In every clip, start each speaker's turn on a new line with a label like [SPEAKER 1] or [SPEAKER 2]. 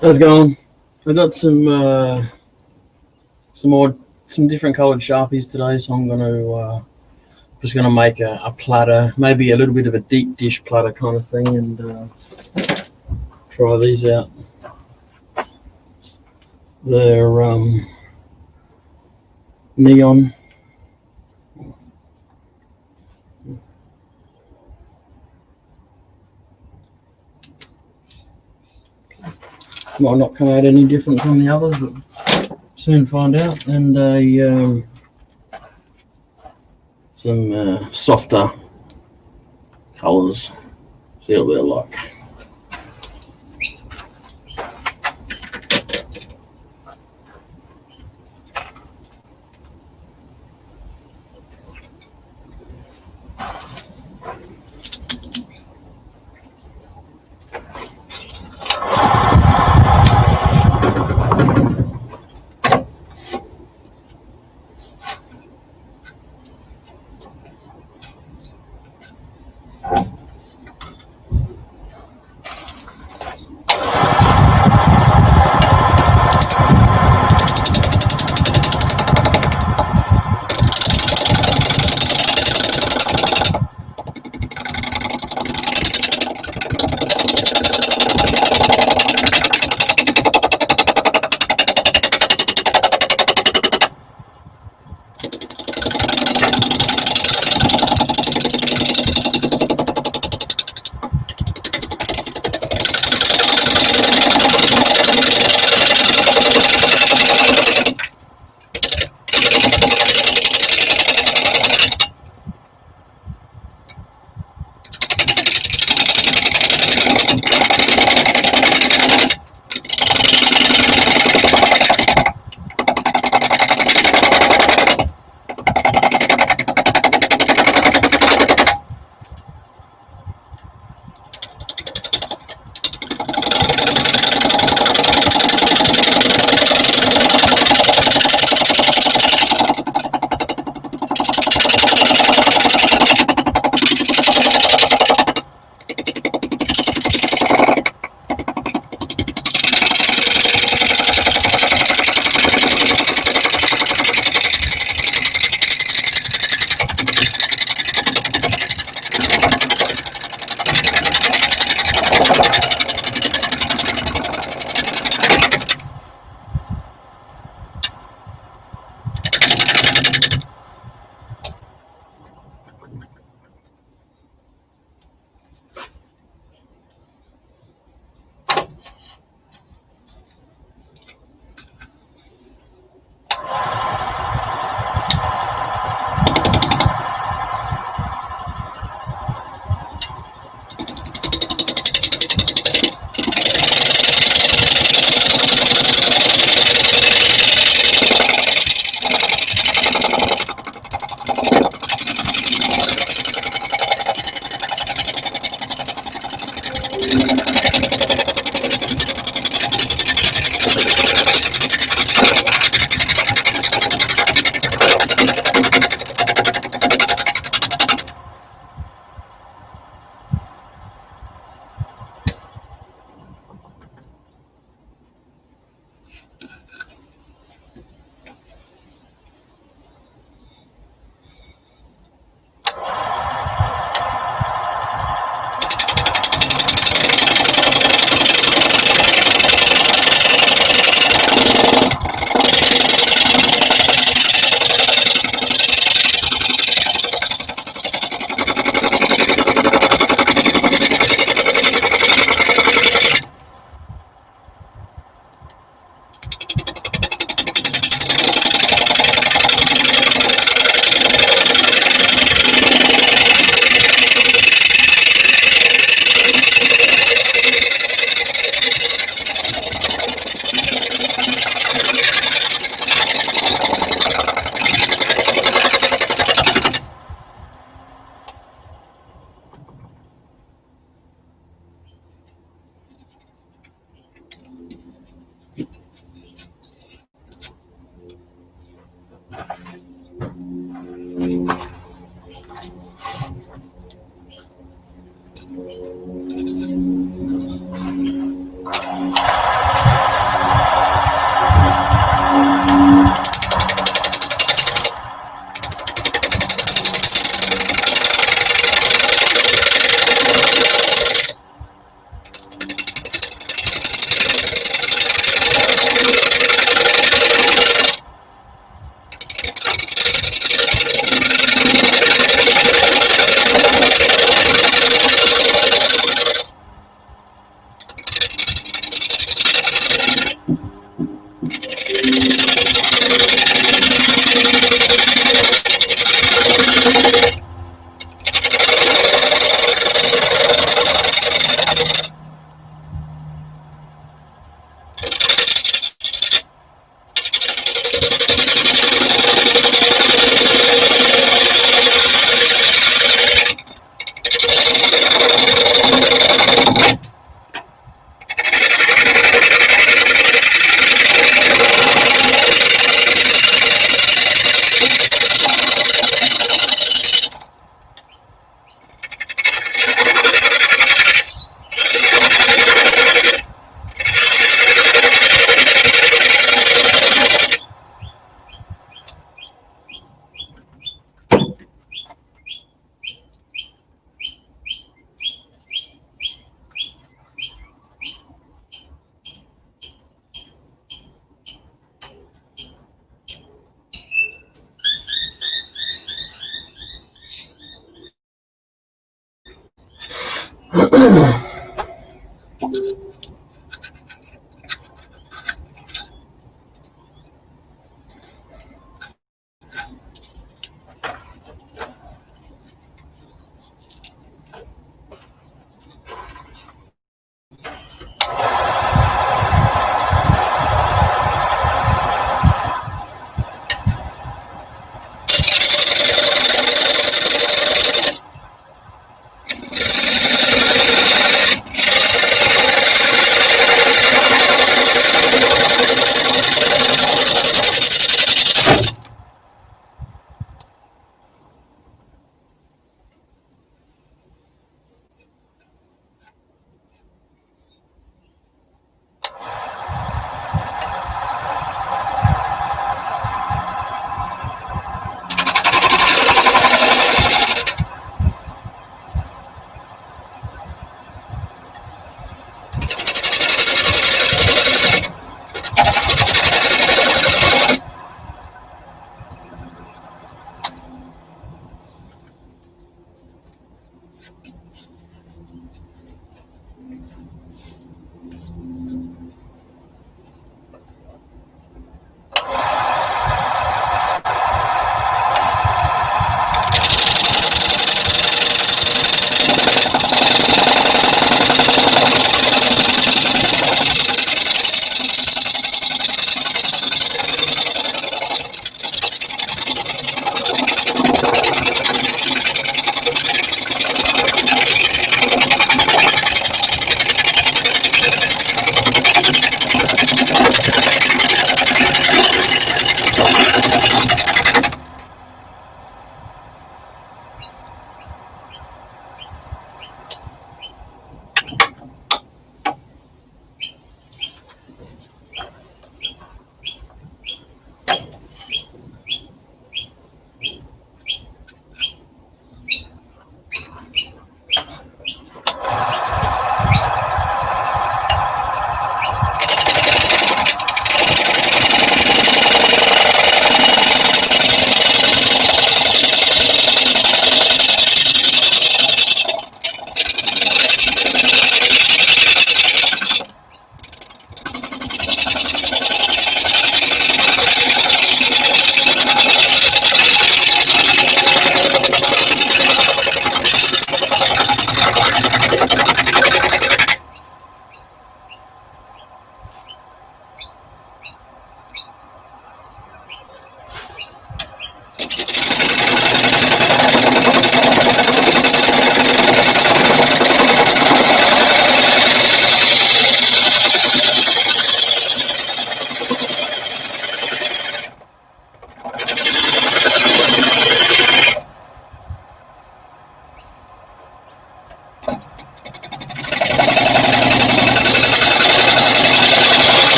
[SPEAKER 1] How's it going? I got some more some different coloured sharpies today, so I'm just gonna make a platter, maybe a little bit of a deep dish platter kind of thing, and try these out. They're neon. Might not come out any different from the others, but soon find out. And some softer colours. See what they're like.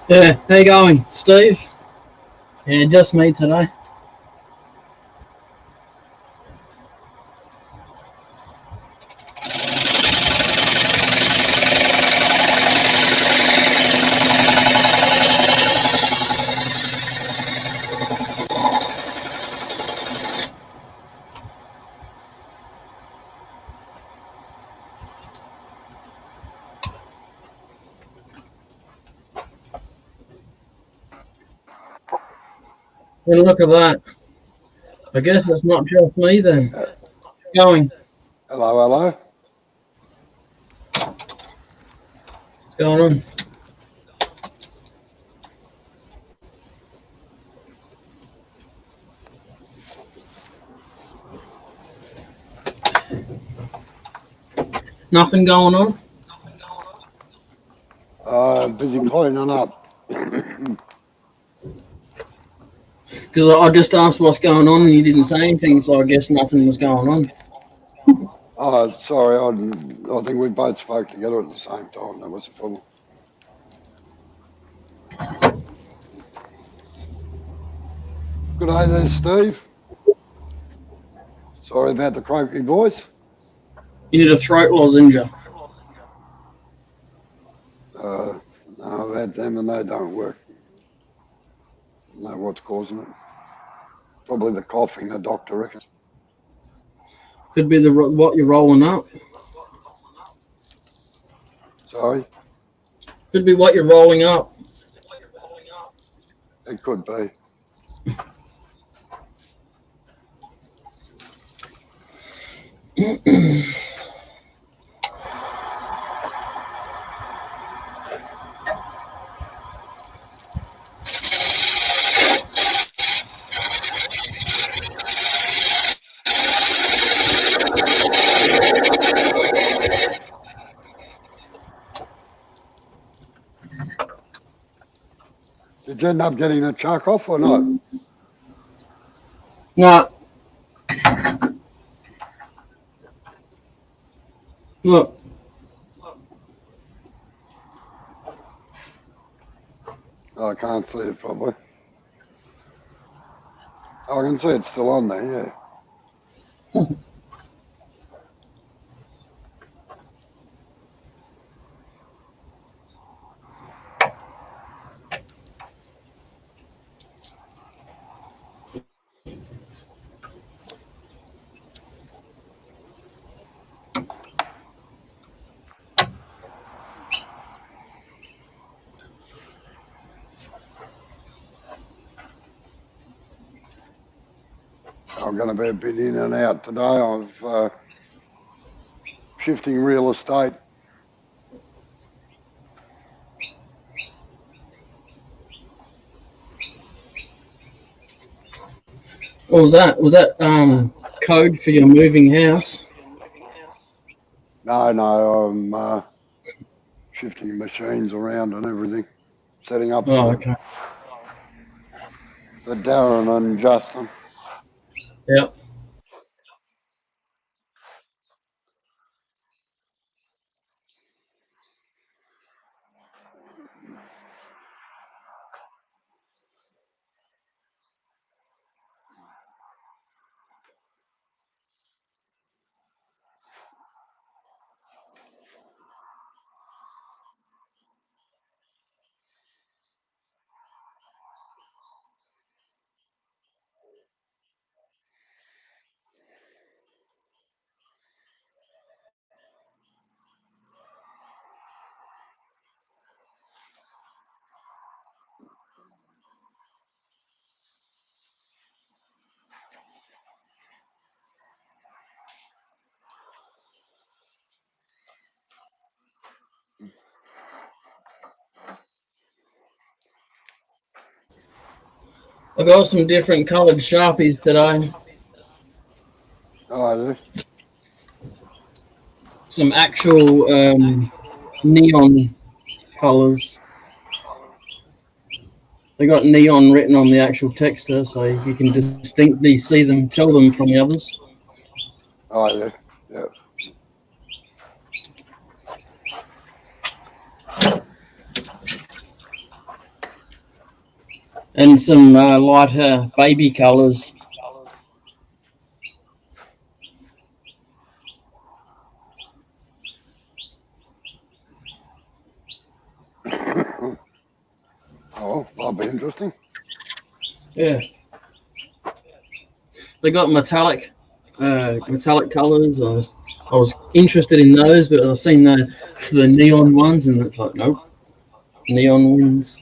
[SPEAKER 1] Yeah, how you going, Steve? Yeah, just me today. Well, look at that. I guess it's not just me then.
[SPEAKER 2] Uh,
[SPEAKER 1] Going.
[SPEAKER 2] Hello, hello.
[SPEAKER 1] What's going on? Nothing going on?
[SPEAKER 2] Busy cleaning up.
[SPEAKER 1] Because I just asked what's going on and you didn't say anything, so I guess nothing was going on.
[SPEAKER 2] Sorry, I think we both spoke together at the same time. That was the problem. Good day there, Steve. Sorry about the croaky voice.
[SPEAKER 1] You need a throat lozenge.
[SPEAKER 2] Uh, no, I've had them and they don't work. Know what's causing it. Probably the coughing, the doctor reckons.
[SPEAKER 1] Could be what you're rolling up.
[SPEAKER 2] Sorry,
[SPEAKER 1] Could be what you're rolling up.
[SPEAKER 2] it could be. Did you end up getting the chuck off or not?
[SPEAKER 1] No, look.
[SPEAKER 2] I can't see it probably. I can see it's still on there, yeah. I'm going to be a bit in and out today. I've shifting real estate.
[SPEAKER 1] What was that? Was that code for your moving house?
[SPEAKER 2] No, I'm shifting machines around and everything, setting up
[SPEAKER 1] Oh,
[SPEAKER 2] for
[SPEAKER 1] okay.
[SPEAKER 2] Darren and Justin.
[SPEAKER 1] Yep. I got some different coloured Sharpies today.
[SPEAKER 2] Oh,
[SPEAKER 1] Some actual neon colours. They got neon written on the actual texture, so you can distinctly see them, tell them from the others.
[SPEAKER 2] yeah, yeah.
[SPEAKER 1] and some lighter baby colours.
[SPEAKER 2] Oh, that'll be interesting.
[SPEAKER 1] Yeah, they got metallic colours. I was interested in those, but I've seen the neon ones, and it's like nope, neon ones.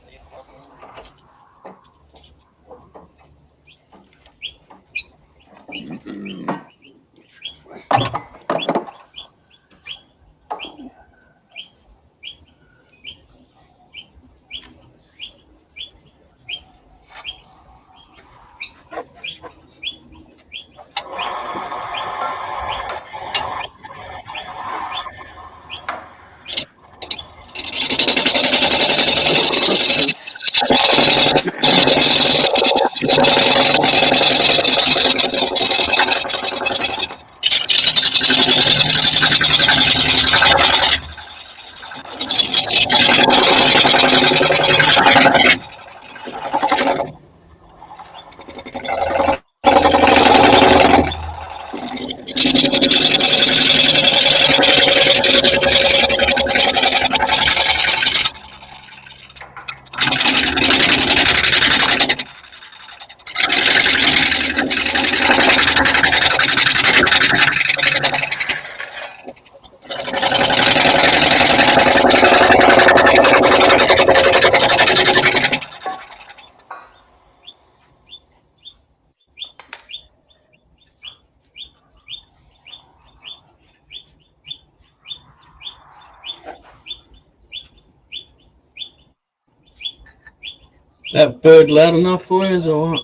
[SPEAKER 1] That bird loud enough for you, or what?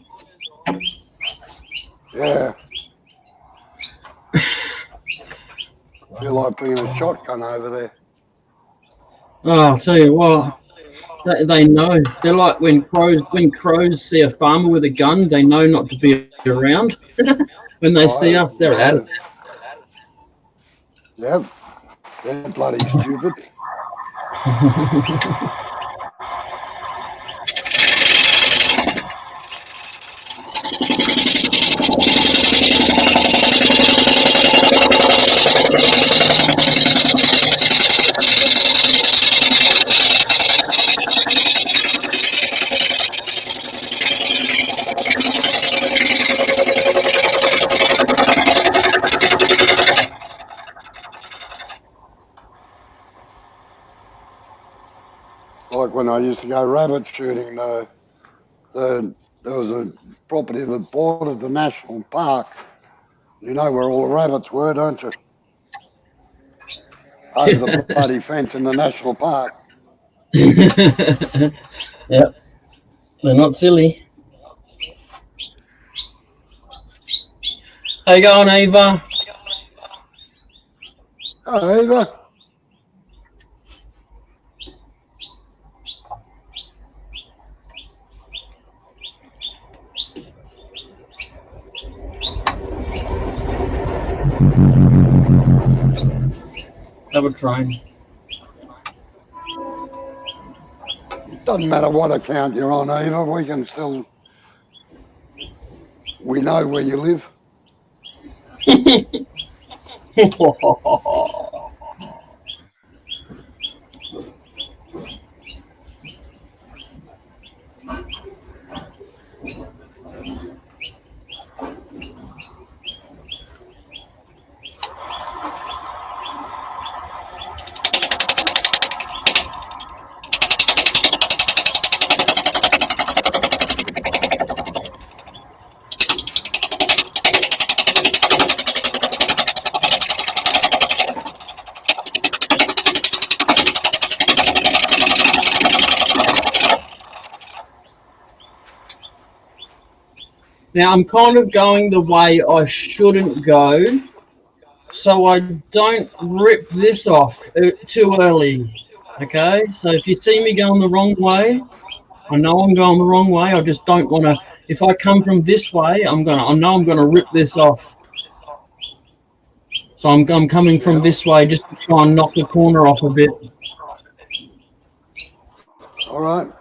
[SPEAKER 2] Yeah. Feel like being a shotgun over there.
[SPEAKER 1] Oh, I'll tell you what. They know. They're like when crows see a farmer with a gun, they know not to be around. When they see us, they're at it.
[SPEAKER 2] Yep. They're bloody stupid. Like when I used to go rabbit shooting, there was a property that bordered the national park. You know where all the rabbits were, don't you? Over the bloody fence in the national park.
[SPEAKER 1] Yep. They're not silly. How you going, Eva?
[SPEAKER 2] Oh, Eva.
[SPEAKER 1] Have a train.
[SPEAKER 2] Doesn't matter what account you're on, Eva. We know where you live.
[SPEAKER 1] Now I'm kind of going the way I shouldn't go, so I don't rip this off too early. Okay, so if you see me going the wrong way, I know I'm going the wrong way. I just don't want to. If I come from this way, I know I'm gonna rip this off. So I'm coming from this way just to try and knock the corner off a bit.
[SPEAKER 2] All right.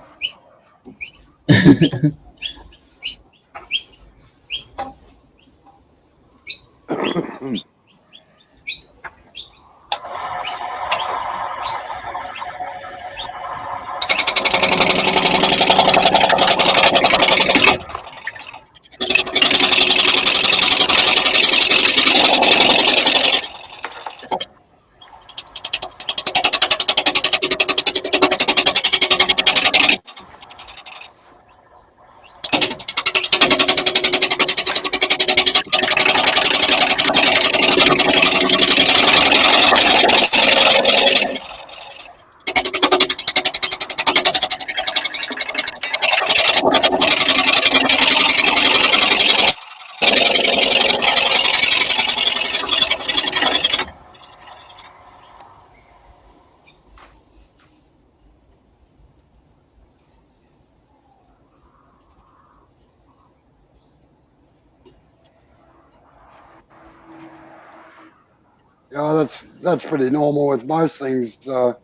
[SPEAKER 2] Yeah, that's pretty normal with most things, Eva.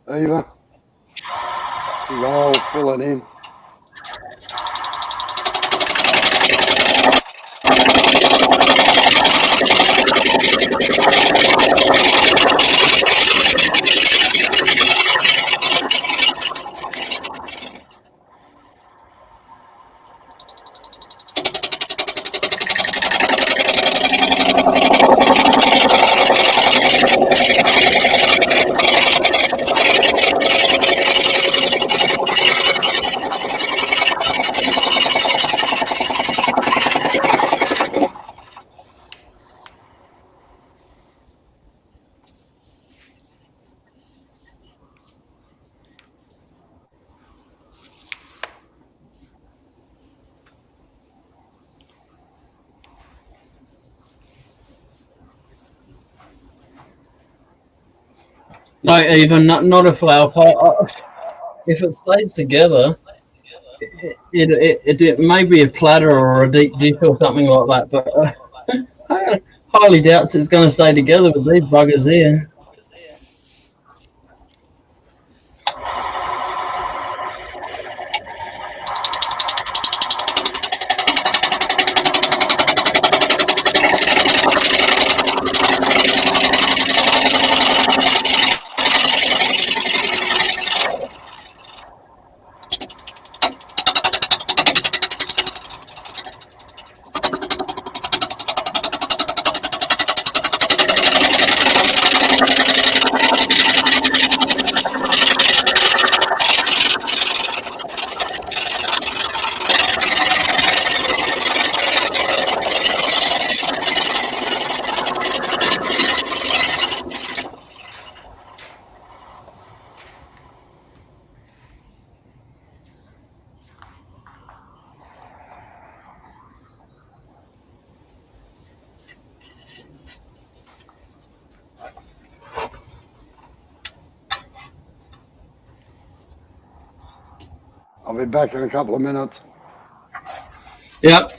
[SPEAKER 2] Dig a hole, fill it in.
[SPEAKER 1] No, even not a flower pot. If it stays together, it may be a platter or a deep dish or something like that. But I highly doubts it's going to stay together with these buggers here.
[SPEAKER 2] I'll be back in a couple of minutes.
[SPEAKER 1] Yep.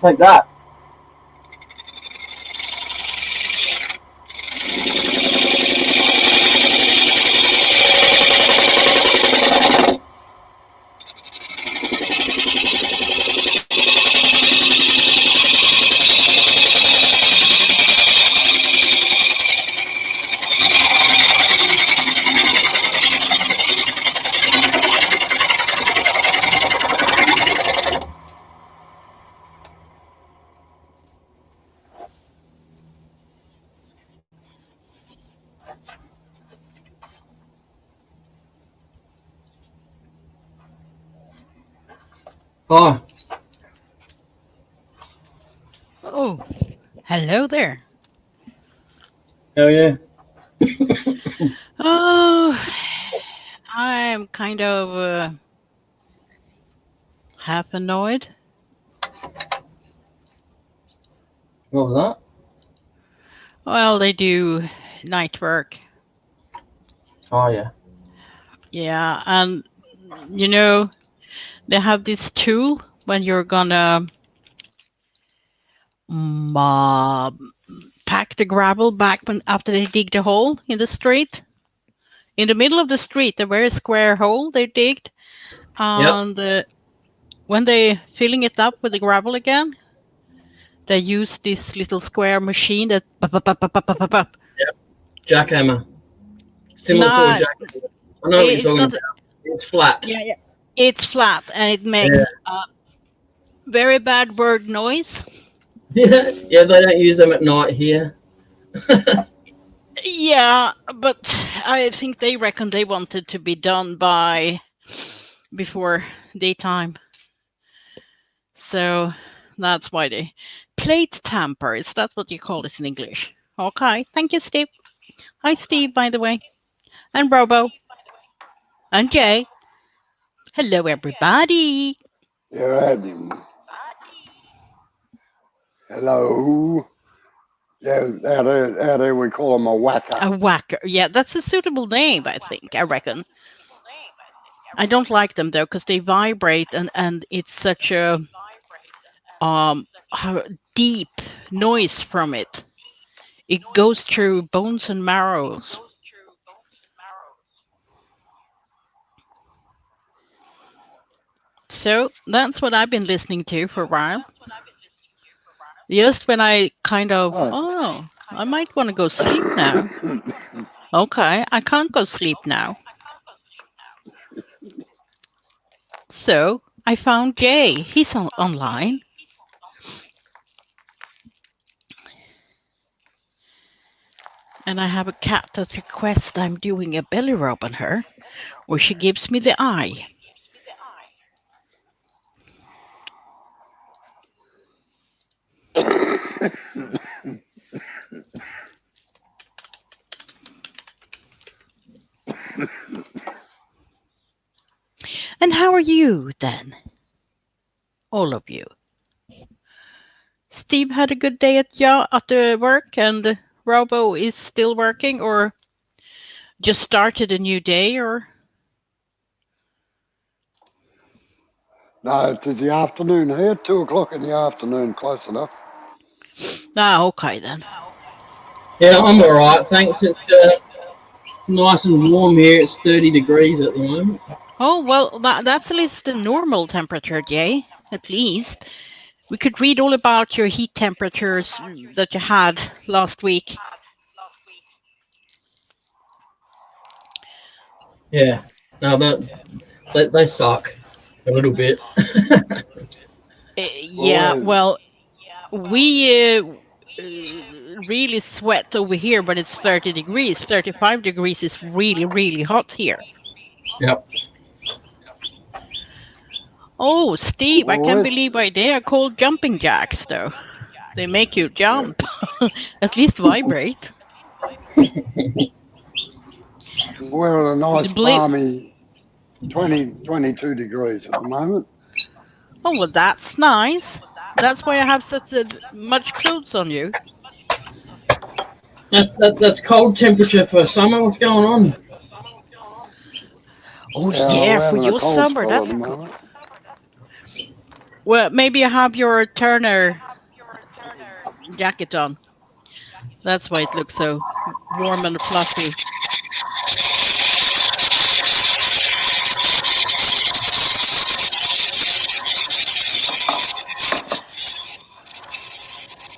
[SPEAKER 1] Take that. Oh,
[SPEAKER 3] Oh, hello there.
[SPEAKER 1] hell yeah.
[SPEAKER 3] Oh, I'm kind of half annoyed.
[SPEAKER 1] What was that?
[SPEAKER 3] Well, they do night work.
[SPEAKER 1] Oh, yeah.
[SPEAKER 3] Yeah, and you know, they have this tool when you're gonna mm, uh, pack the gravel back when after they dig the hole in the street. In the middle of the street, a very square hole they digged,
[SPEAKER 1] Yep.
[SPEAKER 3] and when they filling it up with the gravel again, they use this little square machine that
[SPEAKER 1] Yep. Jackhammer. Similar to a
[SPEAKER 3] not
[SPEAKER 1] jackhammer. I know what you're
[SPEAKER 3] it's
[SPEAKER 1] talking
[SPEAKER 3] not.
[SPEAKER 1] about. It's flat.
[SPEAKER 3] Yeah, yeah. It's flat and it
[SPEAKER 1] Yeah.
[SPEAKER 3] makes a very bad bird noise.
[SPEAKER 1] Yeah. Yeah, they don't use them at night here.
[SPEAKER 3] Yeah, but I think they reckon they wanted to be done by before daytime. So that's why they plate tampers. That's what you call it in English. Okay. Thank you, Steve. Hi, Steve, by the way. And Robo. And Jay. Hello, everybody.
[SPEAKER 2] Yeah, hello. Yeah, out there we call them a whacker.
[SPEAKER 3] A whacker. Yeah, that's a suitable name, I think. I reckon. I don't like them though because they vibrate and it's such a how deep noise from it. It goes through bones and marrows. So that's what I've been listening to for a while. Just when I kind of, oh, I might want to go sleep now. Okay, I can't go sleep now. So I found Jay. He's online. And I have a cat that requests I'm doing a belly rub on her, or she gives me the eye. And how are you then? All of you. Steve had a good day at the work, and Robo is still working, or just started a new day, or
[SPEAKER 2] No, it is the afternoon here, 2 o'clock in the afternoon, close enough.
[SPEAKER 3] okay then.
[SPEAKER 1] Yeah, I'm all right. Thanks. It's nice and warm here. It's 30 degrees at the moment.
[SPEAKER 3] Oh well, that's at least the normal temperature, Jay. At least we could read all about your heat temperatures that you had last week.
[SPEAKER 1] Yeah. No, they suck a little bit.
[SPEAKER 3] Yeah, well, we really sweat over here, but it's 30 degrees. 35 degrees is really, really hot here.
[SPEAKER 1] Yep.
[SPEAKER 3] Oh, Steve, I can't
[SPEAKER 2] Always.
[SPEAKER 3] believe they are called jumping jacks, though. They make you jump, at least vibrate.
[SPEAKER 2] We're at a nice
[SPEAKER 3] The bli-
[SPEAKER 2] balmy 22 degrees at the moment.
[SPEAKER 3] Oh, well, that's nice. That's why I have such much clothes on you.
[SPEAKER 1] That's cold temperature for summer. What's going on?
[SPEAKER 3] Oh,
[SPEAKER 2] Yeah,
[SPEAKER 3] yeah,
[SPEAKER 2] we're
[SPEAKER 3] for
[SPEAKER 2] having a
[SPEAKER 3] your
[SPEAKER 2] cold
[SPEAKER 3] summer,
[SPEAKER 2] spell at
[SPEAKER 3] that's
[SPEAKER 2] the
[SPEAKER 3] good.
[SPEAKER 2] moment.
[SPEAKER 3] Well, maybe you have your Turner jacket on. That's why it looks so warm and fluffy.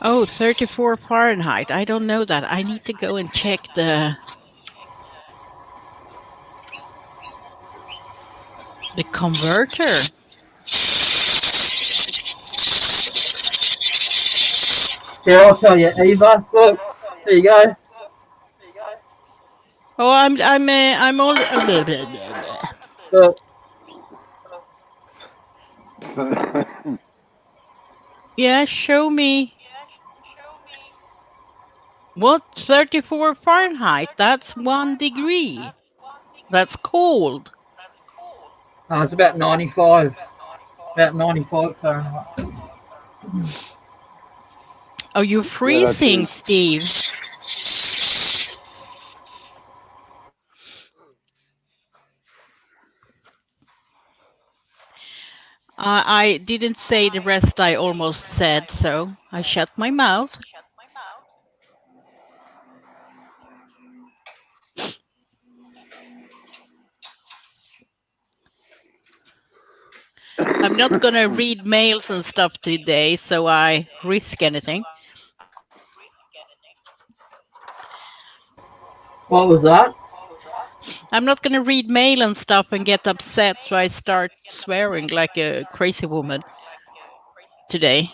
[SPEAKER 3] Oh, 34 Fahrenheit. I don't know that. I need to go and check the converter.
[SPEAKER 1] Here, I'll tell you, Eva. Look, there you go.
[SPEAKER 3] Oh, I'm all. Blah, blah, blah, blah.
[SPEAKER 1] Look,
[SPEAKER 3] Yeah, show me. What? 34 Fahrenheit? That's 1 degree. That's cold.
[SPEAKER 1] it's about 95. About 95 Fahrenheit.
[SPEAKER 3] Oh, you're
[SPEAKER 2] Yeah, that's
[SPEAKER 3] freezing,
[SPEAKER 2] his.
[SPEAKER 3] Steve. I didn't say the rest I almost said, so I shut my mouth. I'm not gonna read mails and stuff today, so I risk anything.
[SPEAKER 1] What was that?
[SPEAKER 3] I'm not gonna read mail and stuff and get upset, so I start swearing like a crazy woman today.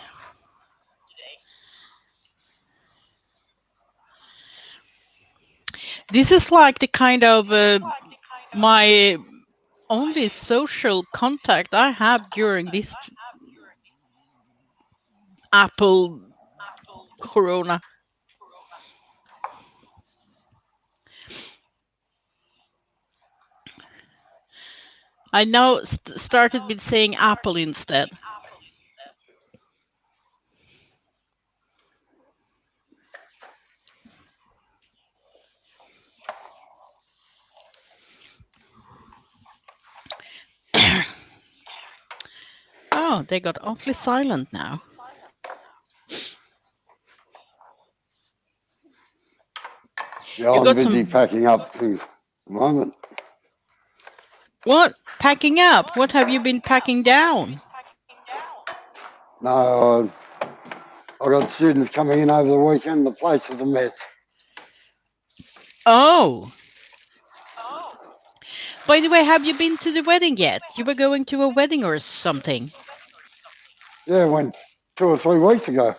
[SPEAKER 3] This is like the kind of my only social contact I have during this Apple Corona. I now started with saying Apple instead. Oh, they got awfully silent now.
[SPEAKER 2] Yeah,
[SPEAKER 3] You
[SPEAKER 2] I'm
[SPEAKER 3] got
[SPEAKER 2] busy
[SPEAKER 3] some.
[SPEAKER 2] packing up things at the moment.
[SPEAKER 3] What? Packing up? What have you been packing down?
[SPEAKER 2] No, I got students coming in over the weekend. The place is a mess.
[SPEAKER 3] Oh. By the way, have you been to the wedding yet? You were going to a wedding or something.
[SPEAKER 2] Yeah, went 2 or 3 weeks ago.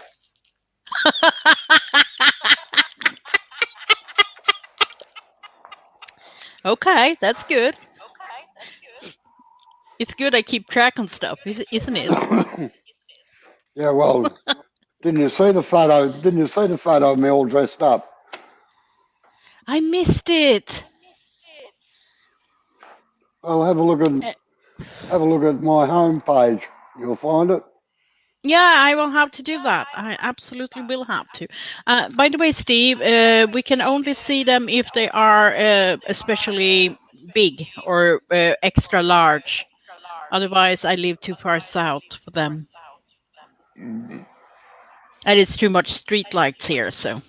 [SPEAKER 3] Okay, that's good. It's good I keep track on stuff, isn't it?
[SPEAKER 2] Yeah, well, didn't you see the photo? Didn't you see the photo of me all dressed up?
[SPEAKER 3] I missed it.
[SPEAKER 2] Well, have a look at my homepage. You'll find it.
[SPEAKER 3] Yeah, I will have to do that. I absolutely will have to. By the way, Steve, we can only see them if they are especially big or extra large. Otherwise, I live too far south for them. And it's too much street lights here, so.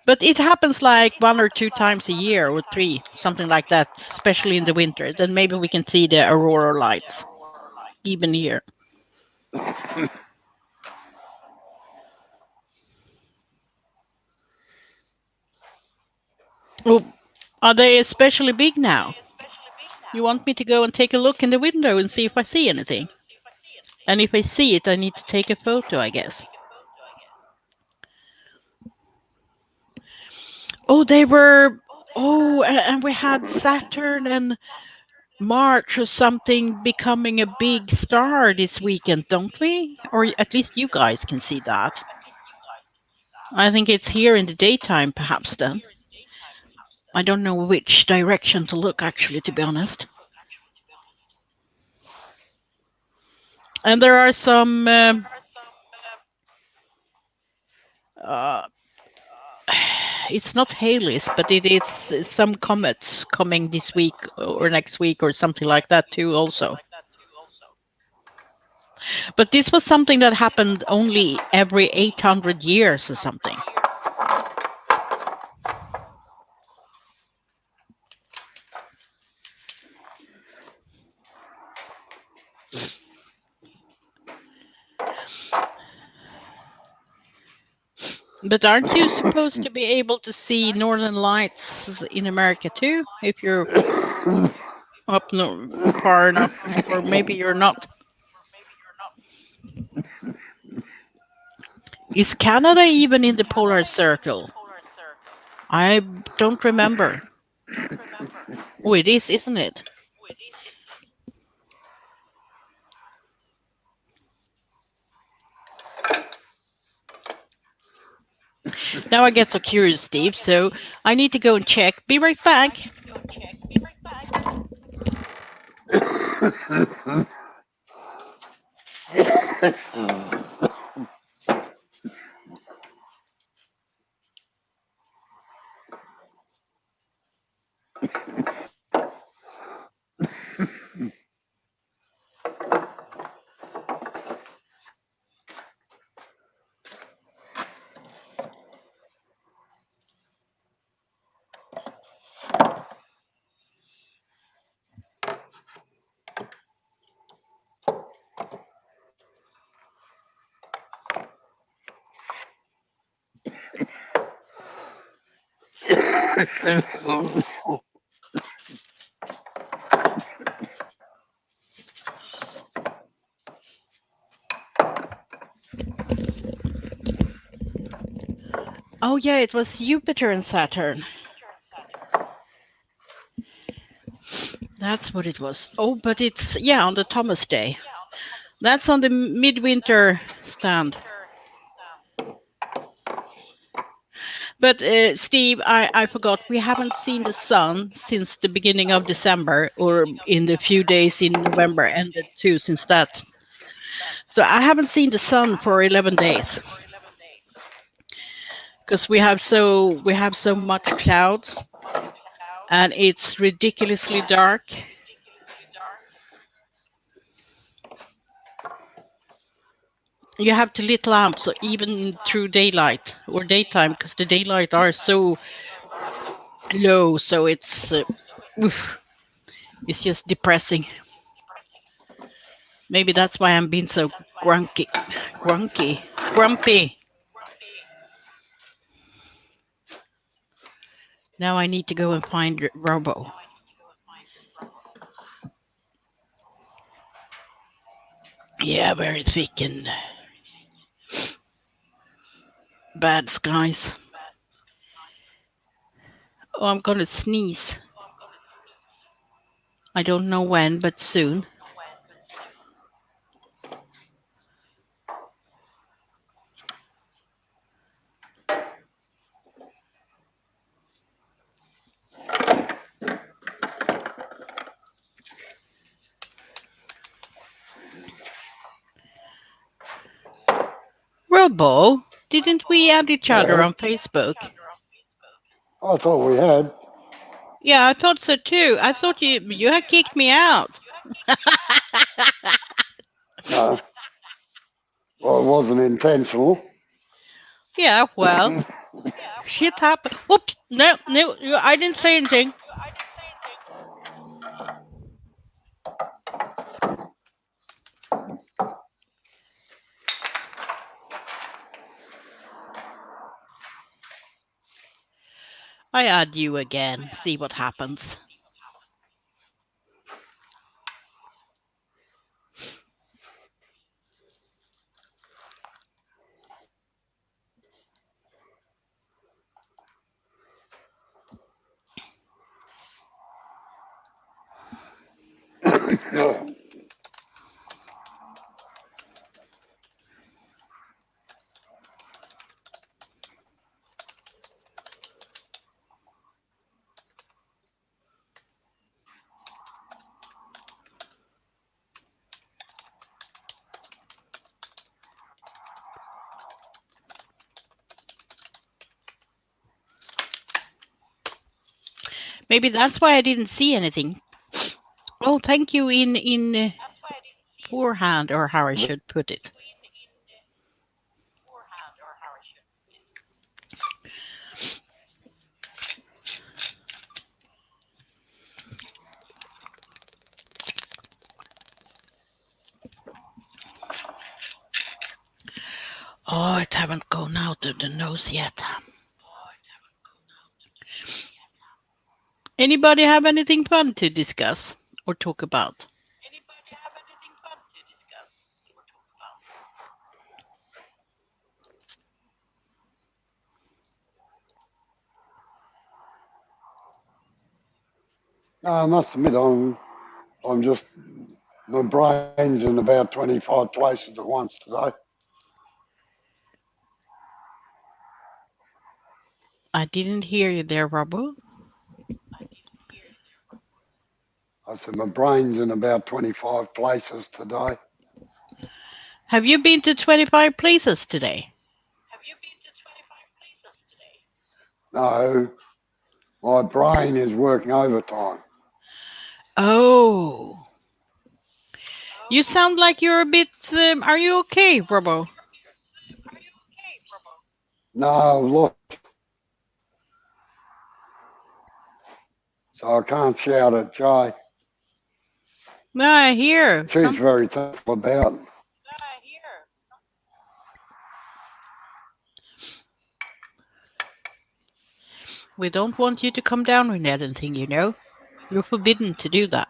[SPEAKER 3] But it happens like 1 or 2 times a year or three, something like that, especially in the winter. Then maybe we can see the aurora lights, even here. Oh, are they especially big now? You want me to go and take a look in the window and see if I see anything? And if I see it, I need to take a photo, I guess. Oh, they were. Oh, and we had Saturn and March or something becoming a big star this weekend, don't we? Or at least you guys can see that. I think it's here in the daytime, perhaps then. I don't know which direction to look, actually, to be honest. And there are some. Uh, it's not Halley's, but it is some comets coming this week or next week or something like that too. Also, But this was something that happened only every 800 years or something. But aren't you supposed to be able to see northern lights in America too, if you're up far enough, or maybe you're not? Is Canada even in the polar circle? I don't remember. Oh, it is, isn't it? Now I get so curious, Steve, so I need to go and check. Be right back. Oh, yeah, it was Jupiter and Saturn. That's what it was. Oh, but it's, yeah, on the Thomas Day. That's on the midwinter stand. But Steve, I forgot, we haven't seen the sun since the beginning of December, or in the few days in November ended too since that. So I haven't seen the sun for 11 days because we have so much clouds and it's ridiculously dark. You have to lit lamps so even through daylight or daytime because the daylight are so low, so oof, it's just depressing. Maybe that's why I'm being so grumpy. Now I need to go and find Robo. Yeah, very thick and bad skies. Oh, I'm gonna sneeze. I don't know when, but soon. Robo, didn't we add each other
[SPEAKER 2] Yeah,
[SPEAKER 3] on Facebook?
[SPEAKER 2] I thought we had.
[SPEAKER 3] Yeah, I thought so too. I thought you had kicked me out.
[SPEAKER 2] No, well, it wasn't intentional.
[SPEAKER 3] Yeah, well, shit happened. Whoops! No, no, I didn't say anything. I add you again. See what happens. Maybe that's why I didn't see anything. Oh, thank you in forehand, or how I should put it. Oh, it haven't gone out of the nose yet. Anybody have anything fun to discuss or talk about?
[SPEAKER 2] No, I must admit, I'm just, my brain's in about 25 places at once today.
[SPEAKER 3] I didn't hear you there, Robbo.
[SPEAKER 2] I said my brain's in about 25 places today.
[SPEAKER 3] Have you been to 25 places today?
[SPEAKER 2] No, my brain is working overtime.
[SPEAKER 3] Oh. You sound like you're a bit. Are you okay, Robbo?
[SPEAKER 2] No, look, so I can't shout at Jay.
[SPEAKER 3] No, I hear.
[SPEAKER 2] She's very thankful about.
[SPEAKER 3] We don't want you to come down with anything, you know. You're forbidden to do that.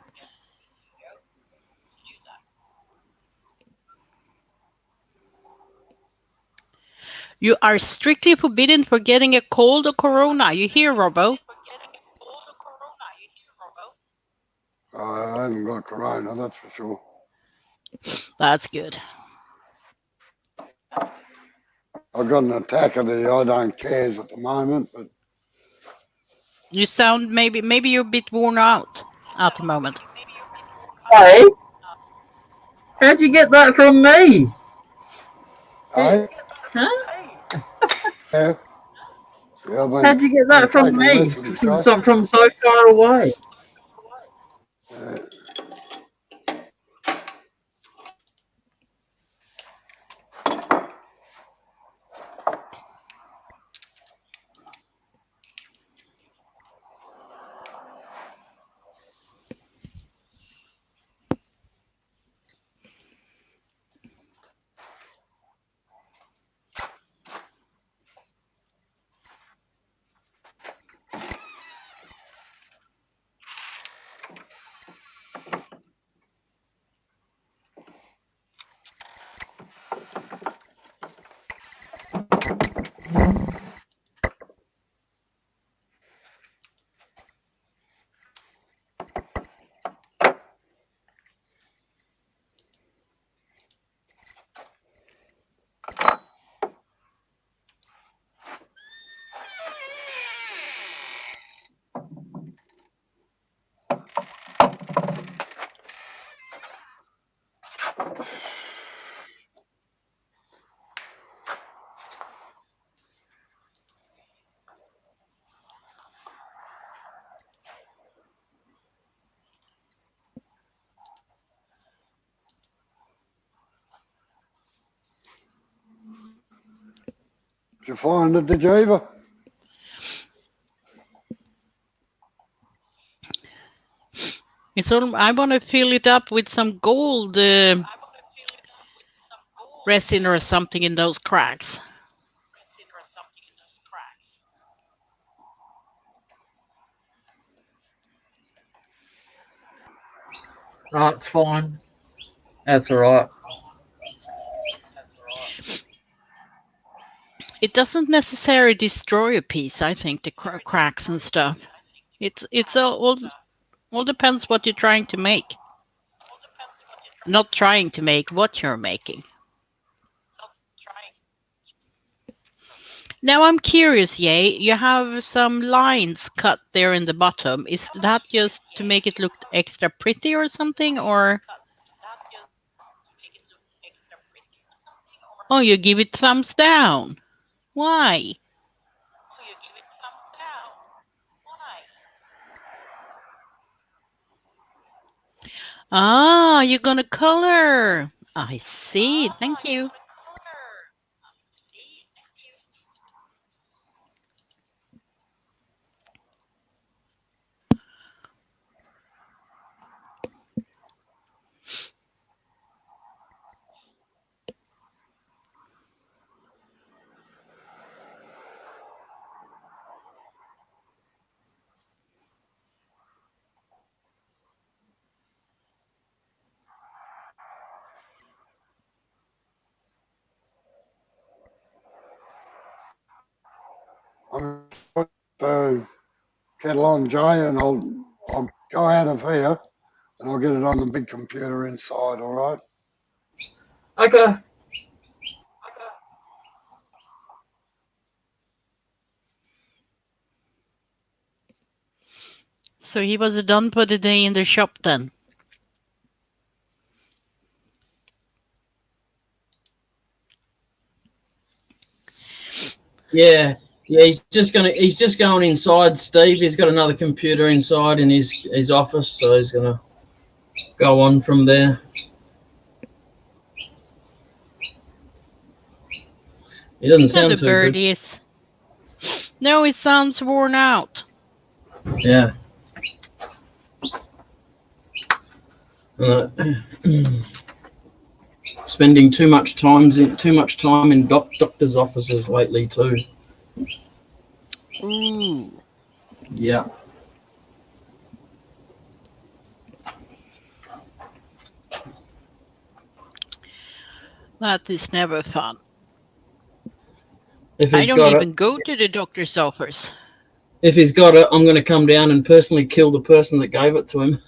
[SPEAKER 3] You are strictly forbidden for getting a cold or corona. You hear, Robbo?
[SPEAKER 2] I haven't got corona, that's for sure.
[SPEAKER 3] That's good.
[SPEAKER 2] I've got an attack of the I don't cares at the moment, but
[SPEAKER 3] You sound maybe you're a bit worn out at the moment.
[SPEAKER 1] Hey, how'd you get that from me?
[SPEAKER 2] hey,
[SPEAKER 1] Huh?
[SPEAKER 2] yeah, yeah,
[SPEAKER 1] How'd you get
[SPEAKER 2] been
[SPEAKER 1] that from
[SPEAKER 2] taking
[SPEAKER 1] me?
[SPEAKER 2] lessons, Jay.
[SPEAKER 1] From so far away?
[SPEAKER 2] Uh, did you find it, did you, Eva?
[SPEAKER 3] It's all, I want to fill it up with some gold resin or something in those cracks.
[SPEAKER 1] That's fine. That's all right.
[SPEAKER 3] It doesn't necessarily destroy a piece. I think the cracks and stuff. It's all depends what you're trying to make. Not trying to make, what you're making. Now I'm curious, Yay. You have some lines cut there in the bottom. Is that just to make it look extra pretty or something, or? Oh, you give it thumbs down. Why? Ah, you're gonna color. I see. Thank you.
[SPEAKER 2] I'm going to put the kettle on, Jay, and I'll go out of here and I'll get it on the big computer inside, all right?
[SPEAKER 1] Okay.
[SPEAKER 3] So he was done for the day in the shop then.
[SPEAKER 1] Yeah. Yeah, he's just going inside, Steve. He's got another computer inside in his office, so he's gonna go on from there. He doesn't
[SPEAKER 3] And the
[SPEAKER 1] sound too
[SPEAKER 3] bird
[SPEAKER 1] good.
[SPEAKER 3] is. No, it sounds worn out.
[SPEAKER 1] Yeah. Spending too much time in doctors' offices lately too.
[SPEAKER 3] Ooh.
[SPEAKER 1] Yeah.
[SPEAKER 3] That is never fun.
[SPEAKER 1] If
[SPEAKER 3] I
[SPEAKER 1] he's
[SPEAKER 3] don't
[SPEAKER 1] got
[SPEAKER 3] even
[SPEAKER 1] it,
[SPEAKER 3] go to the doctor's office.
[SPEAKER 1] if he's got it, I'm going to come down and personally kill the person that gave it to him.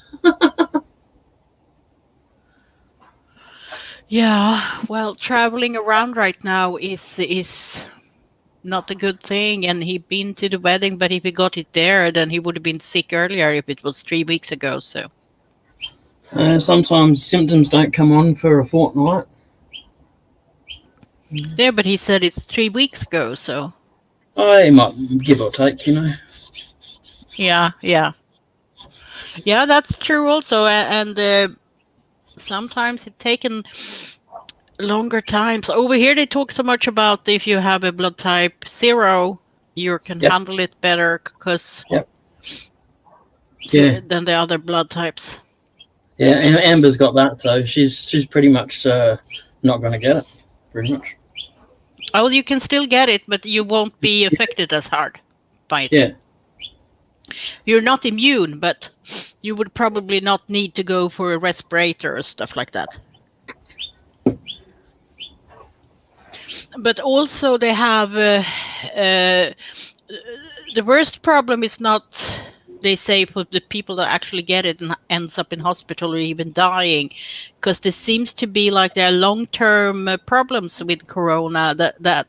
[SPEAKER 3] Yeah, well, traveling around right now is not a good thing. And he'd been to the wedding, but if he got it there, then he would have been sick earlier if it was 3 weeks ago. So
[SPEAKER 1] Sometimes symptoms don't come on for a fortnight.
[SPEAKER 3] yeah, but he said it's 3 weeks ago. So
[SPEAKER 1] I might give or take, you know.
[SPEAKER 3] yeah, that's true also. And sometimes it's taken longer times. Over here, they talk so much about if you have a blood type 0, you can
[SPEAKER 1] Yep.
[SPEAKER 3] handle it better because
[SPEAKER 1] Yep. Yeah.
[SPEAKER 3] than the other blood types.
[SPEAKER 1] Yeah, and Amber's got that, so she's pretty much not going to get it, pretty much.
[SPEAKER 3] Oh, you can still get it, but you won't be affected as hard by it.
[SPEAKER 1] Yeah.
[SPEAKER 3] You're not immune, but you would probably not need to go for a respirator or stuff like that. But also they have the worst problem is not, they say, for the people that actually get it and ends up in hospital or even dying, because there seems to be like there are long-term problems with corona that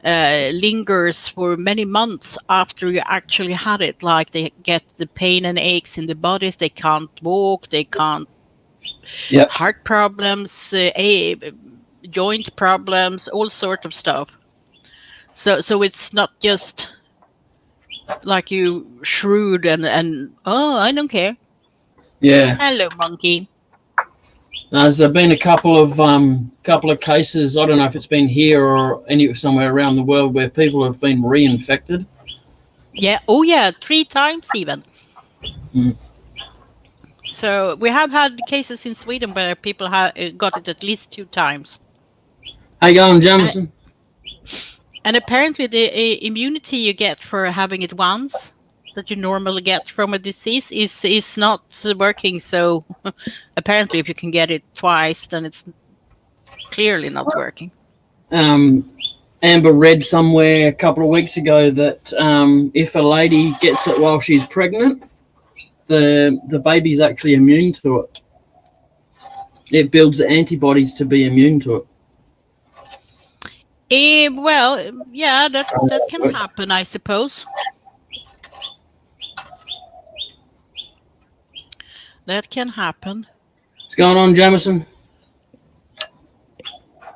[SPEAKER 3] lingers for many months after you actually had it. Like they get the pain and aches in the bodies, they can't walk, they can't.
[SPEAKER 1] Yep.
[SPEAKER 3] Heart problems, joint problems, all sort of stuff. So it's not just like you shrewd and oh, I don't care.
[SPEAKER 1] Yeah.
[SPEAKER 3] Hello, monkey.
[SPEAKER 1] There's been a couple of cases. I don't know if it's been here or somewhere around the world where people have been reinfected.
[SPEAKER 3] Yeah. Oh, yeah. 3 times even.
[SPEAKER 1] Mm.
[SPEAKER 3] So we have had cases in Sweden where people have got it at least 2 times.
[SPEAKER 1] How you going, Jamison?
[SPEAKER 3] And apparently the immunity you get for having it once that you normally get from a disease is not working. So apparently if you can get it twice, then it's clearly not working.
[SPEAKER 1] Amber read somewhere a couple of weeks ago that if a lady gets it while she's pregnant, the baby's actually immune to it. It builds antibodies to be immune to it.
[SPEAKER 3] Well, yeah, that can happen, I suppose. That can happen.
[SPEAKER 1] What's going on, Jamison?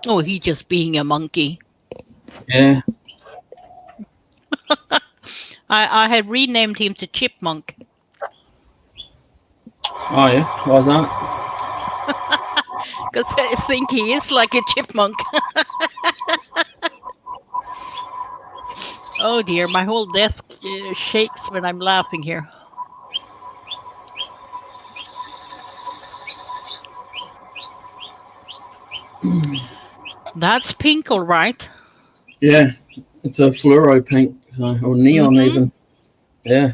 [SPEAKER 3] Oh, he just being a monkey.
[SPEAKER 1] Yeah.
[SPEAKER 3] I had renamed him to Chipmunk.
[SPEAKER 1] Oh yeah, why's that?
[SPEAKER 3] Because I think he is like a chipmunk. Oh dear, my whole desk shakes when I'm laughing here. That's pink, all right.
[SPEAKER 1] Yeah, it's a fluoro pink, so, or neon
[SPEAKER 3] Mm-hmm.
[SPEAKER 1] even. Yeah.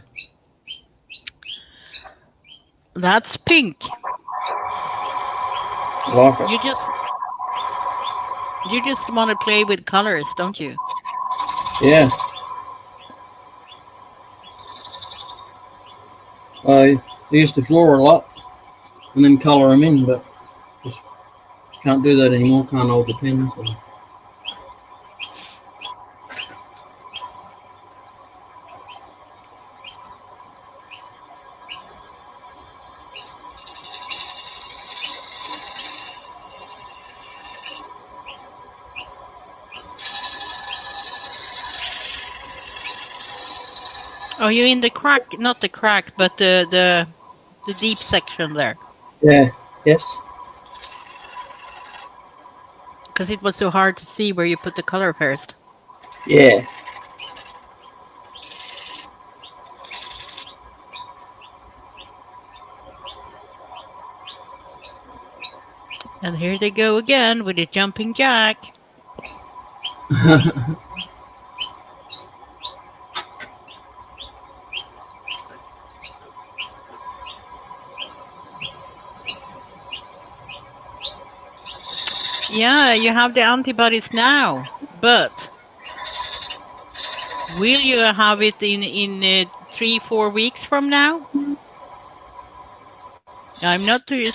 [SPEAKER 3] That's pink.
[SPEAKER 1] I like
[SPEAKER 3] You
[SPEAKER 1] it.
[SPEAKER 3] just you just want to play with colors, don't you?
[SPEAKER 1] Yeah. I used to draw a lot and then colour them in, but just can't do that anymore. Can't hold the pen. So.
[SPEAKER 3] Oh, you're in the crack, not the crack, but the deep section there.
[SPEAKER 1] Yeah. Yes.
[SPEAKER 3] Because it was so hard to see where you put the color first.
[SPEAKER 1] Yeah.
[SPEAKER 3] And here they go again with the jumping jack. Yeah, you have the antibodies now, but will you have it in 3-4 weeks from now? I'm not too.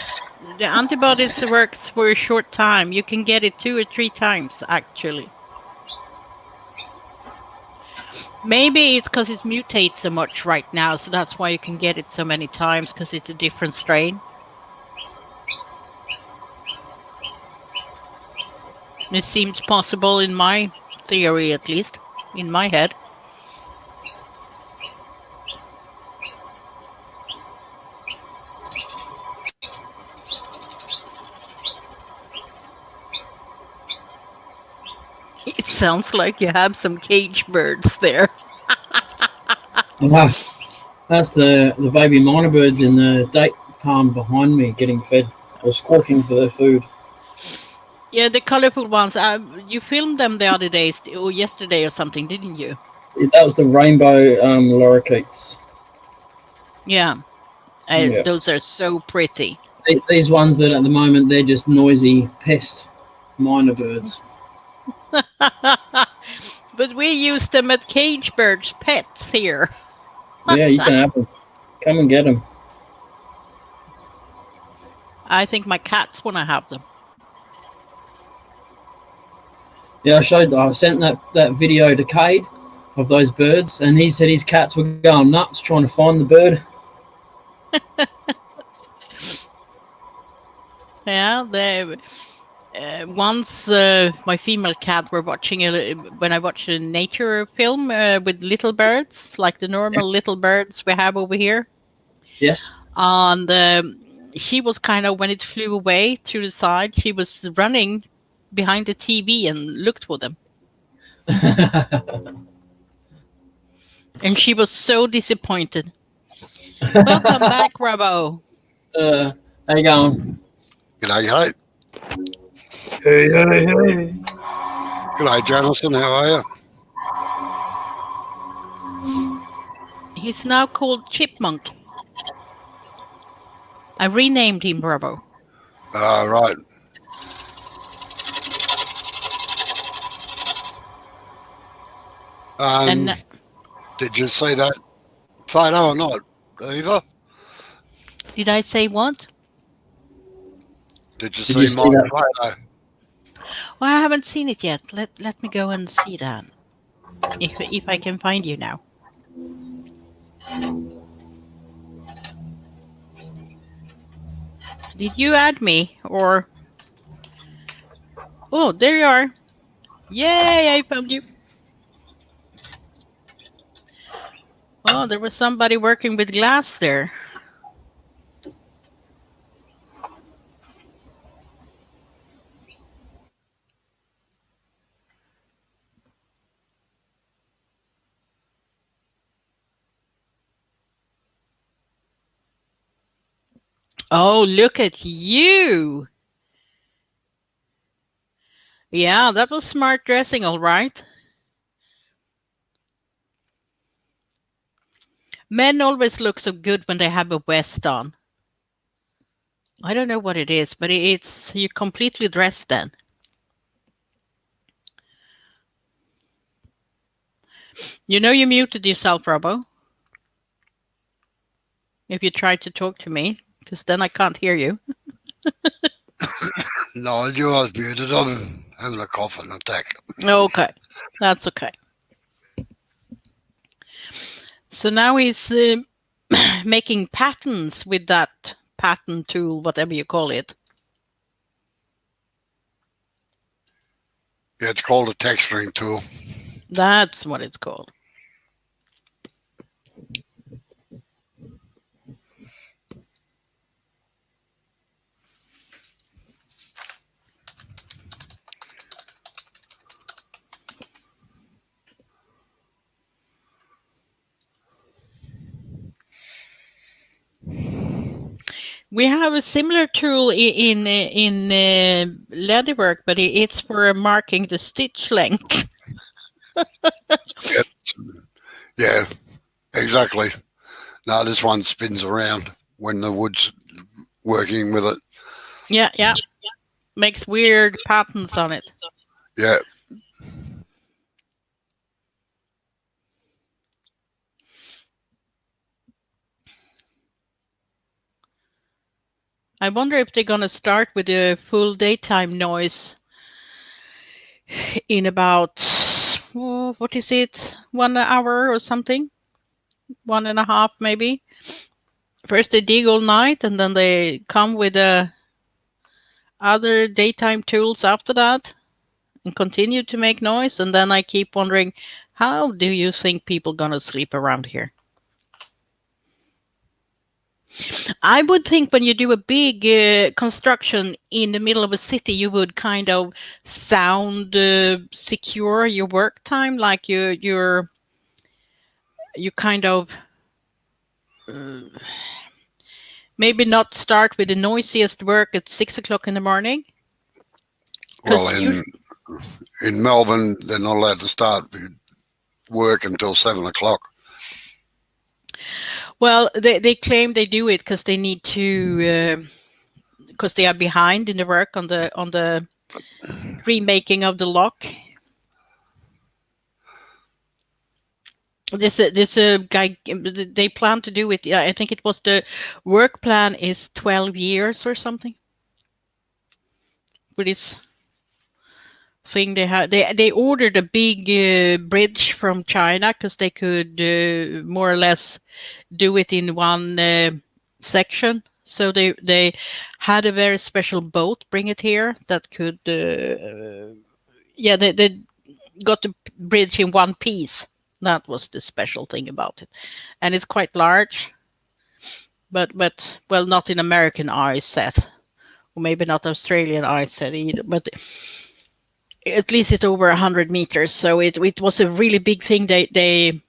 [SPEAKER 3] The antibodies works for a short time. You can get it 2 or 3 times actually. Maybe it's because it mutates so much right now, so that's why you can get it so many times because it's a different strain. It seems possible in my theory, at least in my head. It sounds like you have some cage birds there.
[SPEAKER 1] Ah, that's the baby minor birds in the date palm behind me getting fed. They're squawking for their food.
[SPEAKER 3] Yeah, the colorful ones. You filmed them the other day or yesterday or something, didn't you?
[SPEAKER 1] That was the rainbow lorikeets.
[SPEAKER 3] Yeah,
[SPEAKER 1] Yeah.
[SPEAKER 3] those are so pretty.
[SPEAKER 1] These ones that at the moment they're just noisy pest minor birds.
[SPEAKER 3] But we use them as cage birds, pets here.
[SPEAKER 1] Yeah, you can have them. Come and get them.
[SPEAKER 3] I think my cats want to have them.
[SPEAKER 1] Yeah, I sent that video to Cade of those birds, and he said his cats were going nuts trying to find the bird.
[SPEAKER 3] Yeah, they once my female cat were watching when I watched a nature film with little birds, like the normal little birds we have over here.
[SPEAKER 1] Yes.
[SPEAKER 3] And she was kind of, when it flew away to the side, she was running behind the TV and looked for them. And she was so disappointed. Welcome back, Robbo.
[SPEAKER 1] How you going?
[SPEAKER 2] G'day.
[SPEAKER 1] Hey, hey, hey.
[SPEAKER 2] G'day, Jonathan. How are you?
[SPEAKER 3] He's now called Chipmunk. I renamed him Robbo.
[SPEAKER 2] Right.
[SPEAKER 3] And
[SPEAKER 2] Did you see that photo or not, Eva?
[SPEAKER 3] did I say what?
[SPEAKER 2] Did you
[SPEAKER 1] Did you
[SPEAKER 2] see
[SPEAKER 1] see
[SPEAKER 2] my
[SPEAKER 1] that?
[SPEAKER 2] photo?
[SPEAKER 3] Well, I haven't seen it yet. Let me go and see that. If I can find you now. Did you add me or? Oh, there you are. Yay, I found you. Oh, there was somebody working with glass there. Oh, look at you. Yeah, that was smart dressing, all right. Men always look so good when they have a vest on. I don't know what it is, but it's you completely dressed then. You know you muted yourself, Robbo, if you try to talk to me, because then I can't hear you.
[SPEAKER 2] No, I knew I was muted. I'm having a coughing attack.
[SPEAKER 3] Okay, that's okay. So now he's making patterns with that pattern tool, whatever you call it.
[SPEAKER 2] Yeah, it's called a texturing tool.
[SPEAKER 3] That's what it's called. We have a similar tool in leatherwork, but it's for marking the stitch length.
[SPEAKER 2] Yeah, exactly. Now this one spins around when the wood's working with it.
[SPEAKER 3] Yeah. Makes weird patterns on it.
[SPEAKER 2] Yeah.
[SPEAKER 3] I wonder if they're going to start with a full daytime noise in about, what is it, 1 hour or something? 1.5 maybe. First they dig all night and then they come with other daytime tools after that and continue to make noise. And then I keep wondering, how do you think people gonna sleep around here? I would think when you do a big construction in the middle of a city, you would kind of sound secure your work time, like you kind of maybe not start with the noisiest work at 6 o'clock in the morning.
[SPEAKER 2] Well, in Melbourne, they're not allowed to start work until 7 o'clock.
[SPEAKER 3] Well, they claim they do it because they need to, because they are behind in the work on the remaking of the lock. This guy, they plan to do it. Yeah, I think it was the work plan is 12 years or something. For this thing they had, they ordered a big bridge from China because they could more or less do it in one section. So they had a very special boat bring it here that could, yeah, they got the bridge in one piece. That was the special thing about it, and it's quite large. But well, not in American eyes set, or maybe not Australian eyes set either. But at least it's over 100 meters, so it was a really big thing. They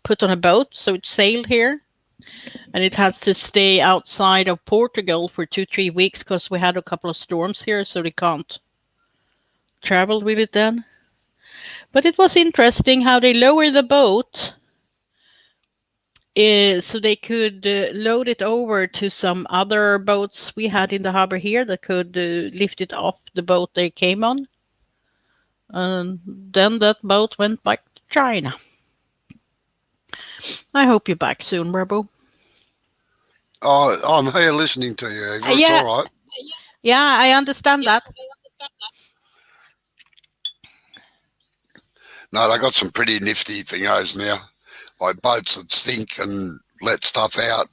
[SPEAKER 3] put on a boat, so it sailed here, and it has to stay outside of Portugal for 2-3 weeks because we had a couple of storms here, so they can't travel with it then. But it was interesting how they lowered the boat so they could load it over to some other boats we had in the harbor here that could lift it off the boat they came on. And then that boat went back to China. I hope you're back soon, Robo.
[SPEAKER 2] Oh, I'm here listening to you, Eva. It's
[SPEAKER 3] Yeah.
[SPEAKER 2] all right.
[SPEAKER 3] Yeah, I understand that.
[SPEAKER 2] No, they got some pretty nifty thingos now, like boats that sink and let stuff out.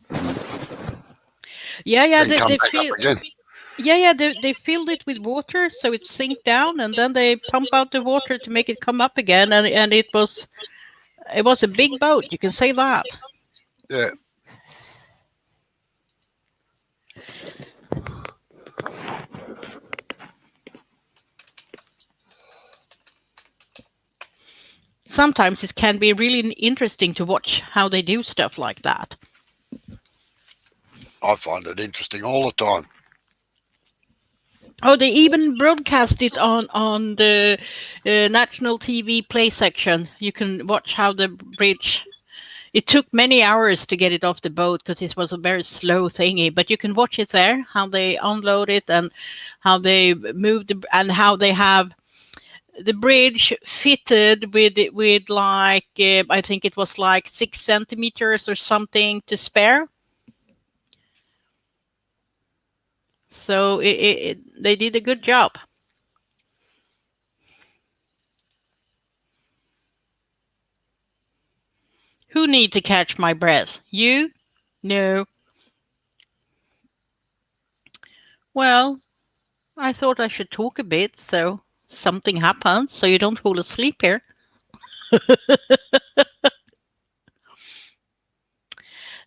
[SPEAKER 3] Yeah,
[SPEAKER 2] Then come back up again.
[SPEAKER 3] they filled it with water so it sink down, and then they pump out the water to make it come up again, and it was a big boat, you can say that.
[SPEAKER 2] Yeah.
[SPEAKER 3] Sometimes it can be really interesting to watch how they do stuff like that.
[SPEAKER 2] I find it interesting all the time.
[SPEAKER 3] Oh, they even broadcast it on the national TV play section. You can watch how the bridge. It took many hours to get it off the boat because it was a very slow thingy. But you can watch it there, how they unload it and how they moved and how they have the bridge fitted with like I think it was like 6 centimeters or something to spare. So they did a good job. Who need to catch my breath? You? No. Well, I thought I should talk a bit so something happens so you don't fall asleep here.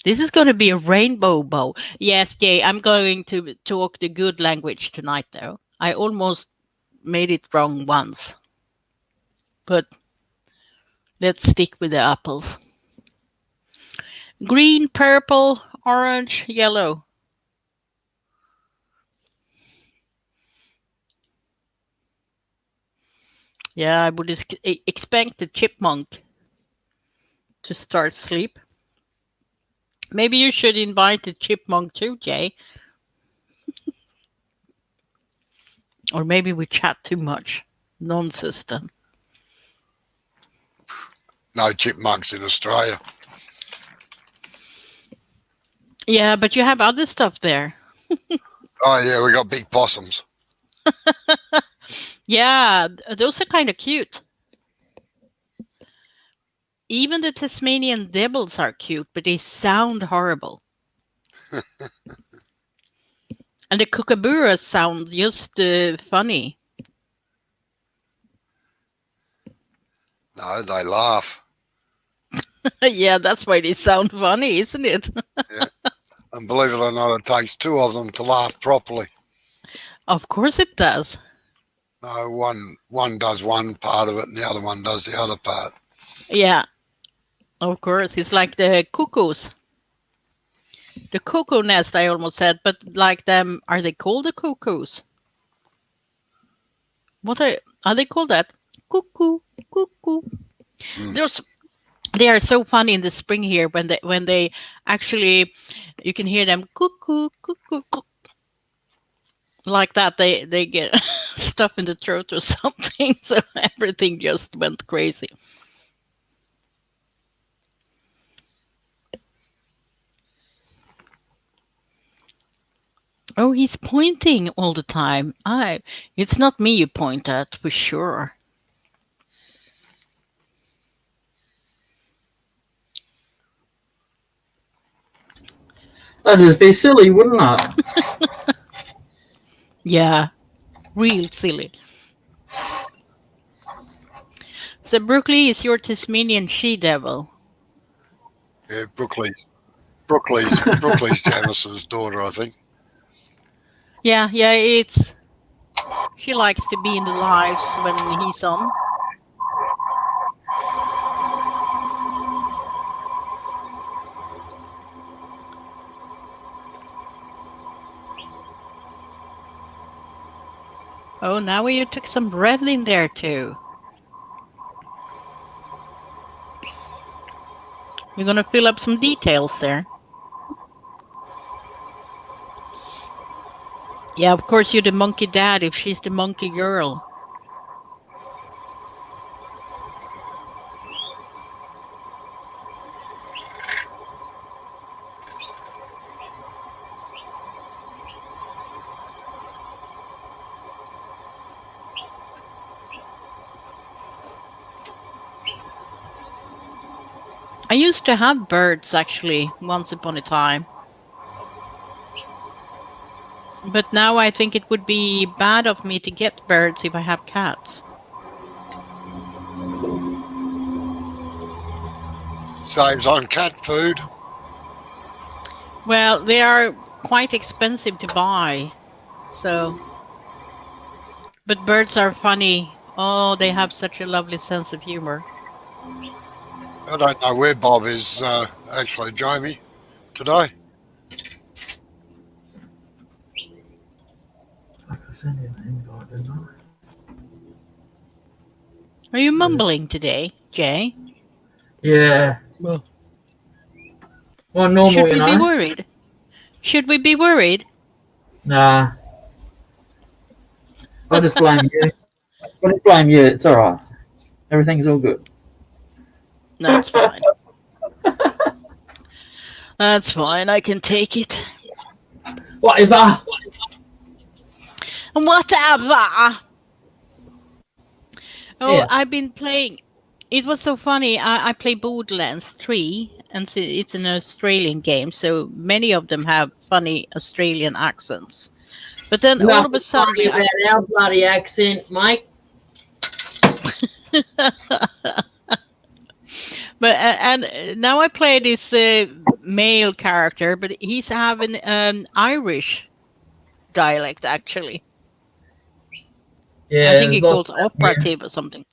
[SPEAKER 3] This is going to be a rainbow bow. Yes, Jay, I'm going to talk the good language tonight, though. I almost made it wrong once. But let's stick with the apples. Green, purple, orange, yellow. Yeah, I would expect the chipmunk to start sleep. Maybe you should invite the chipmunk too, Jay. Or maybe we chat too much. Nonsense then.
[SPEAKER 2] No chipmunks in Australia.
[SPEAKER 3] Yeah, but you have other stuff there.
[SPEAKER 2] Oh, yeah, we got big possums.
[SPEAKER 3] Yeah, those are kind of cute. Even the Tasmanian devils are cute, but they sound horrible. And the kookaburras sound just funny.
[SPEAKER 2] No, they laugh.
[SPEAKER 3] Yeah, that's why they sound funny, isn't it?
[SPEAKER 2] Yeah. And believe it or not, it takes two of them to laugh properly.
[SPEAKER 3] Of course it does.
[SPEAKER 2] No, one does one part of it and the other one does the other part.
[SPEAKER 3] Yeah, of course. It's like the cuckoos. The cuckoo nest, I almost said, but like them, are they called the cuckoos? What are they called that? Cuckoo, cuckoo. They are so funny in the spring here when they actually, you can hear them cuckoo, cuckoo, cuckoo. Like that, they get stuff in the throat or something, so everything just went crazy. Oh, he's pointing all the time. It's not me you point at, for sure.
[SPEAKER 1] That'd just be silly, wouldn't it?
[SPEAKER 3] Yeah, real silly. So Brooklyn is your Tasmanian she-devil.
[SPEAKER 2] Yeah, Brooklyn's Jamison's daughter, I think.
[SPEAKER 3] Yeah, she likes to be in the lives when he's on. Oh, now you took some breath in there too. You're gonna fill up some details there. Yeah, of course you're the monkey dad if she's the monkey girl. I used to have birds actually once upon a time. But now I think it would be bad of me to get birds if I have cats.
[SPEAKER 2] Saves on cat food.
[SPEAKER 3] Well, they are quite expensive to buy. So, but birds are funny. Oh, they have such a lovely sense of humor.
[SPEAKER 2] I don't know where Bob is actually, Jamie, today.
[SPEAKER 1] sent you an invite, didn't
[SPEAKER 3] Are you mumbling today, Jay?
[SPEAKER 1] I? Yeah. Well,
[SPEAKER 3] Should
[SPEAKER 1] normal,
[SPEAKER 3] we be worried? Should we be worried?
[SPEAKER 1] Nah, I'll just blame you. I'll just blame you. It's all right. Everything's all good.
[SPEAKER 3] That's fine. That's fine. I can take it.
[SPEAKER 1] Whatever.
[SPEAKER 3] Whatever. Oh,
[SPEAKER 1] Yeah.
[SPEAKER 3] I've been playing. It was so funny. I play Borderlands 3, and it's an Australian game, so many of them have funny Australian accents. But then all of a sudden,
[SPEAKER 1] funny about our bloody accent, mate.
[SPEAKER 3] But and now I play this male character, but he's having an Irish dialect actually.
[SPEAKER 1] Yeah,
[SPEAKER 3] I think he
[SPEAKER 1] there's
[SPEAKER 3] calls operative or something.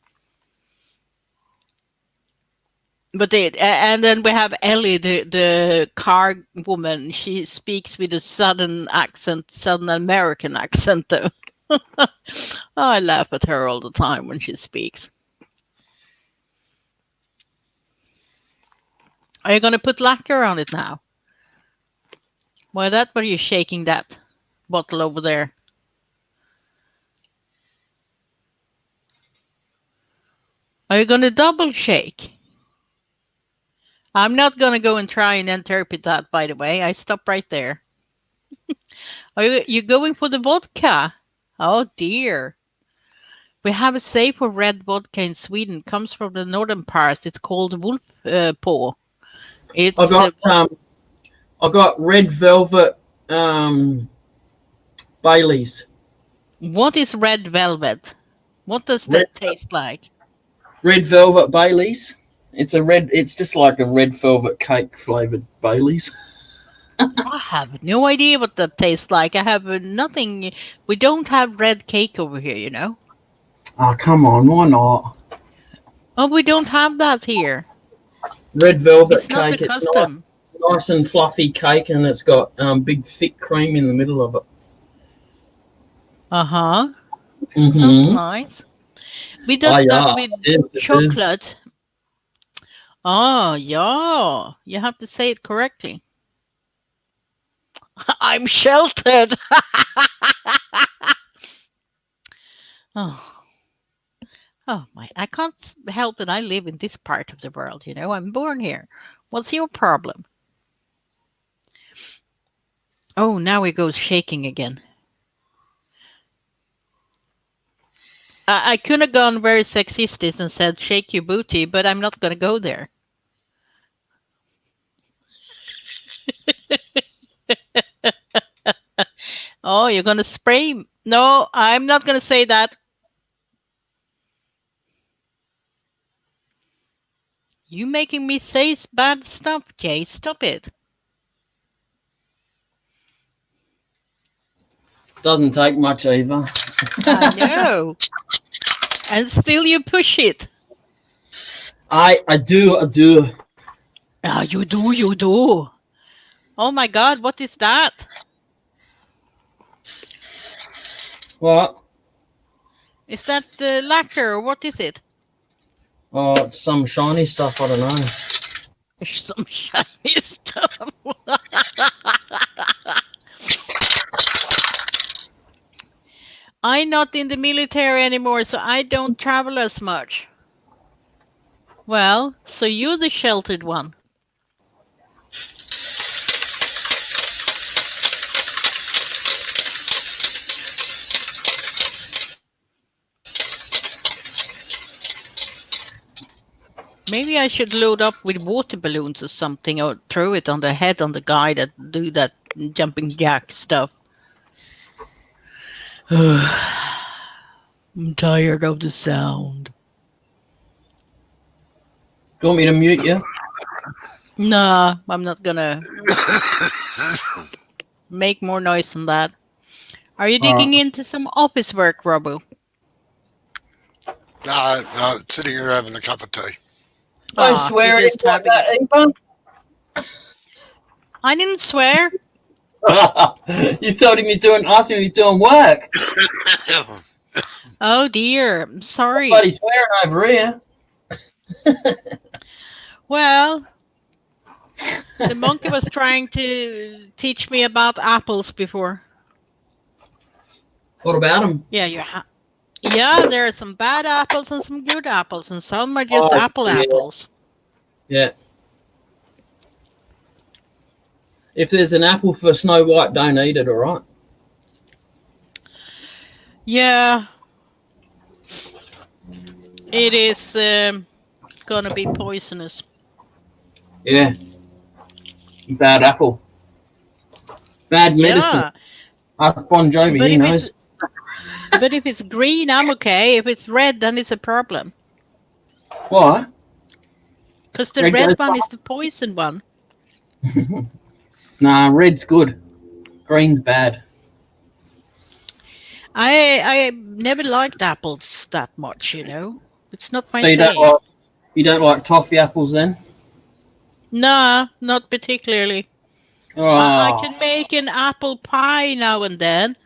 [SPEAKER 3] But and then we have Ellie, the car woman. She speaks with a southern accent, Southern American accent, though. I laugh at her all the time when she speaks. Are you going to put lacquer on it now? Why that? Were you shaking that bottle over there? Are you going to double shake? I'm not going to go and try and interpret that, by the way. I stop right there. Are you going for the vodka? Oh, dear. We have a safe for red vodka in Sweden. It comes from the northern parts. It's called Wolf Paw. It's
[SPEAKER 1] I got red velvet Baileys.
[SPEAKER 3] What is red velvet? What does that taste like?
[SPEAKER 1] Red velvet Baileys. It's just like a red velvet cake flavored Baileys.
[SPEAKER 3] I have no idea what that tastes like. I have nothing. We don't have red cake over here, you know.
[SPEAKER 1] Oh, come on, why not?
[SPEAKER 3] Oh, we don't have that here.
[SPEAKER 1] Red velvet
[SPEAKER 3] It's not
[SPEAKER 1] cake.
[SPEAKER 3] the custom.
[SPEAKER 1] It's nice and fluffy cake, and it's got big thick cream in the middle of it.
[SPEAKER 3] Uh-huh.
[SPEAKER 1] Mm-hmm.
[SPEAKER 3] Sounds nice. We do that with chocolate. Oh, yeah. You have to say it correctly. I'm sheltered. Oh my! I can't help it. I live in this part of the world. You know, I'm born here. What's your problem? Oh, now it goes shaking again. I could have gone very sexist and said "shake your booty," but I'm not going to go there. Oh, you're going to spray? No, I'm not going to say that. You making me say bad stuff, Jay. Stop it.
[SPEAKER 1] Doesn't take much either.
[SPEAKER 3] I know. And still you push it.
[SPEAKER 1] I do.
[SPEAKER 3] Ah, you do. Oh my God, what is that?
[SPEAKER 1] What?
[SPEAKER 3] Is that the lacquer or what is it?
[SPEAKER 1] Oh, it's some shiny stuff. I don't know.
[SPEAKER 3] Some shiny stuff. I'm not in the military anymore, so I don't travel as much. Well, so you're the sheltered one. Maybe I should load up with water balloons or something, or throw it on the head on the guy that do that jumping jack stuff. I'm tired of the sound.
[SPEAKER 1] Do you want me to mute you?
[SPEAKER 3] Nah, I'm not gonna make more noise than that. Are you digging into some office work, Robbo?
[SPEAKER 2] No, sitting here having a cup of tea.
[SPEAKER 1] Don't swear at him like that, Eva.
[SPEAKER 3] I didn't swear.
[SPEAKER 1] You told him asked him if he's doing work.
[SPEAKER 3] Oh dear, I'm sorry.
[SPEAKER 1] But he's swearing over here.
[SPEAKER 3] Well, the monkey was trying to teach me about apples before.
[SPEAKER 1] What about him?
[SPEAKER 3] Yeah, there are some bad apples and some good apples, and some are just
[SPEAKER 1] Oh,
[SPEAKER 3] apples.
[SPEAKER 1] Yeah. If there's an apple for Snow White, don't eat it, all right?
[SPEAKER 3] Yeah, it is gonna be poisonous.
[SPEAKER 1] Yeah. Bad apple. Bad medicine.
[SPEAKER 3] Yeah,
[SPEAKER 1] Ask Bon Jovi,
[SPEAKER 3] but
[SPEAKER 1] he
[SPEAKER 3] if
[SPEAKER 1] knows.
[SPEAKER 3] but if it's green, I'm okay. If it's red, then it's a problem.
[SPEAKER 1] Why?
[SPEAKER 3] Because the
[SPEAKER 1] Red
[SPEAKER 3] red
[SPEAKER 1] goes
[SPEAKER 3] one is the poison one.
[SPEAKER 1] Nah, red's good. Green's bad.
[SPEAKER 3] I never liked apples that much, you know. It's not my
[SPEAKER 1] So
[SPEAKER 3] thing.
[SPEAKER 1] you don't like toffee apples then?
[SPEAKER 3] Nah, not particularly. I
[SPEAKER 1] Oh,
[SPEAKER 3] can make an apple pie now and then.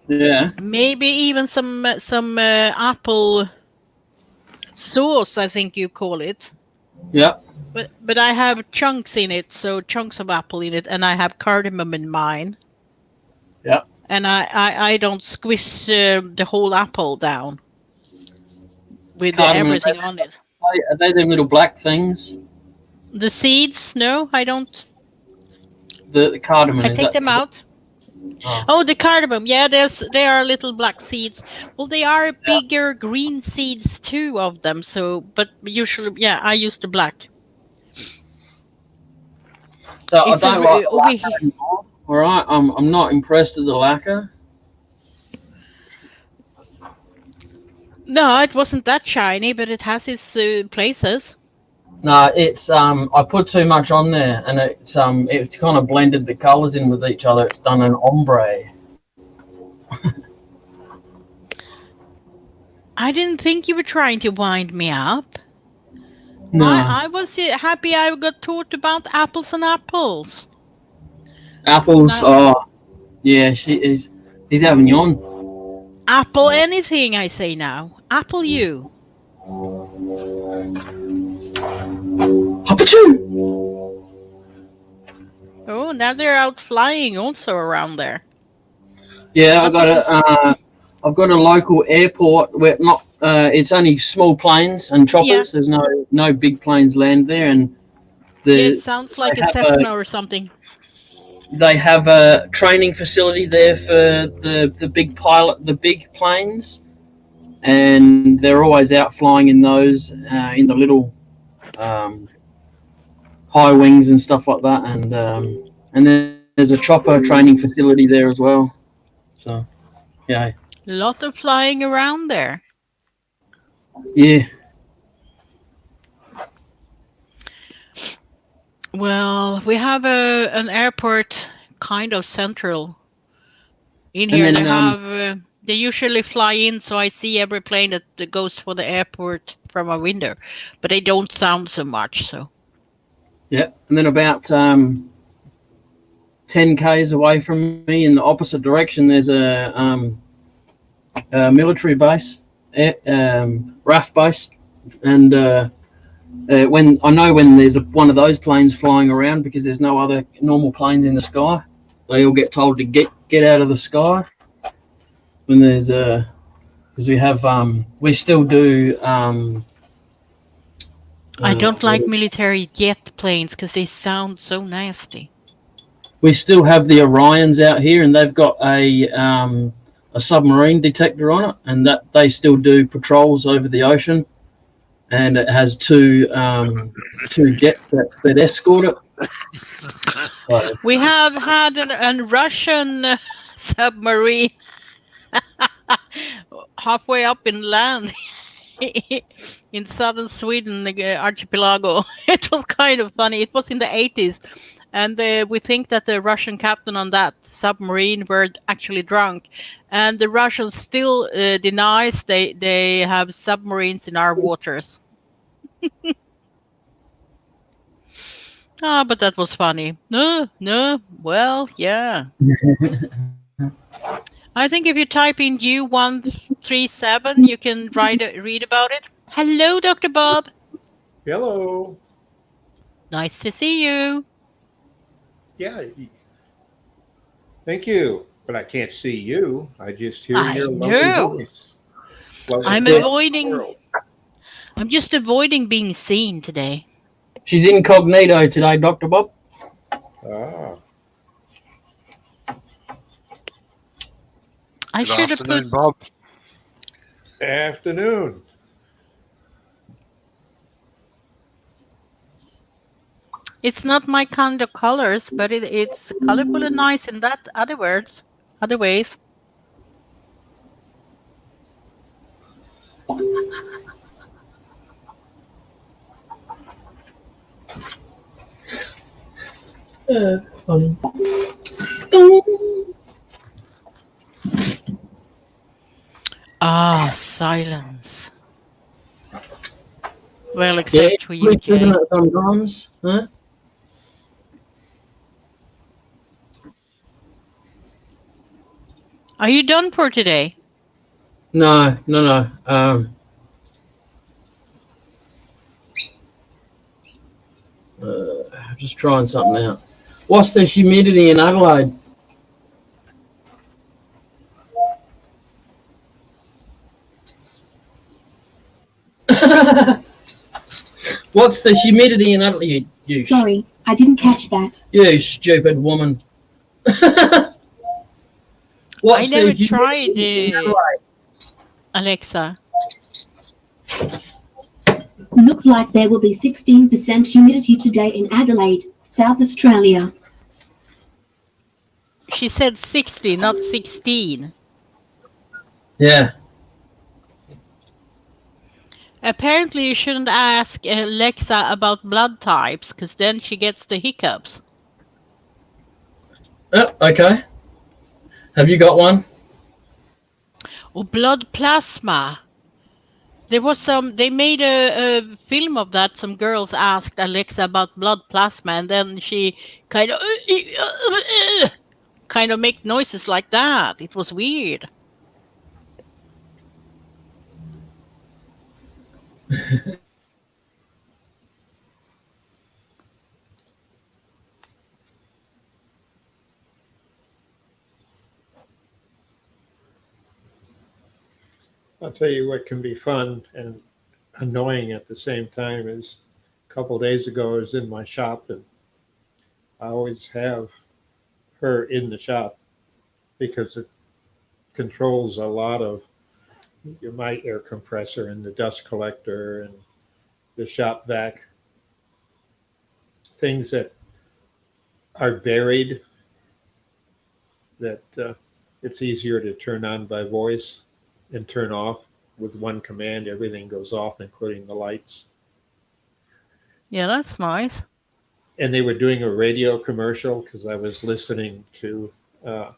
[SPEAKER 1] yeah.
[SPEAKER 3] Maybe even some apple sauce, I think you call it.
[SPEAKER 1] Yep.
[SPEAKER 3] But I have chunks in it, so chunks of apple in it, and I have cardamom in mine.
[SPEAKER 1] Yep.
[SPEAKER 3] And I don't squish the whole apple down with
[SPEAKER 1] Cardamom,
[SPEAKER 3] everything on it.
[SPEAKER 1] are they them little black things?
[SPEAKER 3] The seeds, no, I don't.
[SPEAKER 1] The cardamom,
[SPEAKER 3] I
[SPEAKER 1] is
[SPEAKER 3] take
[SPEAKER 1] that?
[SPEAKER 3] them out.
[SPEAKER 1] Oh.
[SPEAKER 3] Oh, the cardamom. Yeah, they are little black seeds. Well, they are bigger green seeds too of them. So, but usually, yeah, I use the black.
[SPEAKER 1] So I
[SPEAKER 3] It's
[SPEAKER 1] don't like the lacquer anymore. All right, I'm not impressed with the lacquer.
[SPEAKER 3] No, it wasn't that shiny, but it has its places.
[SPEAKER 1] No, it's I put too much on there, and it's kind of blended the colours in with each other. It's done an ombre.
[SPEAKER 3] I didn't think you were trying to wind me up.
[SPEAKER 1] No,
[SPEAKER 3] I was happy I got taught about apples and apples.
[SPEAKER 1] apples.
[SPEAKER 3] Now,
[SPEAKER 1] Oh, yeah, she is. He's having you on.
[SPEAKER 3] apple anything, I say now. Apple you.
[SPEAKER 1] Hopachoo!
[SPEAKER 3] Oh, now they're out flying also around there.
[SPEAKER 1] Yeah, I've got a local airport where not. It's only small planes and choppers.
[SPEAKER 3] Yeah.
[SPEAKER 1] There's no big planes land there, and
[SPEAKER 3] It sounds like a
[SPEAKER 1] have
[SPEAKER 3] Cessna or something.
[SPEAKER 1] they have a training facility there for the big planes, and they're always out flying in those in the little high wings and stuff like that, and then there's a chopper training facility there as well. So yeah,
[SPEAKER 3] A lot of flying around there.
[SPEAKER 1] yeah.
[SPEAKER 3] Well, we have an airport kind of central in
[SPEAKER 1] And
[SPEAKER 3] here.
[SPEAKER 1] then,
[SPEAKER 3] They usually fly in, so I see every plane that goes for the airport from my window, but they don't sound so much. So
[SPEAKER 1] Yeah, and then about 10 k's away from me in the opposite direction, there's a military base, RAF base, and when I know when there's one of those planes flying around because there's no other normal planes in the sky, they all get told to get out of the sky. When there's because we still do.
[SPEAKER 3] I don't like military jet planes because they sound so nasty.
[SPEAKER 1] We still have the Orions out here, and they've got a submarine detector on it, and that they still do patrols over the ocean. And it has two jets that escort it. So,
[SPEAKER 3] We have had a Russian submarine halfway up inland in southern Sweden, the archipelago. It was kind of funny. It was in the 80s, and we think that the Russian captain on that submarine were actually drunk, and the Russians still denies they have submarines in our waters. Ah, but that was funny. No, no. Well, yeah. I think if you type in U137, you can read about it. Hello, Dr. Bob.
[SPEAKER 4] Hello.
[SPEAKER 3] Nice to see you.
[SPEAKER 4] Yeah, thank you. But I can't see you. I just hear
[SPEAKER 3] I
[SPEAKER 4] your lovely
[SPEAKER 3] know.
[SPEAKER 4] voice floating
[SPEAKER 3] I'm
[SPEAKER 1] Yeah,
[SPEAKER 4] across the
[SPEAKER 3] avoiding.
[SPEAKER 4] world.
[SPEAKER 3] I'm just avoiding being seen today.
[SPEAKER 1] she's incognito today, Dr. Bob.
[SPEAKER 4] Ah,
[SPEAKER 3] I
[SPEAKER 5] Good
[SPEAKER 3] should have put.
[SPEAKER 5] afternoon, Bob.
[SPEAKER 4] afternoon.
[SPEAKER 3] It's not my kind of colors, but it's colorful and nice in that other words, other ways.
[SPEAKER 1] Funny.
[SPEAKER 3] Ah, silence. Well,
[SPEAKER 1] Yeah,
[SPEAKER 3] except for you,
[SPEAKER 1] isn't
[SPEAKER 3] Jay.
[SPEAKER 1] it sometimes? Huh?
[SPEAKER 3] Are you done for today?
[SPEAKER 1] No, no, no. Just trying something out. What's the humidity in Adelaide? What's the humidity in Adelaide?
[SPEAKER 6] Sorry, I didn't catch that.
[SPEAKER 1] You stupid woman.
[SPEAKER 3] I
[SPEAKER 1] What's the
[SPEAKER 3] never tried
[SPEAKER 1] humidity in Adelaide?
[SPEAKER 3] Alexa.
[SPEAKER 6] Looks like there will be 16% humidity today in Adelaide, South Australia.
[SPEAKER 3] She said 60, not 16.
[SPEAKER 1] Yeah.
[SPEAKER 3] Apparently, you shouldn't ask Alexa about blood types, because then she gets the hiccups.
[SPEAKER 1] Oh, okay. Have you got one?
[SPEAKER 3] Oh, blood plasma. There was they made a film of that. Some girls asked Alexa about blood plasma, and then she kind of, kind of make noises like that. It was weird.
[SPEAKER 4] I'll tell you what can be fun and annoying at the same time is a couple of days ago I was in my shop and I always have her in the shop because it controls a lot of my air compressor and the dust collector and the shop vac, things that are buried that it's easier to turn on by voice and turn off with one command. Everything goes off, including the lights.
[SPEAKER 3] Yeah, that's nice.
[SPEAKER 4] And they were doing a radio commercial because I was listening to uh,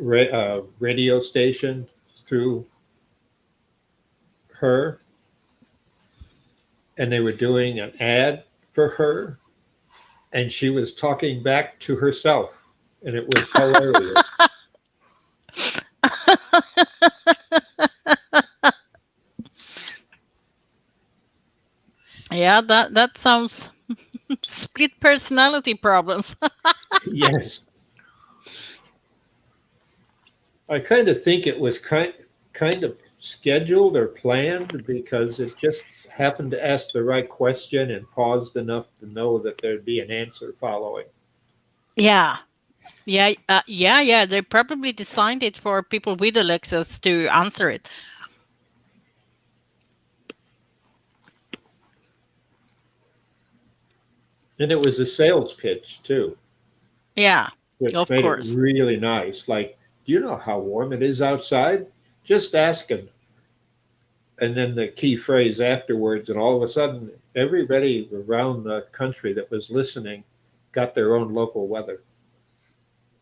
[SPEAKER 4] radio station through her, and they were doing an ad for her, and she was talking back to herself, and it was hilarious.
[SPEAKER 3] Yeah, that sounds split personality problems.
[SPEAKER 4] Yes, I kind of think it was kind of scheduled or planned because it just happened to ask the right question and paused enough to know that there'd be an answer following.
[SPEAKER 3] Yeah. Yeah, yeah. They probably designed it for people with Alexas to answer it.
[SPEAKER 4] And it was a sales pitch too,
[SPEAKER 3] Yeah,
[SPEAKER 4] which
[SPEAKER 3] of
[SPEAKER 4] made it
[SPEAKER 3] course.
[SPEAKER 4] really nice. Like, do you know how warm it is outside? Just asking. And then the key phrase afterwards, and all of a sudden, everybody around the country that was listening got their own local weather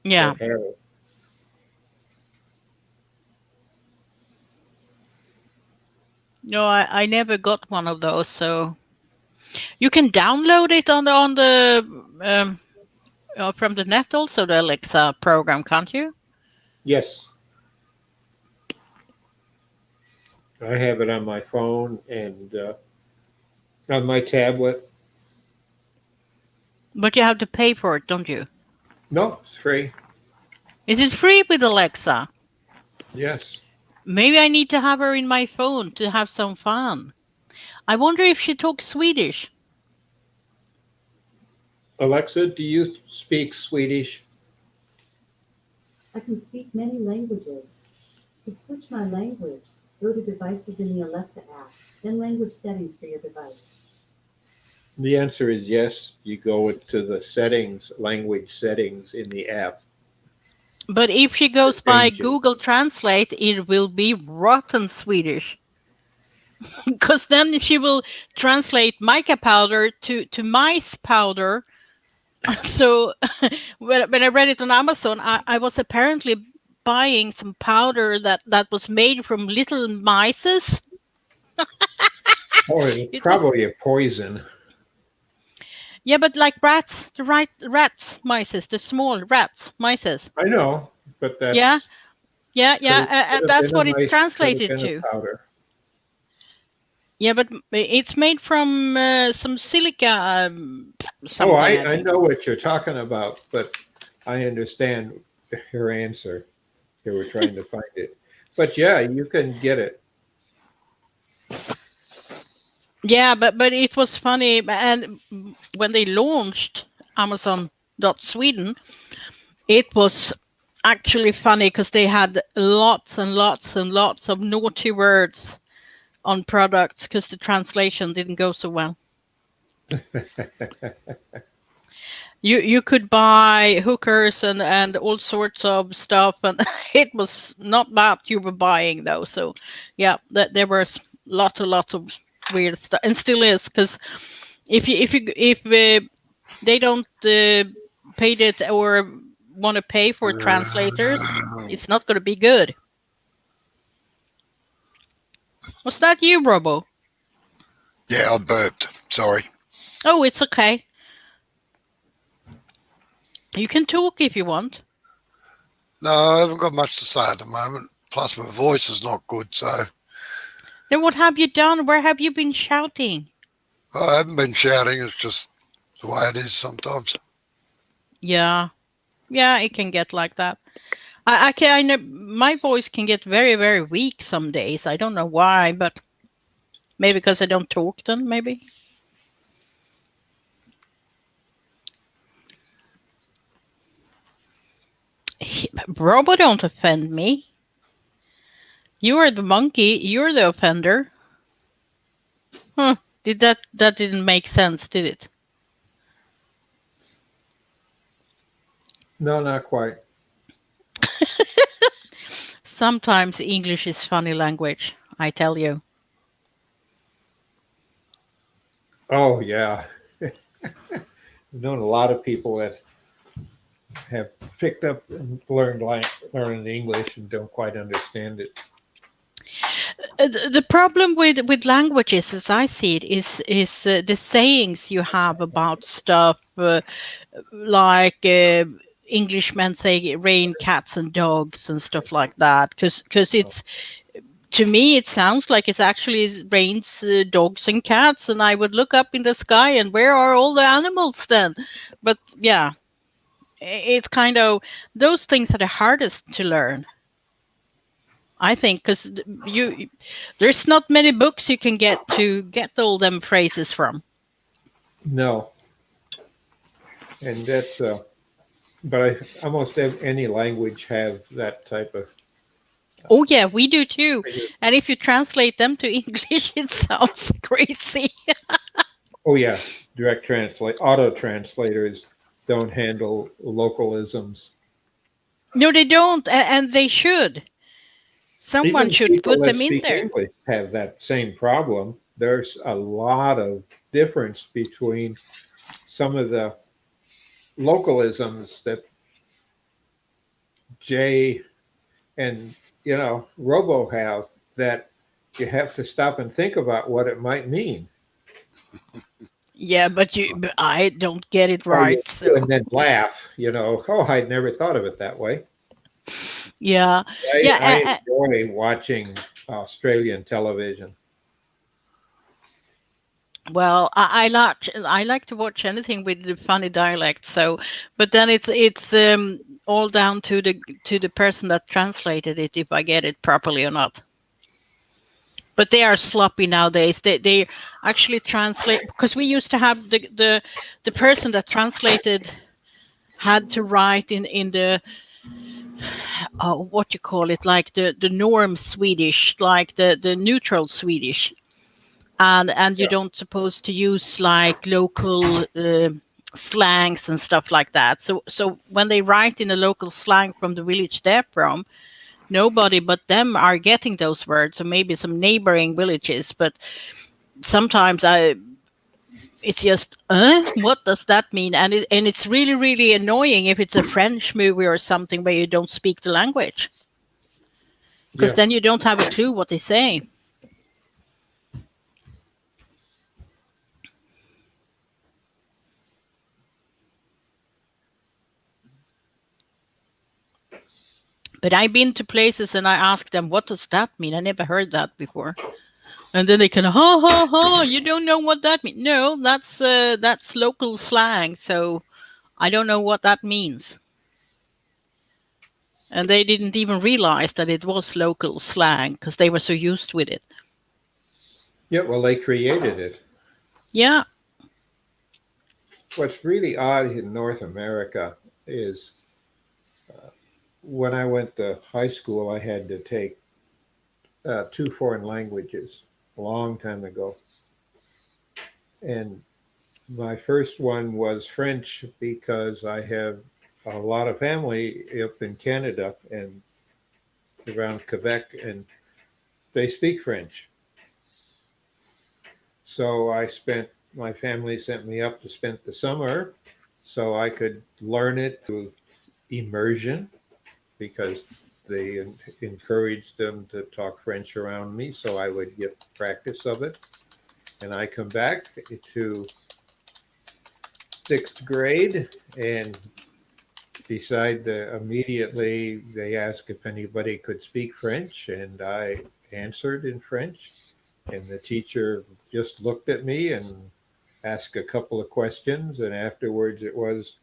[SPEAKER 3] Yeah.
[SPEAKER 4] or had it.
[SPEAKER 3] No, I never got one of those, so You can download it on the from the net also, the Alexa program, can't you?
[SPEAKER 4] Yes, I have it on my phone and on my tablet.
[SPEAKER 3] But you have to pay for it, don't you?
[SPEAKER 4] No, it's free.
[SPEAKER 3] Is it free with Alexa?
[SPEAKER 4] Yes.
[SPEAKER 3] Maybe I need to have her in my phone to have some fun. I wonder if she talks Swedish.
[SPEAKER 4] Alexa, do you speak Swedish?
[SPEAKER 5] I can speak many languages. To switch my language, go to Devices in the Alexa app, then Language Settings for your device.
[SPEAKER 4] The answer is yes. You go to the settings, language settings in the app.
[SPEAKER 3] But if she goes by
[SPEAKER 4] Change it.
[SPEAKER 3] Google Translate, it will be rotten Swedish. Because then she will translate mica powder to mice powder. So when I read it on Amazon, I was apparently buying some powder that was made from little mices.
[SPEAKER 4] Oh, it's
[SPEAKER 3] It was,
[SPEAKER 4] probably a poison.
[SPEAKER 3] yeah, but like rats, the right rats, mices, the small rats, mices.
[SPEAKER 4] I know, but
[SPEAKER 3] Yeah,
[SPEAKER 4] that's
[SPEAKER 3] yeah.
[SPEAKER 4] could have
[SPEAKER 3] That's
[SPEAKER 4] been a
[SPEAKER 3] what it
[SPEAKER 4] mice, could have
[SPEAKER 3] translated
[SPEAKER 4] been a
[SPEAKER 3] to.
[SPEAKER 4] powder.
[SPEAKER 3] Yeah, but it's made from some silica
[SPEAKER 4] Oh,
[SPEAKER 3] something, I
[SPEAKER 4] I
[SPEAKER 3] think.
[SPEAKER 4] know what you're talking about, but I understand your answer. You were trying to find it. But yeah, you can get it.
[SPEAKER 3] Yeah, but it was funny, and when they launched Amazon.Sweden, it was actually funny because they had lots and lots and lots of naughty words on products because the translation didn't go so well. You could buy hookers and all sorts of stuff, and it was not that you were buying though. So yeah, there was lots of weird stuff, and still is, because if they don't pay it or want to pay for translators, it's not going to be good. Was that you, Robo?
[SPEAKER 2] Yeah, I burped. Sorry.
[SPEAKER 3] Oh, it's okay. You can talk if you want.
[SPEAKER 2] No, I haven't got much to say at the moment. Plus, my voice is not good, so
[SPEAKER 3] Then what have you done? Where have you been shouting?
[SPEAKER 2] I haven't been shouting. It's just the way it is sometimes.
[SPEAKER 3] Yeah, it can get like that. I know my voice can get very, very weak some days. I don't know why, but maybe because I don't talk then, maybe. Robo, don't offend me. You are the monkey. You're the offender. Huh. That didn't make sense, did it?
[SPEAKER 4] No, not quite.
[SPEAKER 3] Sometimes English is funny language, I tell you.
[SPEAKER 4] Oh yeah. I've known a lot of people that have picked up and learned English and don't quite understand it.
[SPEAKER 3] The problem with languages, as I see it, is the sayings you have about stuff, like Englishmen say rain cats and dogs and stuff like that. Because it's, to me it sounds like it actually rains dogs and cats, and I would look up in the sky and where are all the animals then? But yeah, it's kind of, those things are the hardest to learn, I think, because there's not many books you can get to get all them phrases from.
[SPEAKER 4] No, and that's but almost any language have that type of.
[SPEAKER 3] Oh yeah, we do too. And if you translate them to English, it sounds crazy.
[SPEAKER 4] Oh yeah, auto translators don't handle localisms.
[SPEAKER 3] No, they don't, and they should. Someone
[SPEAKER 4] Even
[SPEAKER 3] should
[SPEAKER 4] people
[SPEAKER 3] put
[SPEAKER 4] that
[SPEAKER 3] them in
[SPEAKER 4] speak
[SPEAKER 3] there.
[SPEAKER 4] English have that same problem. There's a lot of difference between some of the localisms that Jay and Robo have, that you have to stop and think about what it might mean.
[SPEAKER 3] Yeah, but I don't get it
[SPEAKER 4] Oh, you
[SPEAKER 3] right.
[SPEAKER 4] do,
[SPEAKER 3] So
[SPEAKER 4] and then laugh, oh, I'd never thought of it that way.
[SPEAKER 3] yeah,
[SPEAKER 4] I
[SPEAKER 3] yeah.
[SPEAKER 4] enjoy watching Australian television.
[SPEAKER 3] Well, I like to watch anything with the funny dialect. So, but then it's all down to the person that translated it if I get it properly or not. But they are sloppy nowadays. They actually translate because we used to have the person that translated had to write in the what you call it, like the norm Swedish, like the neutral Swedish, and you
[SPEAKER 4] Yeah.
[SPEAKER 3] don't supposed to use like local slangs and stuff like that. So when they write in a local slang from the village they're from, nobody but them are getting those words, or maybe some neighboring villages. But sometimes it's just, what does that mean? And it's really really annoying if it's a French movie or something where you don't speak the language, because
[SPEAKER 4] Yeah.
[SPEAKER 3] then you don't have a clue what they say. But I've been to places and I ask them, what does that mean? I never heard that before. And then they can, ha ha ha, you don't know what that means. No, that's local slang, so I don't know what that means. And they didn't even realize that it was local slang because they were so used with it.
[SPEAKER 4] Yeah, well, they created it.
[SPEAKER 3] Yeah.
[SPEAKER 4] What's really odd in North America is when I went to high school, I had to take two foreign languages a long time ago. And my first one was French because I have a lot of family up in Canada and around Quebec, and they speak French. So my family sent me up to spend the summer so I could learn it through immersion because they encouraged them to talk French around me so I would get practice of it. And I come back to sixth grade and decide that immediately they asked if anybody could speak French, and I answered in French. And the teacher just looked at me and asked a couple of questions. And afterwards, it was,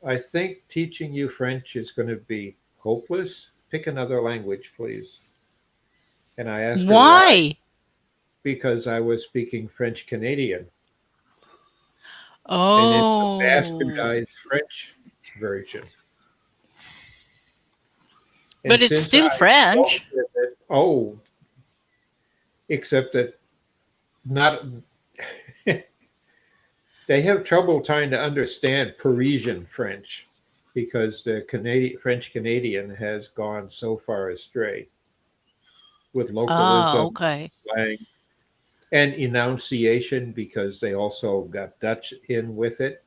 [SPEAKER 4] I think teaching you French is going to be hopeless. Pick another language, please. And I asked her why,
[SPEAKER 3] Why?
[SPEAKER 4] because I was speaking French Canadian, and it's a
[SPEAKER 3] Oh.
[SPEAKER 4] bastardized French version. And
[SPEAKER 3] But it's
[SPEAKER 4] since
[SPEAKER 3] still
[SPEAKER 4] I spoke
[SPEAKER 3] French.
[SPEAKER 4] with it, oh, except that not they have trouble trying to understand Parisian French because the French Canadian has gone so far astray with
[SPEAKER 3] Ah,
[SPEAKER 4] localism,
[SPEAKER 3] okay.
[SPEAKER 4] slang, and enunciation because they also got Dutch in with it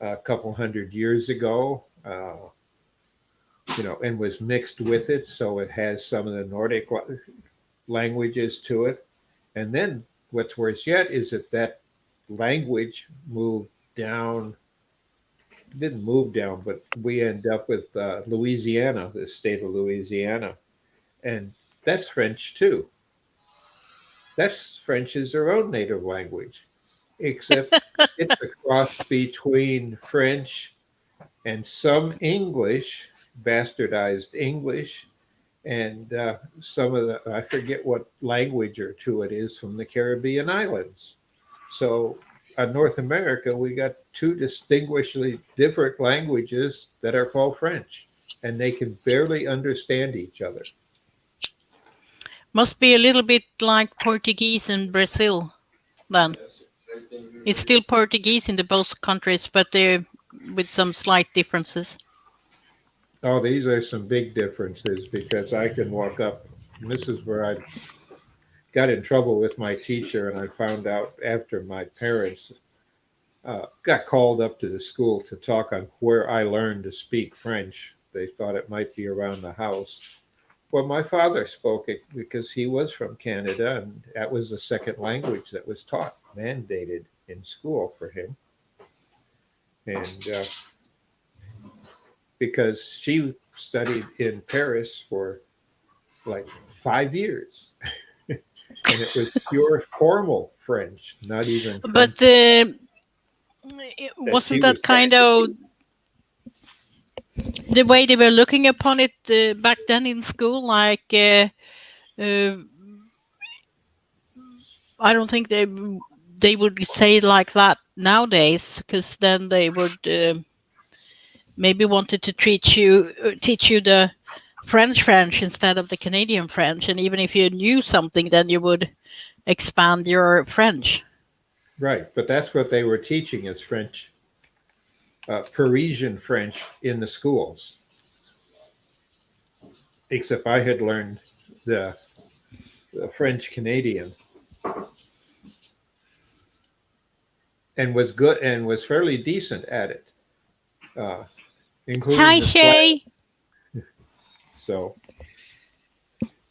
[SPEAKER 4] a couple hundred years ago, and was mixed with it. So it has some of the Nordic languages to it. And then what's worse yet is that language moved down, didn't move down, but we end up with Louisiana, the state of Louisiana. And that's French too. That's French is their own native language, except it's a cross between French and some English, bastardized English, and some of the, I forget what language or two it is from the Caribbean islands. So in North America, we got two distinguishedly different languages that are called French, and they can barely understand each other.
[SPEAKER 3] Must be a little bit like Portuguese in Brazil then. It's still Portuguese in the both countries, but they're with some slight differences.
[SPEAKER 4] Oh, these are some big differences because I can walk up. And this is where I got in trouble with my teacher, and I found out after my parents got called up to the school to talk on where I learned to speak French. They thought it might be around the house. Well, my father spoke it because he was from Canada, and that was the second language that was taught, mandated in school for him. And because she studied in Paris for like 5 years. And it was pure formal French, not even
[SPEAKER 3] But
[SPEAKER 4] French that she
[SPEAKER 3] wasn't
[SPEAKER 4] was
[SPEAKER 3] that kind
[SPEAKER 4] trying
[SPEAKER 3] of the way they were looking upon it back then in school? Like, uh, I don't think they would say it like that nowadays, because then they would maybe wanted to teach you the French instead of the Canadian French, and even if you knew something, then you would expand your French.
[SPEAKER 4] right, but that's what they were teaching is French, Parisian French in the schools. Except I had learned the French Canadian and was good and was fairly decent at it, including
[SPEAKER 3] Hi,
[SPEAKER 4] the slang.
[SPEAKER 3] Shay.
[SPEAKER 4] So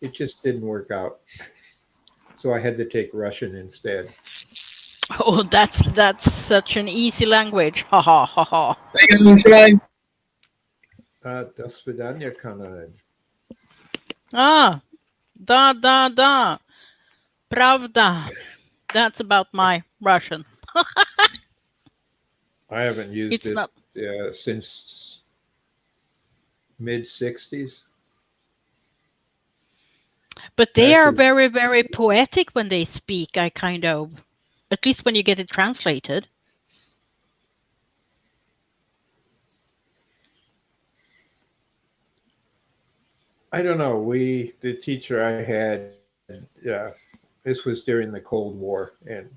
[SPEAKER 4] it just didn't work out. So I had to take Russian instead.
[SPEAKER 3] Oh, that's such an easy language. Ha ha ha ha.
[SPEAKER 1] Thank you, Shay.
[SPEAKER 4] До свидания, Канада.
[SPEAKER 3] Ah, da. Pravda. That's about my Russian.
[SPEAKER 4] I haven't used
[SPEAKER 3] It's
[SPEAKER 4] it
[SPEAKER 3] not.
[SPEAKER 4] since mid 60s.
[SPEAKER 3] But they are
[SPEAKER 4] Actually,
[SPEAKER 3] very, very poetic when they speak. I kind of, at least when you get it translated.
[SPEAKER 4] I don't know. The teacher I had, this was during the Cold War, and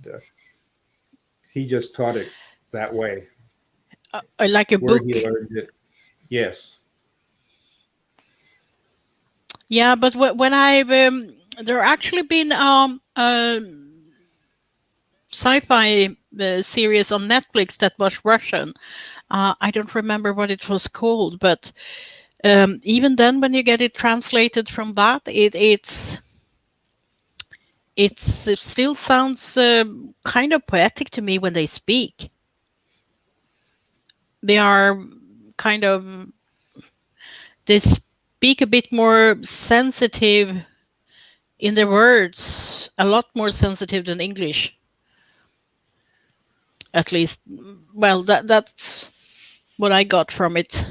[SPEAKER 4] he just taught it that way,
[SPEAKER 3] Like a
[SPEAKER 4] where
[SPEAKER 3] book.
[SPEAKER 4] he learned it. Yes.
[SPEAKER 3] Yeah, but when I've there actually been sci-fi series on Netflix that was Russian. I don't remember what it was called, but even then, when you get it translated from that, it still sounds kind of poetic to me when they speak. They are kind of they speak a bit more sensitive in their words, a lot more sensitive than English. At least, well, that's what I got from it.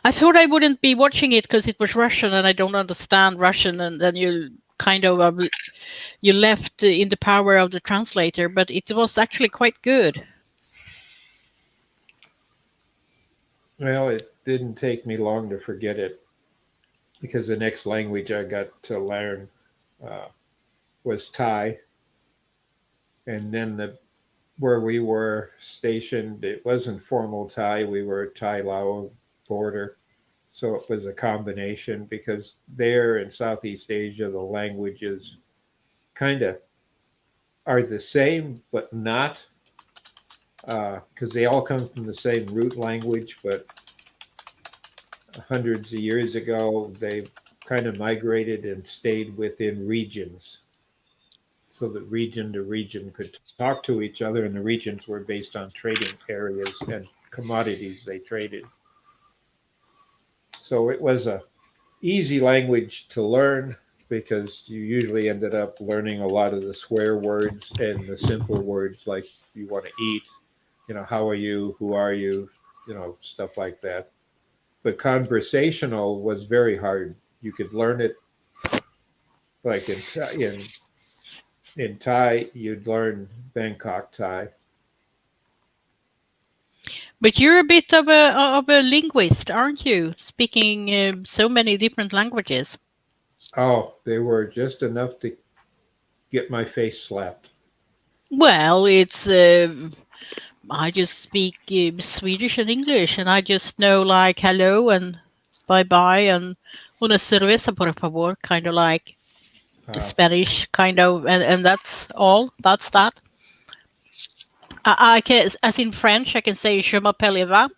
[SPEAKER 3] I thought I wouldn't be watching it because it was Russian and I don't understand Russian, and then you kind of you left in the power of the translator, but it was actually quite good.
[SPEAKER 4] Well, it didn't take me long to forget it because the next language I got to learn uh, was Thai, and then where we were stationed, it wasn't formal Thai. We were Thai Lao border, so it was a combination because there in Southeast Asia the languages kind of are the same but not, because they all come from the same root language, but hundreds of years ago they kind of migrated and stayed within regions so that region to region could talk to each other, and the regions were based on trading areas and commodities they traded. So it was a easy language to learn because you usually ended up learning a lot of the swear words and the simple words like you want to eat, how are you, who are you, stuff like that. But conversational was very hard. You could learn it like in Thai, you'd learn Bangkok Thai.
[SPEAKER 3] But you're a bit of a linguist, aren't you? Speaking so many different languages.
[SPEAKER 4] Oh, they were just enough to get my face slapped.
[SPEAKER 3] Well, it's I just speak Swedish and English, and I just know like hello and bye bye and una cerveza por favor, kind of like Spanish, kind of, and that's all. That's that. I can, as in French, I can say je m'appelle Eva.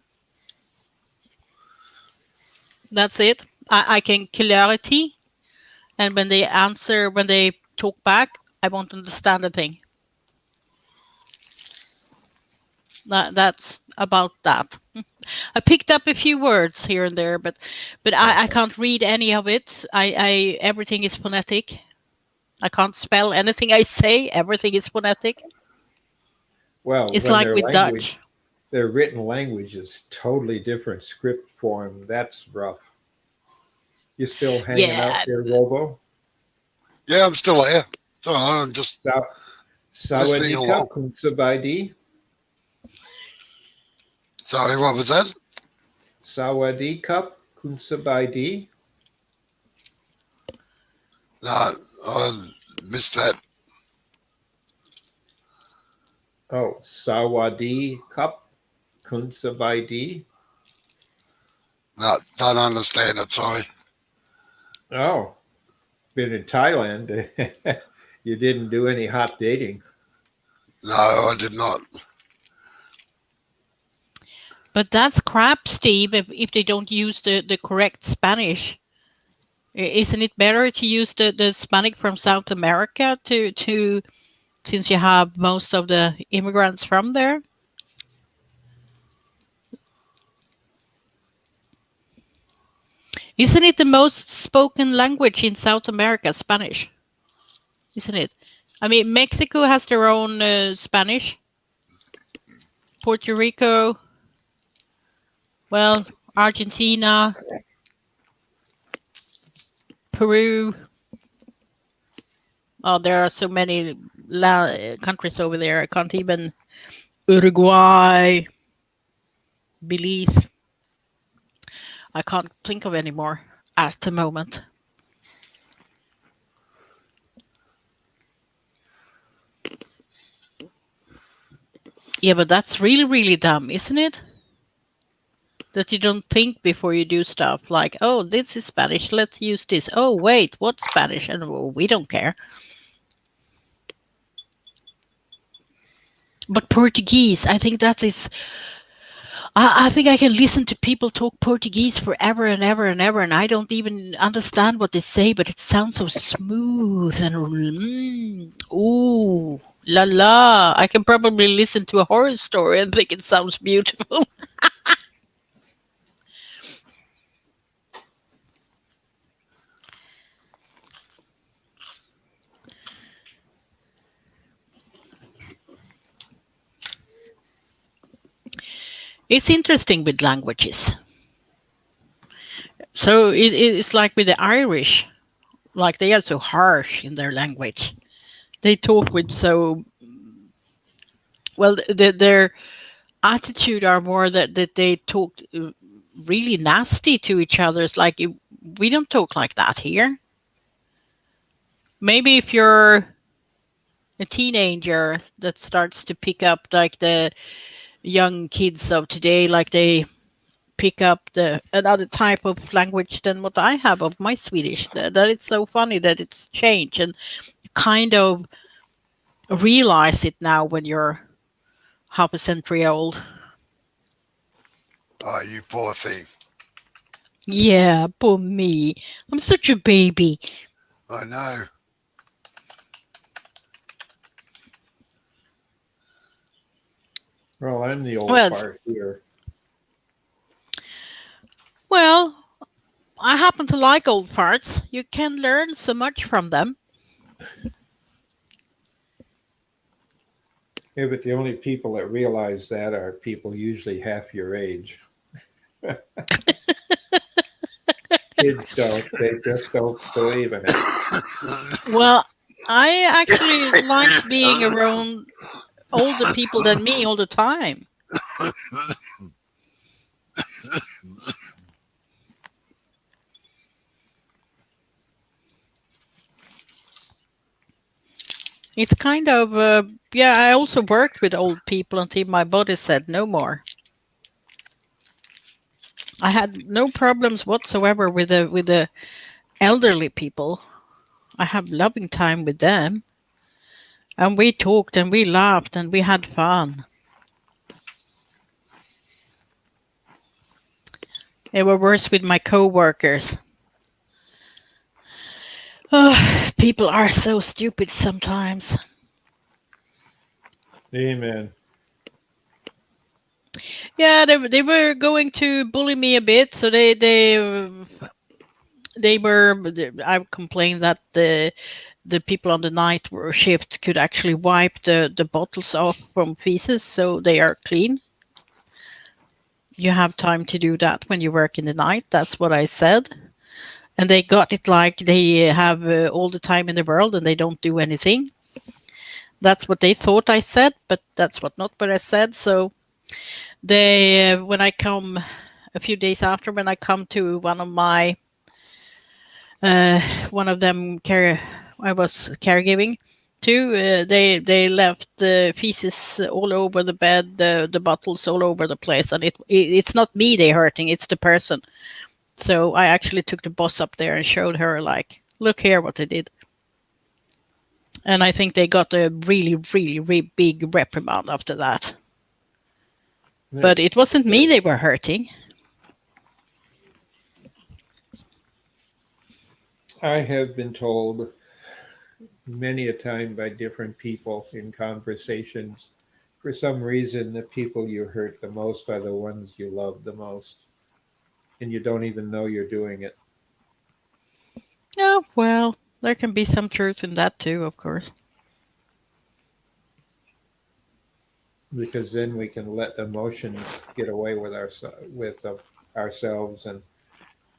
[SPEAKER 3] That's it. I can clarity, and when they answer, when they talk back, I won't understand a thing. That's about that. I picked up a few words here and there, but I can't read any of it. I everything is phonetic. I can't spell anything I say. Everything is phonetic.
[SPEAKER 4] Well,
[SPEAKER 3] It's
[SPEAKER 4] when
[SPEAKER 3] like with Dutch.
[SPEAKER 4] their written language is totally different script form, that's rough. You still hanging out
[SPEAKER 3] Yeah,
[SPEAKER 4] there, Robo?
[SPEAKER 2] Yeah, I'm still here. So I'm just listening
[SPEAKER 4] Sawadika
[SPEAKER 2] along.
[SPEAKER 4] Kunsabaidi.
[SPEAKER 2] Sorry, what was that?
[SPEAKER 4] Sawadika Kunsabaidi.
[SPEAKER 2] No, I missed that.
[SPEAKER 4] Oh, Sawadi Cup Kunsabaidi.
[SPEAKER 2] No, don't understand it. Sorry.
[SPEAKER 4] Oh, been in Thailand. You didn't do any hot dating.
[SPEAKER 2] No, I did not.
[SPEAKER 3] but that's crap, Steve. If they don't use the correct Spanish, isn't it better to use the Hispanic from South America to since you have most of the immigrants from there? Isn't it the most spoken language in South America, Spanish? Isn't it? I mean, Mexico has their own Spanish. Puerto Rico, well, Argentina, Peru. Oh, there are so many countries over there. I can't even. Uruguay, Belize. I can't think of any more at the moment. Yeah, but that's really, really dumb, isn't it? That you don't think before you do stuff like, oh, this is Spanish, let's use this. Oh, wait, what's Spanish? And well, we don't care. But Portuguese, I think that is. I think I can listen to people talk Portuguese forever and ever and ever, and I don't even understand what they say, but it sounds so smooth and ooh, la la. I can probably listen to a horror story and think it sounds beautiful. It's interesting with languages. So it's like with the Irish, like they are so harsh in their language. They talk with so well. Their attitude are more that they talk really nasty to each other. It's like we don't talk like that here. Maybe if you're a teenager that starts to pick up like the young kids of today, like they pick up the another type of language than what I have of my Swedish. That it's so funny that it's changed and kind of realize it now when you're half a century old.
[SPEAKER 2] Oh, you poor thing.
[SPEAKER 3] Yeah, poor me. I'm such a baby.
[SPEAKER 2] I know.
[SPEAKER 4] Well, I'm the old
[SPEAKER 3] Well,
[SPEAKER 4] part here.
[SPEAKER 3] well, I happen to like old farts. You can learn so much from them.
[SPEAKER 4] Yeah, but the only people that realize that are people usually half your age. Kids don't. They just don't believe in it.
[SPEAKER 3] Well, I actually like being around older people than me all the time. It's kind of, yeah, I also worked with old people until my body said no more. I had no problems whatsoever with the elderly people. I have loving time with them. And we talked and we laughed and we had fun. It were worse with my coworkers. Oh, people are so stupid sometimes.
[SPEAKER 4] Amen.
[SPEAKER 3] Yeah, they were going to bully me a bit, so they were. I complained that the people on the night shift could actually wipe the bottles off from feces, so they are clean. You have time to do that when you work in the night. That's what I said. And they got it like they have all the time in the world and they don't do anything. That's what they thought I said, but that's not what I said. So they, when I come a few days after, when I come to one of my, one of them I was caregiving to, they left the feces all over the bed, the bottles all over the place, and it's not me they hurting, it's the person. So I actually took the boss up there and showed her, like, look here what they did. And I think they got a really, really, really big reprimand after that. But it wasn't me they were hurting.
[SPEAKER 4] I have been told many a time by different people in conversations, for some reason, the people you hurt the most are the ones you love the most, and you don't even know you're doing it.
[SPEAKER 3] Yeah, well, there can be some truth in that too, of course.
[SPEAKER 4] Because then we can let emotions get away with ourselves, and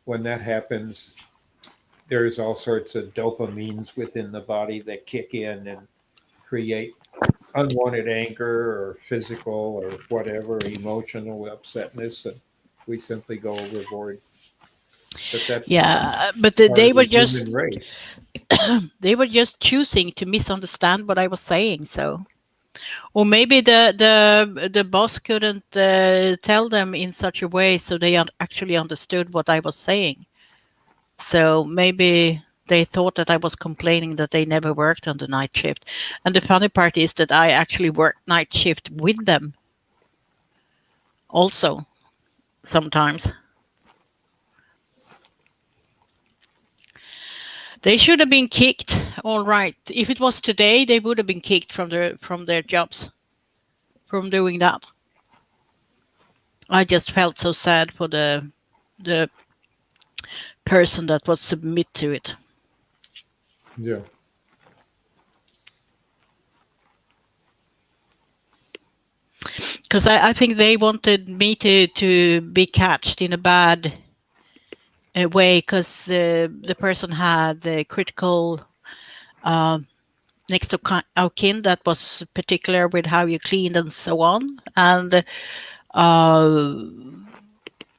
[SPEAKER 4] when that happens, there's all sorts of dopamines within the body that kick in and create unwanted anger or physical or whatever emotional upsetness, and we simply go overboard. But that's
[SPEAKER 3] Yeah, but
[SPEAKER 4] part of the human race.
[SPEAKER 3] they were just choosing to misunderstand what I was saying. So, or maybe the boss couldn't tell them in such a way so they actually understood what I was saying. So maybe they thought that I was complaining that they never worked on the night shift. And the funny part is that I actually worked night shift with them also sometimes. They should have been kicked, all right. If it was today, they would have been kicked from their jobs from doing that. I just felt so sad for the person that was submit to it.
[SPEAKER 4] Yeah.
[SPEAKER 3] Because I think they wanted me to be catched in a bad way, because the person had critical next of kin that was particular with how you cleaned and so on. And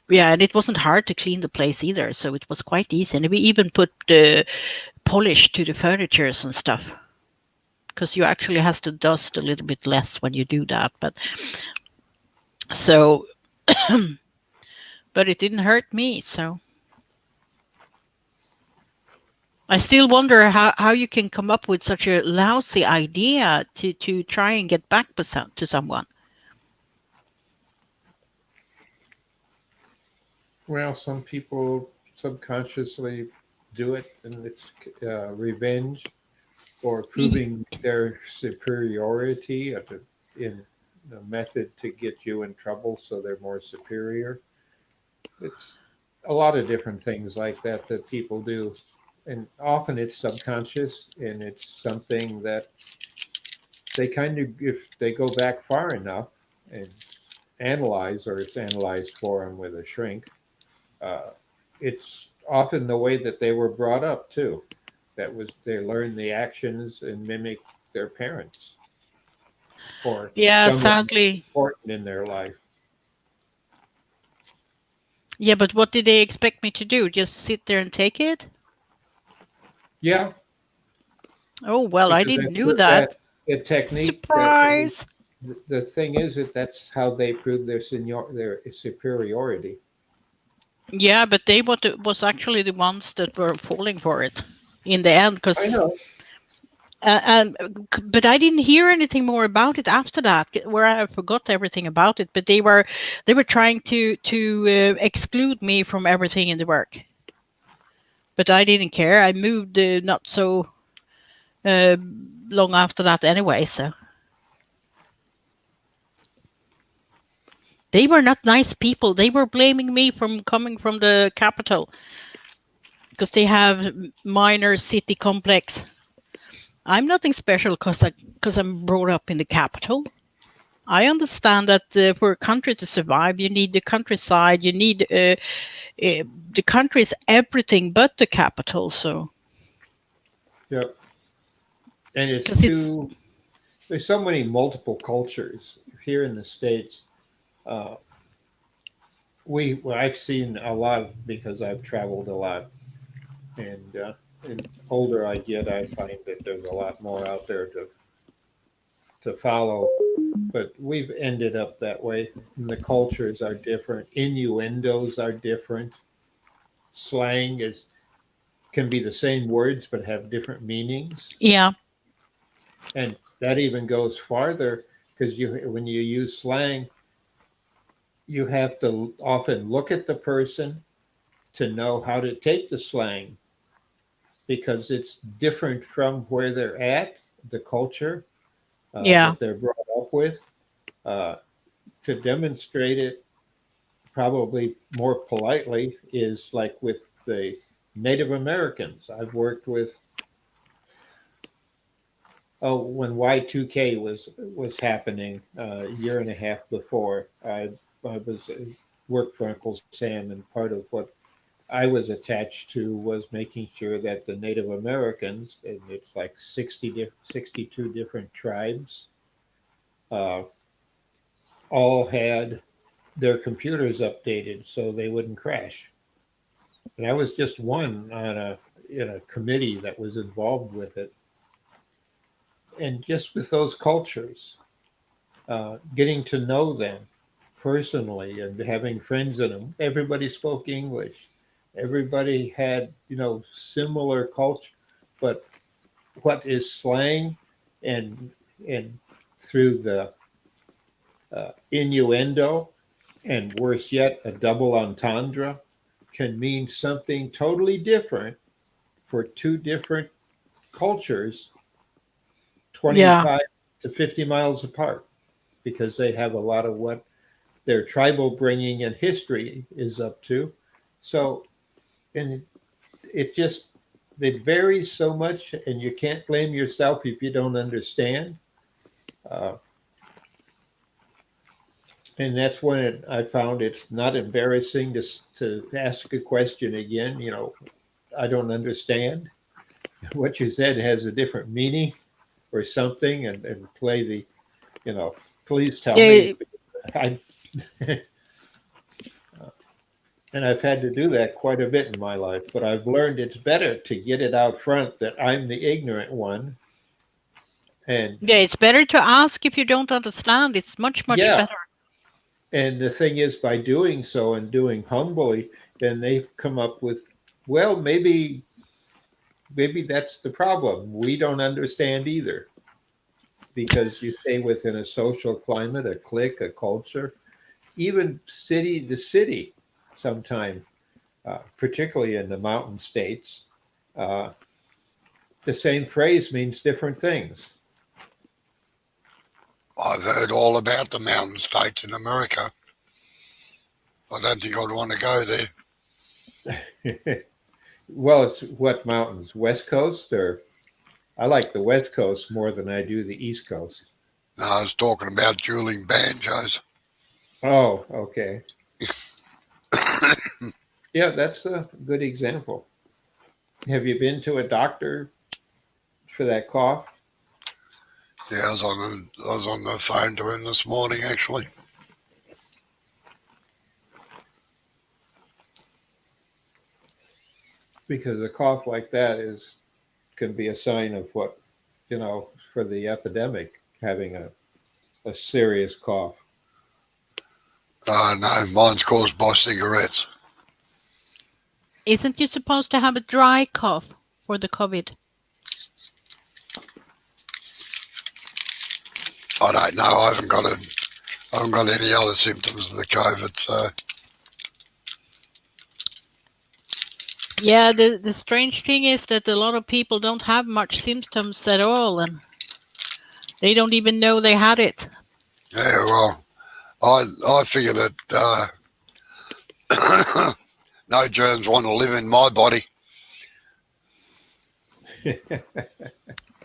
[SPEAKER 3] yeah, and it wasn't hard to clean the place either, so it was quite easy. And we even put the polish to the furnitures and stuff, because you actually have to dust a little bit less when you do that. But so, but it didn't hurt me. So I still wonder how you can come up with such a lousy idea to try and get back to someone.
[SPEAKER 4] Well, some people subconsciously do it, and it's revenge or proving their superiority in a method to get you in trouble so they're more superior. It's a lot of different things like that that people do. And often it's subconscious, and it's something that they kind of, if they go back far enough and analyze, or it's analyzed for them with a shrink, uh, it's often the way that they were brought up too. That was, they learn the actions and mimic their parents or
[SPEAKER 3] Yeah,
[SPEAKER 4] someone
[SPEAKER 3] sadly.
[SPEAKER 4] important in their life.
[SPEAKER 3] Yeah, but what did they expect me to do? Just sit there and take it?
[SPEAKER 4] Yeah,
[SPEAKER 3] Oh, well, I
[SPEAKER 4] because
[SPEAKER 3] didn't
[SPEAKER 4] that's
[SPEAKER 3] do that.
[SPEAKER 4] that a technique that
[SPEAKER 3] Surprise!
[SPEAKER 4] the thing is that that's how they prove their superiority.
[SPEAKER 3] Yeah, but they was actually the ones that were falling for it in the end,
[SPEAKER 4] I
[SPEAKER 3] because
[SPEAKER 4] know.
[SPEAKER 3] but I didn't hear anything more about it after that, where I forgot everything about it. But they were trying to exclude me from everything in the work. But I didn't care. I moved not so uh, long after that anyway. So They were not nice people. They were blaming me from coming from the capital because they have minor city complex. I'm nothing special because I'm brought up in the capital. I understand that for a country to survive, you need the countryside. You need the country is everything but the capital. So
[SPEAKER 4] Yep. And it's
[SPEAKER 3] 'cause it's
[SPEAKER 4] there's so many multiple cultures here in the States. Uh, I've seen a lot because I've traveled a lot, and older I get, I find that there's a lot more out there to follow. But we've ended up that way. And the cultures are different. Innuendos are different. Slang is can be the same words but have different meanings.
[SPEAKER 3] yeah,
[SPEAKER 4] And that even goes farther because when you use slang, you have to often look at the person to know how to take the slang because it's different from where they're at, the culture
[SPEAKER 3] yeah,
[SPEAKER 4] that they're brought up with. To demonstrate it probably more politely is like with the Native Americans. I've worked with when Y2K was happening a year and a half before. I was worked for Uncle Sam, and part of what I was attached to was making sure that the Native Americans, and it's like 62 different tribes, uh, all had their computers updated so they wouldn't crash. And I was just one on in a committee that was involved with it. And just with those cultures, getting to know them personally and having friends in them, everybody spoke English. Everybody had, similar culture. But what is slang and through the innuendo, and worse yet, a double entendre, can mean something totally different for two different cultures
[SPEAKER 3] yeah,
[SPEAKER 4] 25 to 50 miles apart because they have a lot of what their tribal bringing and history is up to. So, and it it varies so much, and you can't blame yourself if you don't understand. Uh, and that's when I found it's not embarrassing to ask a question again. I don't understand. What you said has a different meaning or something, and play the, please tell
[SPEAKER 3] yeah.
[SPEAKER 4] me. I, and I've had to do that quite a bit in my life, but I've learned it's better to get it out front that I'm the ignorant one. And
[SPEAKER 3] Yeah, it's better to ask if you don't understand. It's much, much
[SPEAKER 4] yeah,
[SPEAKER 3] better.
[SPEAKER 4] and the thing is, by doing so and doing humbly, then they've come up with, well, maybe that's the problem. We don't understand either because you stay within a social climate, a clique, a culture, even city to city sometime, particularly in the mountain states. Uh, the same phrase means different things.
[SPEAKER 2] I've heard all about the mountain states in America. I don't think I'd want to go there.
[SPEAKER 4] Well, it's what mountains? West Coast, or I like the West Coast more than I do the East Coast.
[SPEAKER 2] No, I was talking about dueling banjos.
[SPEAKER 4] Oh, okay. Yeah, that's a good example. Have you been to a doctor for that cough?
[SPEAKER 2] Yeah, I was on the phone to him this morning, actually.
[SPEAKER 4] Because a cough like that can be a sign of what, for the epidemic, having a serious cough.
[SPEAKER 2] No, mine's caused by cigarettes.
[SPEAKER 3] Isn't you supposed to have a dry cough for the COVID?
[SPEAKER 2] I don't know. I haven't got any other symptoms of the COVID. So
[SPEAKER 3] Yeah, the strange thing is that a lot of people don't have much symptoms at all, and they don't even know they had it.
[SPEAKER 2] yeah, well, I figure that no germs want to live in my body.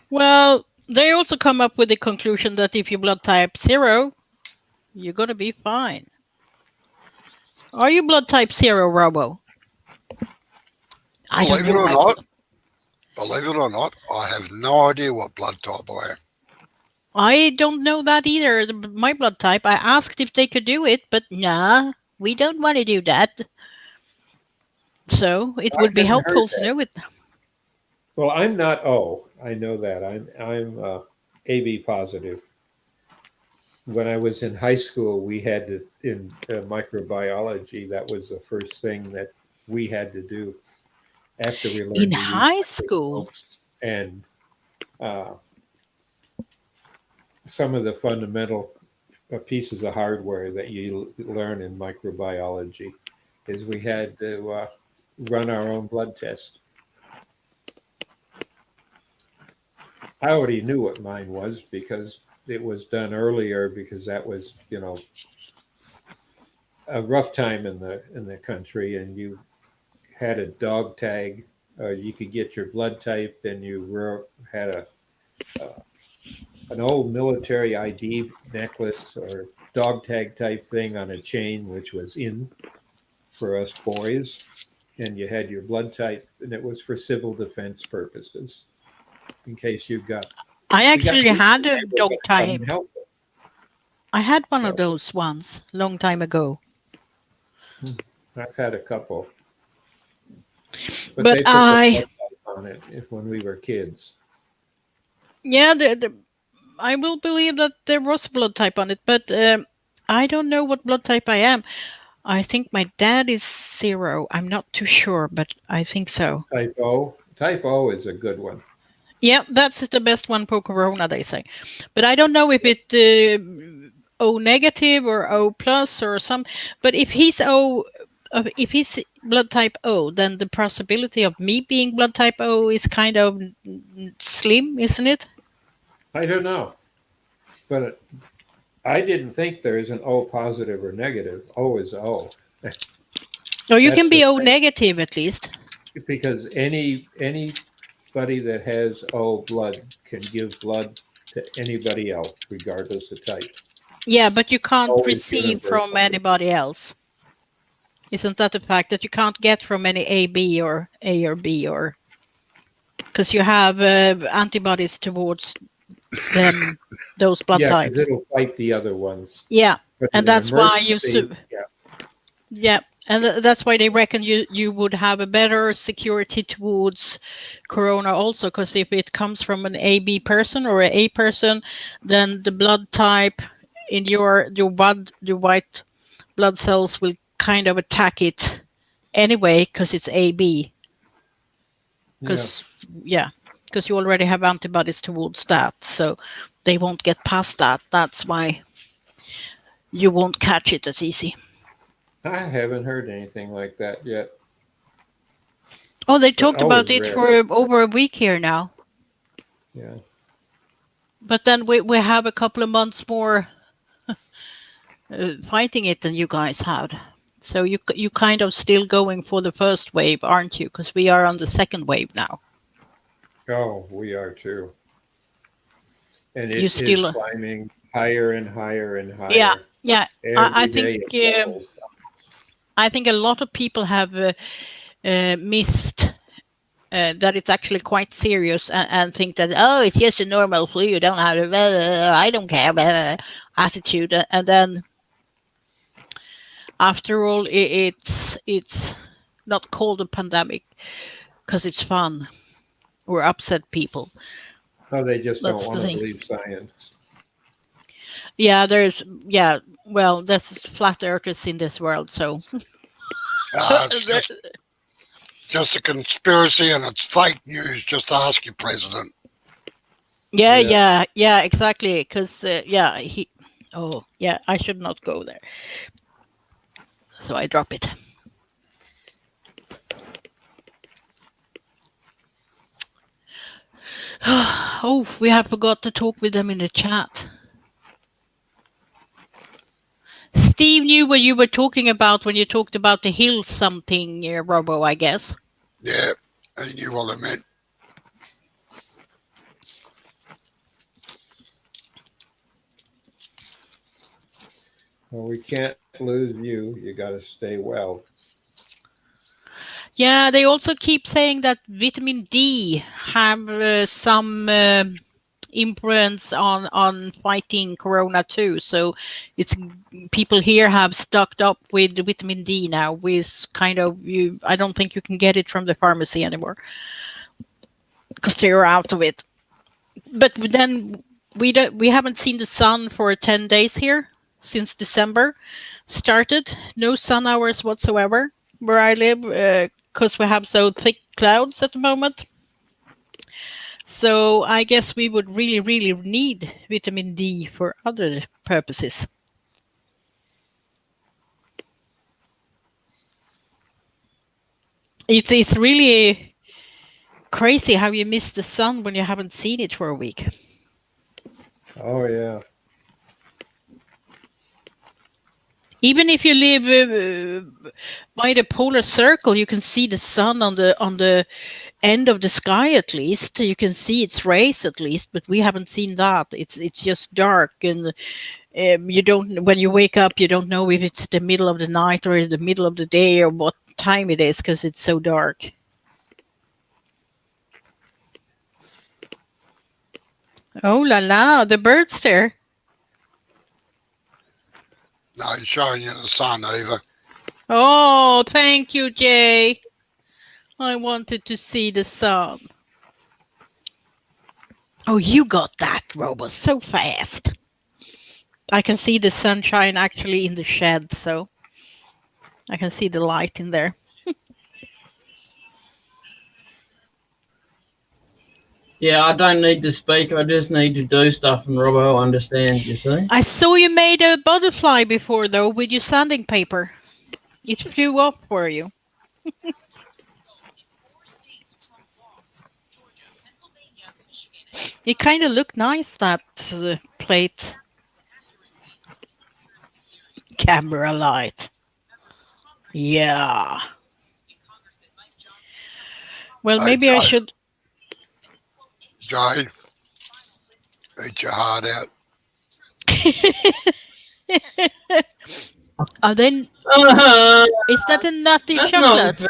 [SPEAKER 3] Well, they also come up with the conclusion that if you blood type 0, you're going to be fine. Are you blood type 0, Robo? I don't
[SPEAKER 2] Believe it
[SPEAKER 3] know.
[SPEAKER 2] or not, I have no idea what blood type I am.
[SPEAKER 3] I don't know that either. My blood type. I asked if they could do it, but nah, we don't want to do that. So it
[SPEAKER 4] I
[SPEAKER 3] would be
[SPEAKER 4] hadn't heard
[SPEAKER 3] helpful to
[SPEAKER 4] that.
[SPEAKER 3] know it.
[SPEAKER 4] Well, I'm not O. I know that. I'm AB positive. When I was in high school, we had to in microbiology. That was the first thing that we had to do after we
[SPEAKER 3] In
[SPEAKER 4] learned to use
[SPEAKER 3] high school,
[SPEAKER 4] microscopes and uh, some of the fundamental pieces of hardware that you learn in microbiology is we had to run our own blood test. I already knew what mine was because it was done earlier because that was, a rough time in the country, and you had a dog tag. You could get your blood type, and you had an old military ID necklace or dog tag type thing on a chain, which was in for us boys, and you had your blood type, and it was for civil defense purposes in case you got
[SPEAKER 3] I
[SPEAKER 4] we got
[SPEAKER 3] actually
[SPEAKER 4] beaten
[SPEAKER 3] had
[SPEAKER 4] and
[SPEAKER 3] a
[SPEAKER 4] they were
[SPEAKER 3] dog
[SPEAKER 4] going to come
[SPEAKER 3] type.
[SPEAKER 4] and help us.
[SPEAKER 3] I had one of
[SPEAKER 4] So
[SPEAKER 3] those once, long time ago.
[SPEAKER 4] I've had a couple, but
[SPEAKER 3] But
[SPEAKER 4] they put the blood type on it when we were kids.
[SPEAKER 3] yeah, I will believe that there was a blood type on it, but I don't know what blood type I am. I think my dad is 0. I'm not too sure, but I think so.
[SPEAKER 4] Type O. Type O is a good one.
[SPEAKER 3] Yeah, that's the best one for corona, they say. But I don't know if it O negative or O plus or some. But if he's if he's blood type O, then the possibility of me being blood type O is kind of slim, isn't it?
[SPEAKER 4] I don't know, but I didn't think there is an O positive or negative. O is O.
[SPEAKER 3] No, you
[SPEAKER 4] That's
[SPEAKER 3] can
[SPEAKER 4] the
[SPEAKER 3] be O
[SPEAKER 4] thing
[SPEAKER 3] negative at least.
[SPEAKER 4] because anybody that has O blood can give blood to anybody else, regardless of type.
[SPEAKER 3] Yeah, but you can't
[SPEAKER 4] O is
[SPEAKER 3] receive from
[SPEAKER 4] universal.
[SPEAKER 3] anybody else. Isn't that a fact that you can't get from any A or B or because you have antibodies towards them, those blood
[SPEAKER 4] Yeah, because
[SPEAKER 3] types?
[SPEAKER 4] it'll fight the other ones.
[SPEAKER 3] Yeah,
[SPEAKER 4] But
[SPEAKER 3] and
[SPEAKER 4] in an
[SPEAKER 3] that's why
[SPEAKER 4] emergency, yeah,
[SPEAKER 3] yeah, and that's why they reckon you would have a better security towards corona also, because if it comes from an AB person or an A person, then the blood type in your white blood cells will kind of attack it anyway because it's AB.
[SPEAKER 4] yeah.
[SPEAKER 3] Because you already have antibodies towards that, so they won't get past that. That's why you won't catch it as easy.
[SPEAKER 4] I haven't heard anything like that yet.
[SPEAKER 3] Oh, they
[SPEAKER 4] But
[SPEAKER 3] talked
[SPEAKER 4] O
[SPEAKER 3] about
[SPEAKER 4] is
[SPEAKER 3] it
[SPEAKER 4] rare.
[SPEAKER 3] for over a week here now.
[SPEAKER 4] Yeah.
[SPEAKER 3] But then we have a couple of months more fighting it than you guys had. So you kind of still going for the first wave, aren't you? Because we are on the second wave now.
[SPEAKER 4] Oh, we are too. And
[SPEAKER 3] You
[SPEAKER 4] it is
[SPEAKER 3] still,
[SPEAKER 4] climbing higher and higher and
[SPEAKER 3] yeah,
[SPEAKER 4] higher.
[SPEAKER 3] yeah.
[SPEAKER 4] Every day it doubles.
[SPEAKER 3] I think a lot of people have missed that it's actually quite serious and think that, oh, it's just a normal flu, you don't have I don't care attitude, and then after all it's not called a pandemic because it's fun or upset people.
[SPEAKER 4] Oh, they just don't
[SPEAKER 3] That's
[SPEAKER 4] want
[SPEAKER 3] the
[SPEAKER 4] to
[SPEAKER 3] thing.
[SPEAKER 4] believe science.
[SPEAKER 3] Yeah, well, there's flat earthers in this world, so
[SPEAKER 2] It's just a conspiracy and it's fake news. Just ask your president.
[SPEAKER 3] yeah, exactly, because I should not go there, so I drop it. Oh, we have forgot to talk with them in the chat. Steve knew what you were talking about when you talked about the hill something, Robo, I guess.
[SPEAKER 2] Yeah, he knew what I meant.
[SPEAKER 4] Well, we can't lose you. You got to stay well.
[SPEAKER 3] Yeah, they also keep saying that vitamin D have some influence on fighting corona too. So it's people here have stocked up with vitamin D now. With kind of you, I don't think you can get it from the pharmacy anymore because they're out of it. But then we haven't seen the sun for 10 days here since December started. No sun hours whatsoever where I live because we have so thick clouds at the moment. So I guess we would really, really need vitamin D for other purposes. It's really crazy how you miss the sun when you haven't seen it for a week.
[SPEAKER 4] Oh, yeah.
[SPEAKER 3] Even if you live by the polar circle, you can see the sun on the end of the sky at least. You can see its rays at least, but we haven't seen that. It's just dark, and you don't. When you wake up, you don't know if it's the middle of the night or the middle of the day or what time it is because it's so dark. Oh la la, the bird's there.
[SPEAKER 2] No, he's showing you the sun, Eva.
[SPEAKER 3] Oh, thank you, Jay. I wanted to see the sun. Oh, you got that, Robo, so fast. I can see the sunshine actually in the shed, so I can see the light in there.
[SPEAKER 1] Yeah, I don't need to speak. I just need to do stuff, and Robbo understands, you see.
[SPEAKER 3] I saw you made a butterfly before, though, with your sanding paper. It flew up for you. It kind of looked nice, that plate. Camera light. Yeah. Well,
[SPEAKER 2] Hey,
[SPEAKER 3] maybe I should.
[SPEAKER 2] Jay, eat your heart out.
[SPEAKER 3] Then is that a nutty
[SPEAKER 1] That's
[SPEAKER 3] chocolate?
[SPEAKER 1] not fair.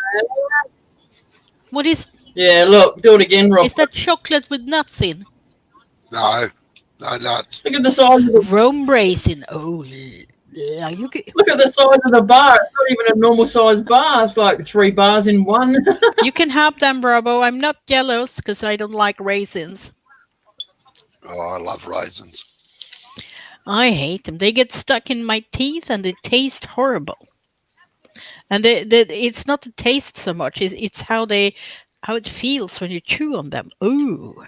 [SPEAKER 3] What is?
[SPEAKER 1] Yeah, look, do it again, Rob.
[SPEAKER 3] Is that chocolate with nuts in?
[SPEAKER 2] No, no nuts.
[SPEAKER 1] Look at the size of the
[SPEAKER 3] Rome raisin. Oh, yeah, you can,
[SPEAKER 1] look at the size of the bar. It's not even a normal size bar. It's like 3 bars in one.
[SPEAKER 3] you can have them, Bravo. I'm not jealous because I don't like raisins.
[SPEAKER 2] Oh, I love raisins.
[SPEAKER 3] I hate them. They get stuck in my teeth and they taste horrible. And it's not the taste so much. It's how it feels when you chew on them. Ooh,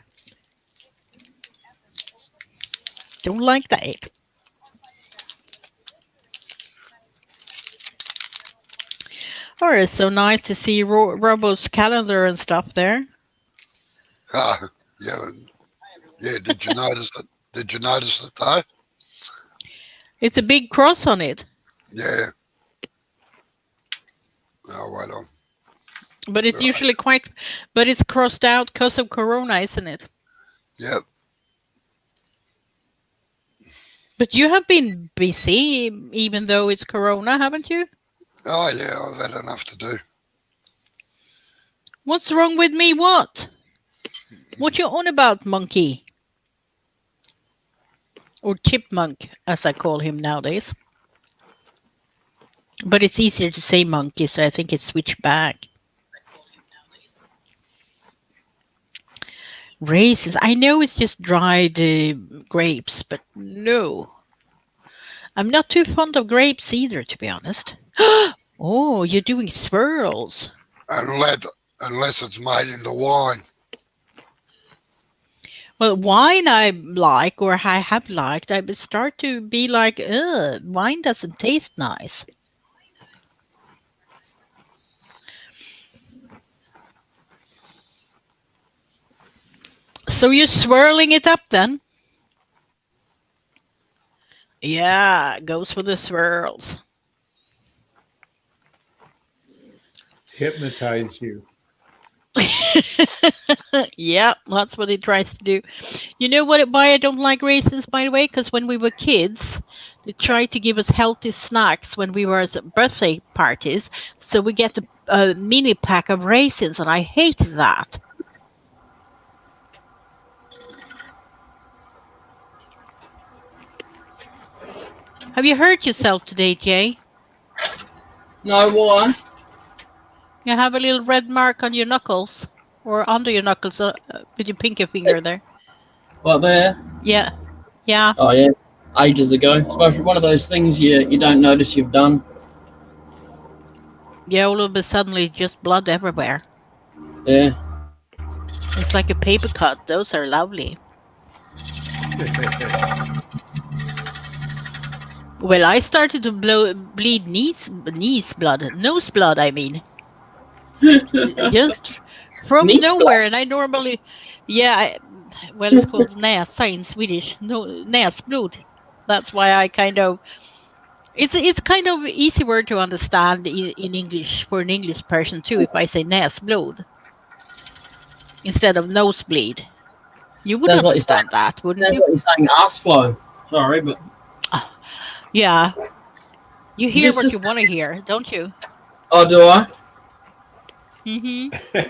[SPEAKER 3] don't like that. Oh, it's so nice to see Robo's calendar and stuff there.
[SPEAKER 2] Yeah, yeah. Did you notice it? Did you notice it though?
[SPEAKER 3] It's a big cross on it.
[SPEAKER 2] Yeah. Oh, wait on.
[SPEAKER 3] But it's usually but it's crossed out because of Corona, isn't it?
[SPEAKER 2] Yep.
[SPEAKER 3] But you have been busy, even though it's Corona, haven't you?
[SPEAKER 2] Oh, yeah. I've had enough to do.
[SPEAKER 3] What's wrong with me? What you on about, monkey? Or chipmunk, as I call him nowadays. But it's easier to say monkey, so I think it's switched back. Raisins. I know it's just dried grapes, but no. I'm not too fond of grapes either, to be honest. Oh, you're doing swirls.
[SPEAKER 2] Unless it's made into wine.
[SPEAKER 3] Well, wine I like, or I have liked, I start to be like, ugh, wine doesn't taste nice. So you're swirling it up then? Yeah, goes for the swirls.
[SPEAKER 4] Hypnotize you.
[SPEAKER 3] Yeah, that's what it tries to do. You know what? Why I don't like raisins, by the way? Because when we were kids, they tried to give us healthy snacks when we were at birthday parties. So we get a mini pack of raisins, and I hated that. Have you hurt yourself today, Jay?
[SPEAKER 1] No, why?
[SPEAKER 3] You have a little red mark on your knuckles, or under your knuckles, with your pinky finger there.
[SPEAKER 1] What there?
[SPEAKER 3] Yeah, yeah,
[SPEAKER 1] Oh yeah, ages ago. It's one of those things you don't notice you've done.
[SPEAKER 3] yeah. All of a suddenly, just blood everywhere.
[SPEAKER 1] Yeah.
[SPEAKER 3] It's like a paper cut. Those are lovely. Well, I started to bleed knees blood, nose blood. I mean, just from
[SPEAKER 1] Nice
[SPEAKER 3] nowhere. And I normally, yeah, well, it's called näsa in Swedish. No, näsblod. That's why I kind of. It's kind of easy word to understand in English for an English person too. If I say näsblod instead of nosebleed, you would
[SPEAKER 1] Sounds like you're saying.
[SPEAKER 3] understand that, wouldn't
[SPEAKER 1] Sounds
[SPEAKER 3] you?
[SPEAKER 1] like you're saying ass flow. Sorry, but
[SPEAKER 3] Ah, yeah, you hear what
[SPEAKER 1] just.
[SPEAKER 3] you want to hear, don't you?
[SPEAKER 1] Oh, do I?
[SPEAKER 3] Mm-hmm.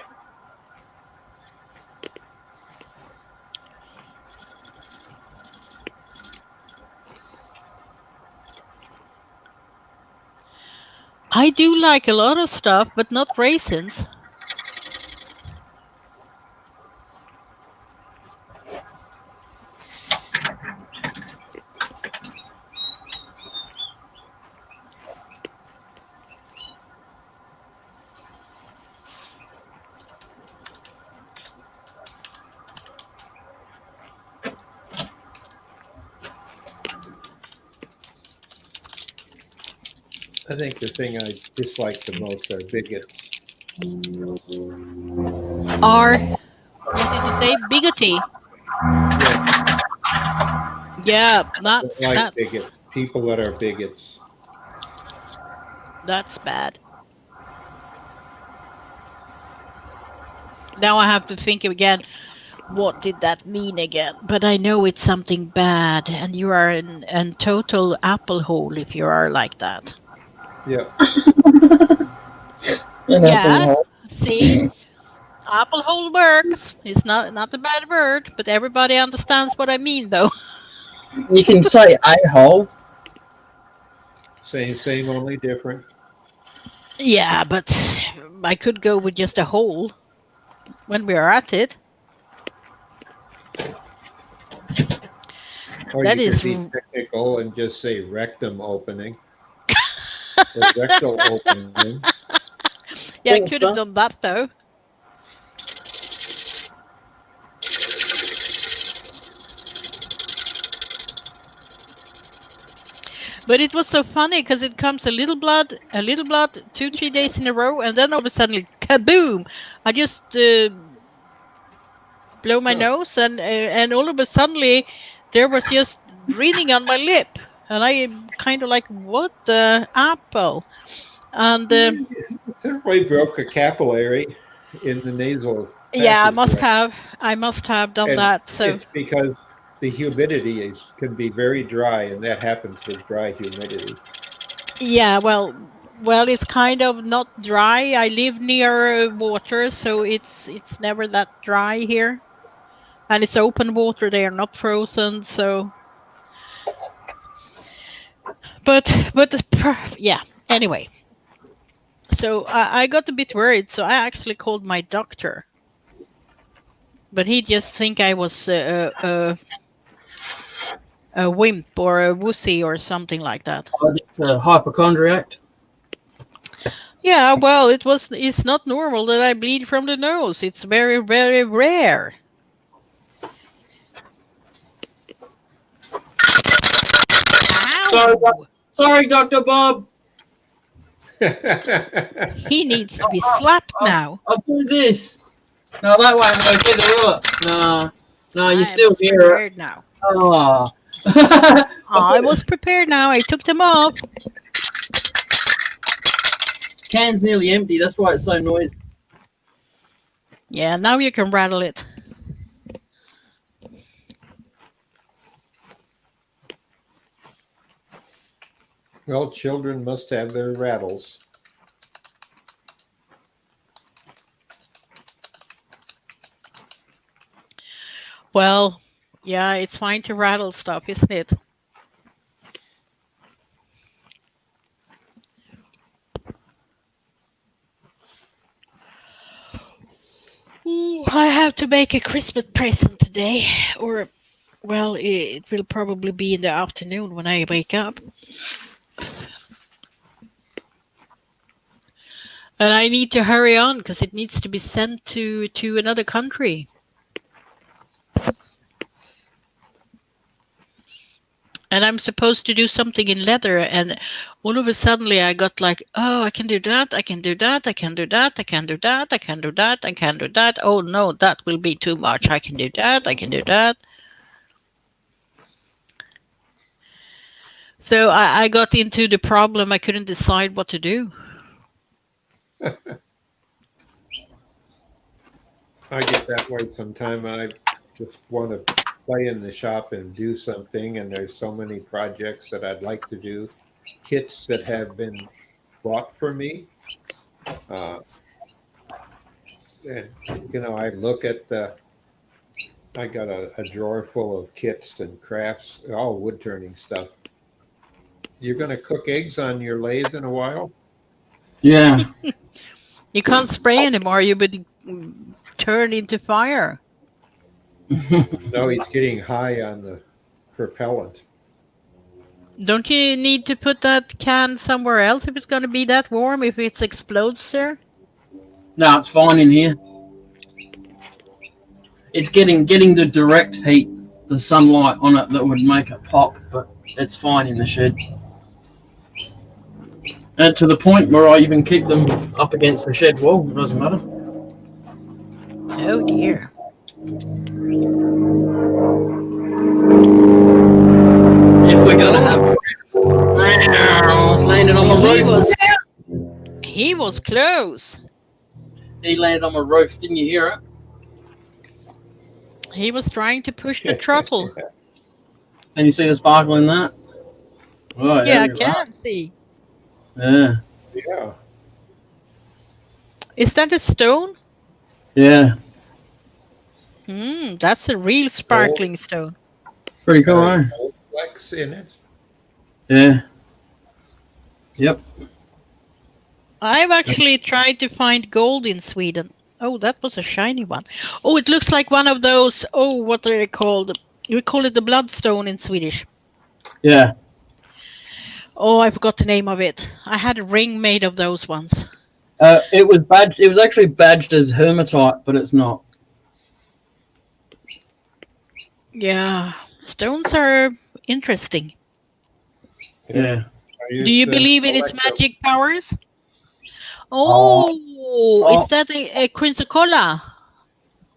[SPEAKER 3] I do like a lot of stuff, but not raisins.
[SPEAKER 4] I think the thing I dislike the most are bigots.
[SPEAKER 3] Are, what did you say? Bigoty.
[SPEAKER 4] Yeah,
[SPEAKER 3] Yeah,
[SPEAKER 4] I don't like
[SPEAKER 3] that's
[SPEAKER 4] bigots. People that are bigots.
[SPEAKER 3] that's bad. Now I have to think again. What did that mean again? But I know it's something bad, and you are an total apple hole if you are like that.
[SPEAKER 4] Yeah.
[SPEAKER 1] An apple
[SPEAKER 3] Yeah,
[SPEAKER 1] hole.
[SPEAKER 3] see, apple hole works. It's not a bad word, but everybody understands what I mean, though.
[SPEAKER 1] You can say a hole.
[SPEAKER 4] Same, only different.
[SPEAKER 3] Yeah, but I could go with just a hole when we are at it.
[SPEAKER 4] Or
[SPEAKER 3] That
[SPEAKER 4] you
[SPEAKER 3] is,
[SPEAKER 4] could be technical and just say rectum opening. Or rectal opening.
[SPEAKER 3] yeah, I
[SPEAKER 1] Think
[SPEAKER 3] could have
[SPEAKER 1] so.
[SPEAKER 3] done that though. But it was so funny because it comes a little blood, 2, 3 days in a row, and then all of a sudden, kaboom! I just blow my nose, and all of a suddenly, there was just breathing on my lip, and I am kind of like, what the apple? And
[SPEAKER 4] Simply broke a capillary in the nasal
[SPEAKER 3] yeah,
[SPEAKER 4] passageway.
[SPEAKER 3] I must have done
[SPEAKER 4] And
[SPEAKER 3] that. So
[SPEAKER 4] it's because the humidity can be very dry, and that happens with dry humidity.
[SPEAKER 3] yeah, well, it's kind of not dry. I live near water, so it's never that dry here. And it's open water, they are not frozen, so yeah, anyway, so I got a bit worried, so I actually called my doctor, but he just think I was a wimp or a wussy or something like that.
[SPEAKER 1] Hypochondriac.
[SPEAKER 3] Yeah, well, it's not normal that I bleed from the nose. It's very, very rare.
[SPEAKER 1] Sorry,
[SPEAKER 3] Ow!
[SPEAKER 1] sorry, Dr. Bob.
[SPEAKER 3] He needs to be slapped now.
[SPEAKER 1] I'll do this. No, that way I'm going to get the root. No, no, you're
[SPEAKER 3] I
[SPEAKER 1] still
[SPEAKER 3] must be
[SPEAKER 1] here.
[SPEAKER 3] tired now.
[SPEAKER 1] Oh,
[SPEAKER 3] I was prepared now. I took them off.
[SPEAKER 1] Can's nearly empty. That's why it's so noisy.
[SPEAKER 3] Yeah, now you can rattle it.
[SPEAKER 4] Well, children must have their rattles.
[SPEAKER 3] Well, yeah, it's fine to rattle stuff, isn't it? Ooh, I have to make a Christmas present today, or, well, it will probably be in the afternoon when I wake up. And I need to hurry on because it needs to be sent to another country. And I'm supposed to do something in leather, and all of a sudden I got like, oh, I can do that, I can do that, I can do that, I can do that, I can do that, I can do that. Oh no, that will be too much. I can do that, I can do that. So I got into the problem. I couldn't decide what to do.
[SPEAKER 4] I get that way sometime. I just want to play in the shop and do something, and there's so many projects that I'd like to do, kits that have been bought for me. And I look at I got a drawer full of kits and crafts, all wood turning stuff. You're going to cook eggs on your lathe in a while?
[SPEAKER 1] Yeah.
[SPEAKER 3] You can't spray anymore. You would turn into fire.
[SPEAKER 4] No, he's getting high on the propellant.
[SPEAKER 3] Don't you need to put that can somewhere else if it's going to be that warm, if it explodes there?
[SPEAKER 1] No, it's fine in here. It's getting the direct heat, the sunlight on it that would make it pop, but it's fine in the shed. And to the point where I even keep them up against the shed wall. It doesn't matter.
[SPEAKER 3] Oh dear.
[SPEAKER 1] If we're gonna have, it's landed on the roof.
[SPEAKER 3] He was close.
[SPEAKER 1] He landed on the roof. Didn't you hear it?
[SPEAKER 3] He was trying to push the throttle.
[SPEAKER 1] Can you see the sparkle in that? Oh,
[SPEAKER 3] Yeah, I can see.
[SPEAKER 1] Yeah.
[SPEAKER 4] Yeah.
[SPEAKER 3] Is that a stone?
[SPEAKER 1] Yeah.
[SPEAKER 3] That's a real sparkling stone.
[SPEAKER 1] Pretty cool, eh?
[SPEAKER 4] Flex in it.
[SPEAKER 1] Yeah. Yep.
[SPEAKER 3] I've actually tried to find gold in Sweden. Oh, that was a shiny one. Oh, it looks like one of those. Oh, what are they called? We call it the bloodstone in Swedish.
[SPEAKER 1] Yeah.
[SPEAKER 3] Oh, I forgot the name of it. I had a ring made of those ones.
[SPEAKER 1] It was badged. It was actually badged as hematite, but it's not.
[SPEAKER 3] Yeah, stones are interesting.
[SPEAKER 1] Yeah.
[SPEAKER 3] Do you believe in its magic powers? Oh, is that a Quinsacola?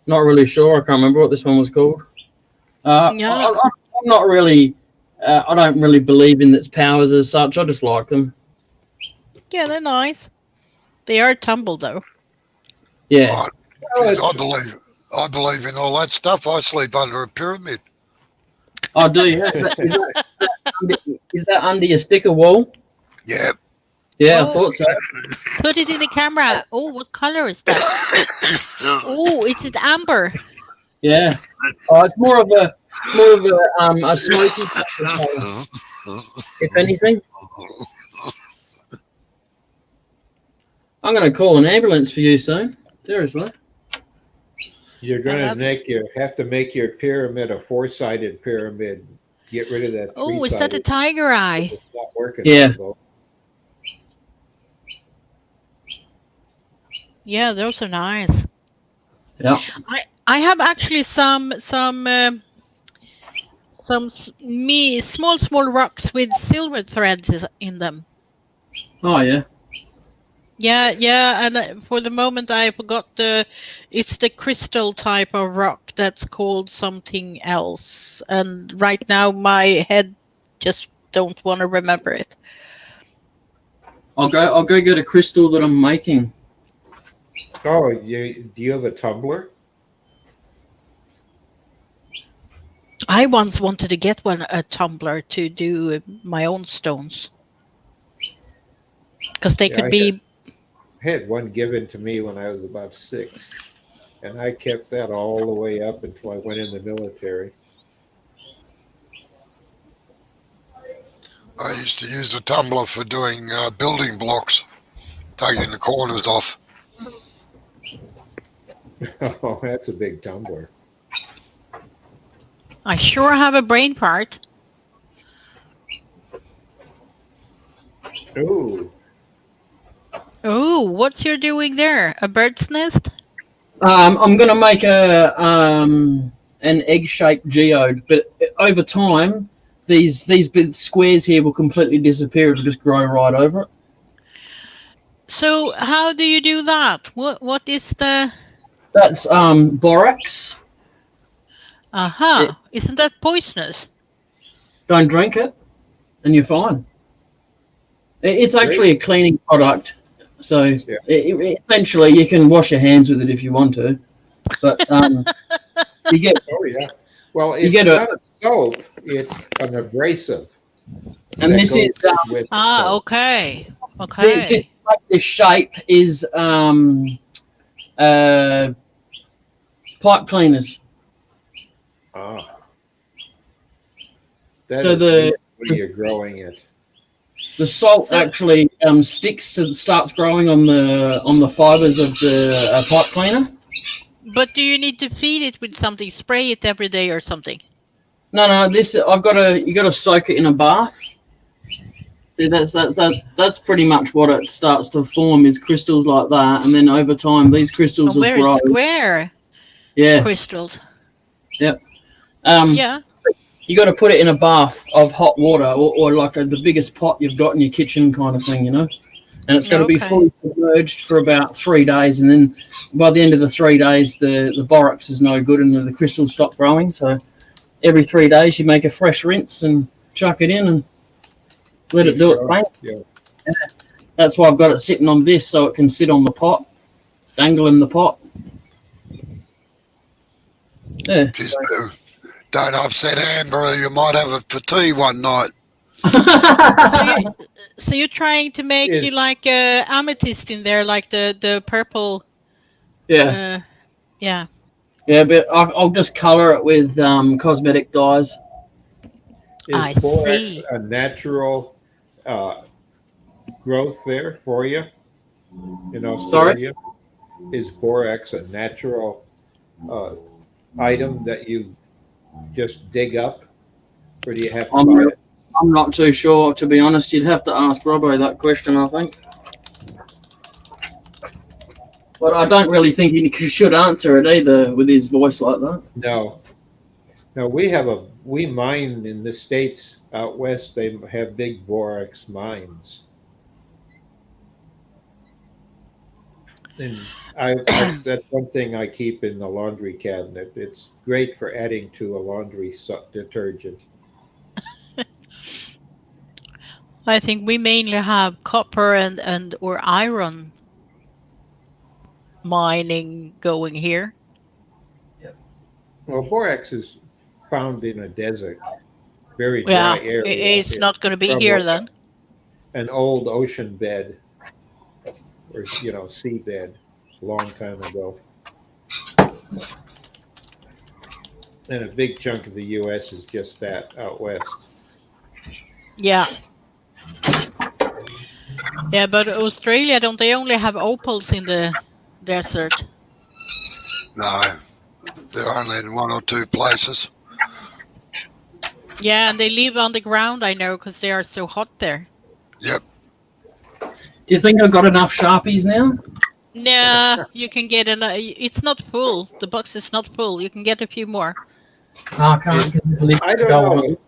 [SPEAKER 1] Not really sure. I can't remember what this one was called.
[SPEAKER 3] Yeah.
[SPEAKER 1] I'm not really. I don't really believe in its powers as such. I just like them.
[SPEAKER 3] Yeah, they're nice. They are tumble though.
[SPEAKER 1] Yeah.
[SPEAKER 2] I believe in all that stuff. I sleep under a pyramid.
[SPEAKER 1] Oh, do you? Is that under your sticker wall?
[SPEAKER 2] Yep.
[SPEAKER 1] Yeah, I thought so.
[SPEAKER 3] Put it in the camera. Oh, what color is that? Oh, it's an amber.
[SPEAKER 1] Yeah. Oh, it's more of a smoky color, if anything. I'm going to call an ambulance for you soon. Seriously.
[SPEAKER 4] You're going to have to make your pyramid a four-sided pyramid. Get rid of that three-sided.
[SPEAKER 3] Oh, is that a tiger eye?
[SPEAKER 4] It's not working.
[SPEAKER 1] Yeah.
[SPEAKER 3] Yeah, those are nice.
[SPEAKER 1] Yeah.
[SPEAKER 3] I have actually some small rocks with silver threads in them.
[SPEAKER 1] Oh, yeah.
[SPEAKER 3] Yeah, and for the moment I forgot it's the crystal type of rock that's called something else, and right now my head just don't want to remember it.
[SPEAKER 1] I'll go get a crystal that I'm making.
[SPEAKER 4] Oh, do you have a tumbler?
[SPEAKER 3] I once wanted to get a tumbler to do my own stones, because they
[SPEAKER 4] Yeah,
[SPEAKER 3] could be.
[SPEAKER 4] I had one given to me when I was about 6, and I kept that all the way up until I went in the military.
[SPEAKER 2] I used to use the tumbler for doing building blocks, taking the corners off.
[SPEAKER 4] Oh, that's a big tumbler.
[SPEAKER 3] I sure have a brain fart.
[SPEAKER 4] Ooh.
[SPEAKER 3] Oh, what you're doing there? A bird's nest?
[SPEAKER 1] I'm gonna make an egg-shaped geode, but over time, these big squares here will completely disappear. It'll just grow right over it.
[SPEAKER 3] So how do you do that? What is the?
[SPEAKER 1] That's borax.
[SPEAKER 3] Isn't that poisonous?
[SPEAKER 1] Don't drink it, and you're fine. It's actually a cleaning product, so essentially you can wash your hands with it if you want to. But you get.
[SPEAKER 4] Oh yeah. Well, it's not a soap; it's an abrasive.
[SPEAKER 1] And this is
[SPEAKER 3] okay.
[SPEAKER 1] This shape is pipe cleaners.
[SPEAKER 4] Ah.
[SPEAKER 1] So
[SPEAKER 4] you're growing it.
[SPEAKER 1] The salt actually starts growing on the fibers of the pipe cleaner.
[SPEAKER 3] But do you need to feed it with something? Spray it every day or something?
[SPEAKER 1] No. You got to soak it in a bath. That's pretty much what it starts to form, is crystals like that, and then over time these crystals will grow.
[SPEAKER 3] Square.
[SPEAKER 1] Yeah.
[SPEAKER 3] Crystals.
[SPEAKER 1] Yep.
[SPEAKER 3] Yeah.
[SPEAKER 1] You got to put it in a bath of hot water, or like the biggest pot you've got in your kitchen, kind of thing, and it's got to be fully submerged for about 3 days, and then by the end of the 3 days, the borax is no good and the crystals stop growing. So every 3 days, you make a fresh rinse and chuck it in and let it do its thing. Yeah. That's why I've got it sitting on this, so it can sit on the pot, dangle in the pot. Yeah.
[SPEAKER 2] Don't upset Amber, you might have it for tea one night.
[SPEAKER 3] So you're trying to make you like amethyst in there, like the purple.
[SPEAKER 1] Yeah.
[SPEAKER 3] Yeah.
[SPEAKER 1] Yeah, but I'll just color it with cosmetic dyes.
[SPEAKER 4] Is borax a natural growth there for you in Australia? Sorry? Is borax a natural item that you just dig up, or do you have to buy it?
[SPEAKER 1] I'm not too sure, to be honest. You'd have to ask Robbo that question, I think. But I don't really think he should answer it either with his voice like that.
[SPEAKER 4] No, we mine in the States out west. They have big borax mines, and that's one thing I keep in the laundry cabinet. It's great for adding to a laundry detergent.
[SPEAKER 3] I think we mainly have copper and or iron mining going here.
[SPEAKER 4] Well, borax is found in a desert, very dry area.
[SPEAKER 3] It's not going to be here then.
[SPEAKER 4] An old ocean bed, or seabed, a long time ago. And a big chunk of the U.S. is just that, out west.
[SPEAKER 3] Yeah. Yeah, but Australia, don't they only have opals in the desert?
[SPEAKER 2] No, they're only in 1 or 2 places.
[SPEAKER 3] Yeah, and they live on the ground, I know, because they are so hot there.
[SPEAKER 2] Yep.
[SPEAKER 1] Do you think I've got enough Sharpies now?
[SPEAKER 3] No, you can get it's not full. The box is not full. You can get a few more.
[SPEAKER 1] I can't.
[SPEAKER 4] I don't know.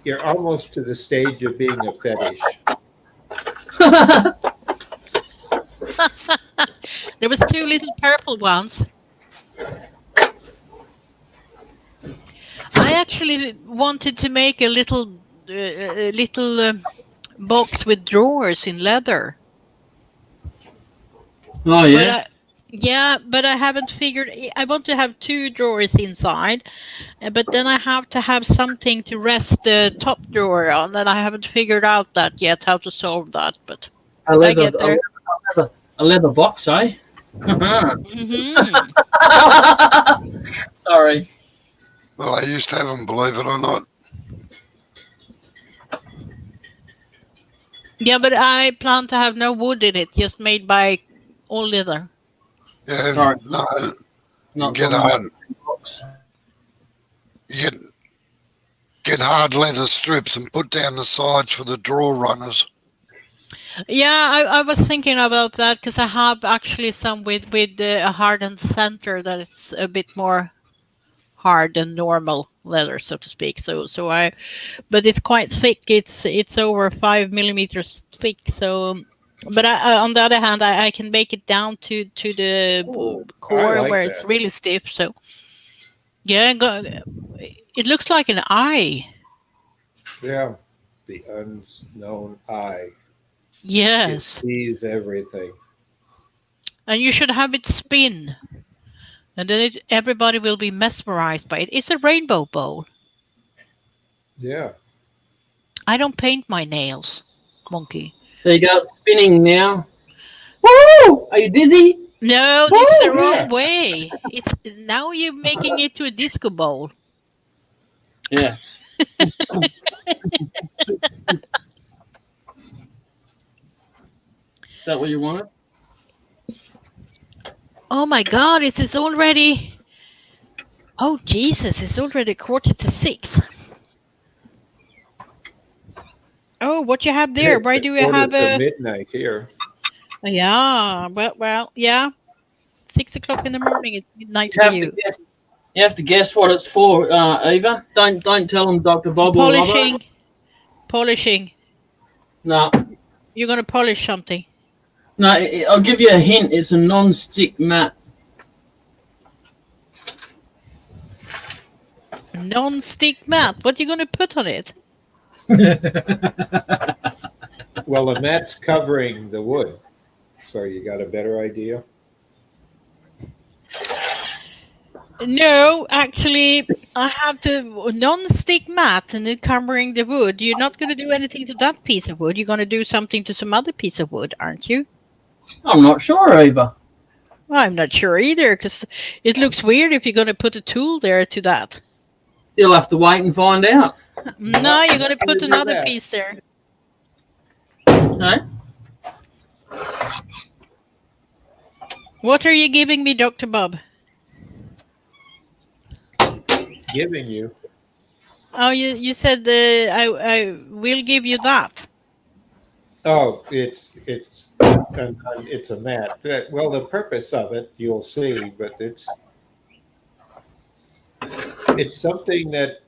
[SPEAKER 4] You're almost to the stage of being a fetish.
[SPEAKER 3] was 2 little purple ones. I actually wanted to make a little box with drawers in leather.
[SPEAKER 1] Oh yeah.
[SPEAKER 3] But I haven't figured. I want to have 2 drawers inside, but then I have to have something to rest the top drawer on, and I haven't figured out that yet how to solve that. But
[SPEAKER 1] A
[SPEAKER 3] I
[SPEAKER 1] leather,
[SPEAKER 3] get there.
[SPEAKER 1] a leather box, eh?
[SPEAKER 3] Hmm.
[SPEAKER 1] Sorry.
[SPEAKER 2] Well, I used to have them, believe it or not.
[SPEAKER 3] Yeah, but I plan to have no wood in it, just made by all leather.
[SPEAKER 2] Yeah,
[SPEAKER 1] Sorry.
[SPEAKER 2] no, you
[SPEAKER 1] Not
[SPEAKER 2] get
[SPEAKER 1] talking
[SPEAKER 2] hard,
[SPEAKER 1] about the box.
[SPEAKER 2] you get hard leather strips and put down the sides for the drawer runners.
[SPEAKER 3] Yeah, I was thinking about that because I have actually some with a hardened center that is a bit more hard than normal leather, so to speak. But it's quite thick. It's over 5 millimeters thick. So, but on the other hand, I can make it down to the
[SPEAKER 4] Oh, I
[SPEAKER 3] core
[SPEAKER 4] like
[SPEAKER 3] where it's
[SPEAKER 4] that.
[SPEAKER 3] really stiff. So yeah, it looks like an eye.
[SPEAKER 4] Yeah, the unknown eye. It
[SPEAKER 3] Yes,
[SPEAKER 4] sees everything.
[SPEAKER 3] and you should have it spin, and then everybody will be mesmerized by it. It's a rainbow bowl.
[SPEAKER 4] Yeah.
[SPEAKER 3] I don't paint my nails, monkey.
[SPEAKER 1] There you go, it's spinning now. Woo! Are you dizzy?
[SPEAKER 3] No,
[SPEAKER 1] Woo!
[SPEAKER 3] it's the wrong
[SPEAKER 1] Yeah.
[SPEAKER 3] way. It's now you're making it to a disco bowl.
[SPEAKER 1] Yeah. Is that what you wanted?
[SPEAKER 3] Oh my God! Is this already? Oh Jesus! It's already 5:45. Oh, what you have there?
[SPEAKER 4] It's
[SPEAKER 3] Why
[SPEAKER 4] a
[SPEAKER 3] do we
[SPEAKER 4] quarter
[SPEAKER 3] have
[SPEAKER 4] to
[SPEAKER 3] a?
[SPEAKER 4] midnight here.
[SPEAKER 3] Yeah, yeah. 6 o'clock in the morning. It's midnight
[SPEAKER 1] You
[SPEAKER 3] for
[SPEAKER 1] have to
[SPEAKER 3] you.
[SPEAKER 1] guess. You have to guess what it's for, Eva. Don't tell them, Dr. Bob or Robert.
[SPEAKER 3] Polishing.
[SPEAKER 1] No,
[SPEAKER 3] You're gonna polish something.
[SPEAKER 1] no. I'll give you a hint. It's a non-stick mat.
[SPEAKER 3] Non-stick mat. What are you gonna put on it?
[SPEAKER 4] Well, the mat's covering the wood. So you got a better idea?
[SPEAKER 3] No, actually, I have the non-stick mat and it covering the wood. You're not going to do anything to that piece of wood. You're going to do something to some other piece of wood, aren't you?
[SPEAKER 1] I'm not sure, Eva.
[SPEAKER 3] Well, I'm not sure either, because it looks weird if you're going to put a tool there to that.
[SPEAKER 1] You'll have to wait and find out.
[SPEAKER 3] No, you're going to put
[SPEAKER 4] do
[SPEAKER 3] another
[SPEAKER 4] that.
[SPEAKER 3] piece there.
[SPEAKER 1] Okay.
[SPEAKER 3] What are you giving me, Dr. Bob?
[SPEAKER 4] Giving you.
[SPEAKER 3] Oh, you said I will give you that.
[SPEAKER 4] Oh, it's a mat. Well, the purpose of it, you'll see, but it's something that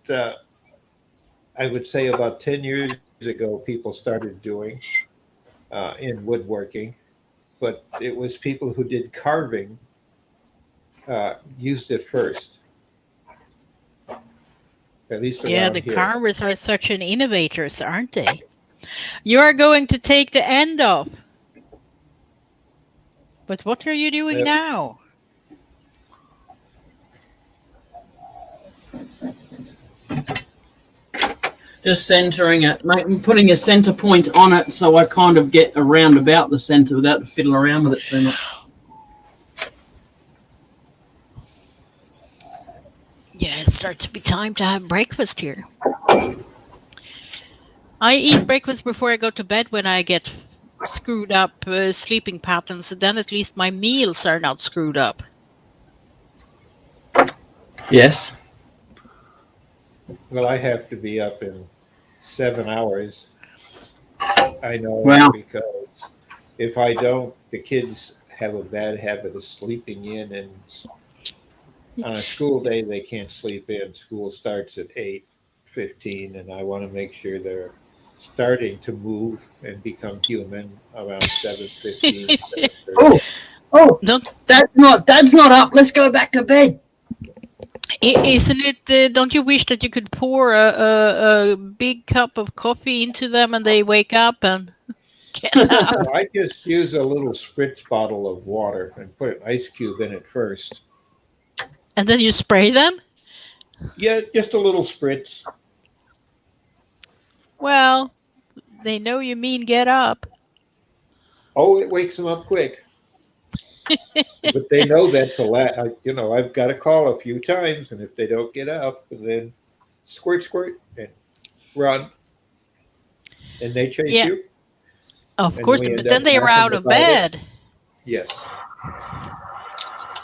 [SPEAKER 4] I would say about 10 years ago people started doing in woodworking, but it was people who did carving used it first. At least
[SPEAKER 3] Yeah,
[SPEAKER 4] around
[SPEAKER 3] the
[SPEAKER 4] here.
[SPEAKER 3] carvers are such an innovators, aren't they? You are going to take the end off. But what are you doing now?
[SPEAKER 1] Just centering it, putting a center point on it, so I kind of get around about the center without fiddling around with it too much.
[SPEAKER 3] Yeah, it starts to be time to have breakfast here. I eat breakfast before I go to bed when I get screwed up sleeping patterns, and then at least my meals are not screwed up.
[SPEAKER 1] Yes.
[SPEAKER 4] Well, I have to be up in 7 hours. I know
[SPEAKER 1] Wow.
[SPEAKER 4] because if I don't, the kids have a bad habit of sleeping in, and on a school day they can't sleep in. School starts at 8:15, and I want to make sure they're starting to move and become human around 7:15.
[SPEAKER 1] Oh, Oh,
[SPEAKER 3] Don't
[SPEAKER 1] Dad's not up. Let's go back to bed.
[SPEAKER 3] isn't it? Don't you wish that you could pour a big cup of coffee into them and they wake up and get up?
[SPEAKER 4] Well, I just use a little spritz bottle of water and put an ice cube in it first.
[SPEAKER 3] And then you spray them?
[SPEAKER 4] Yeah, just a little spritz.
[SPEAKER 3] Well, they know you mean get up.
[SPEAKER 4] Oh, it wakes them up quick. But they know that I've got to call a few times, and if they don't get up, and then squirt, squirt, and run, and they chase
[SPEAKER 3] Yeah.
[SPEAKER 4] you.
[SPEAKER 3] Of
[SPEAKER 4] And
[SPEAKER 3] course,
[SPEAKER 4] we
[SPEAKER 3] but
[SPEAKER 4] end
[SPEAKER 3] then
[SPEAKER 4] up
[SPEAKER 3] they are
[SPEAKER 4] laughing
[SPEAKER 3] out of
[SPEAKER 4] about it.
[SPEAKER 3] bed.
[SPEAKER 4] Yes,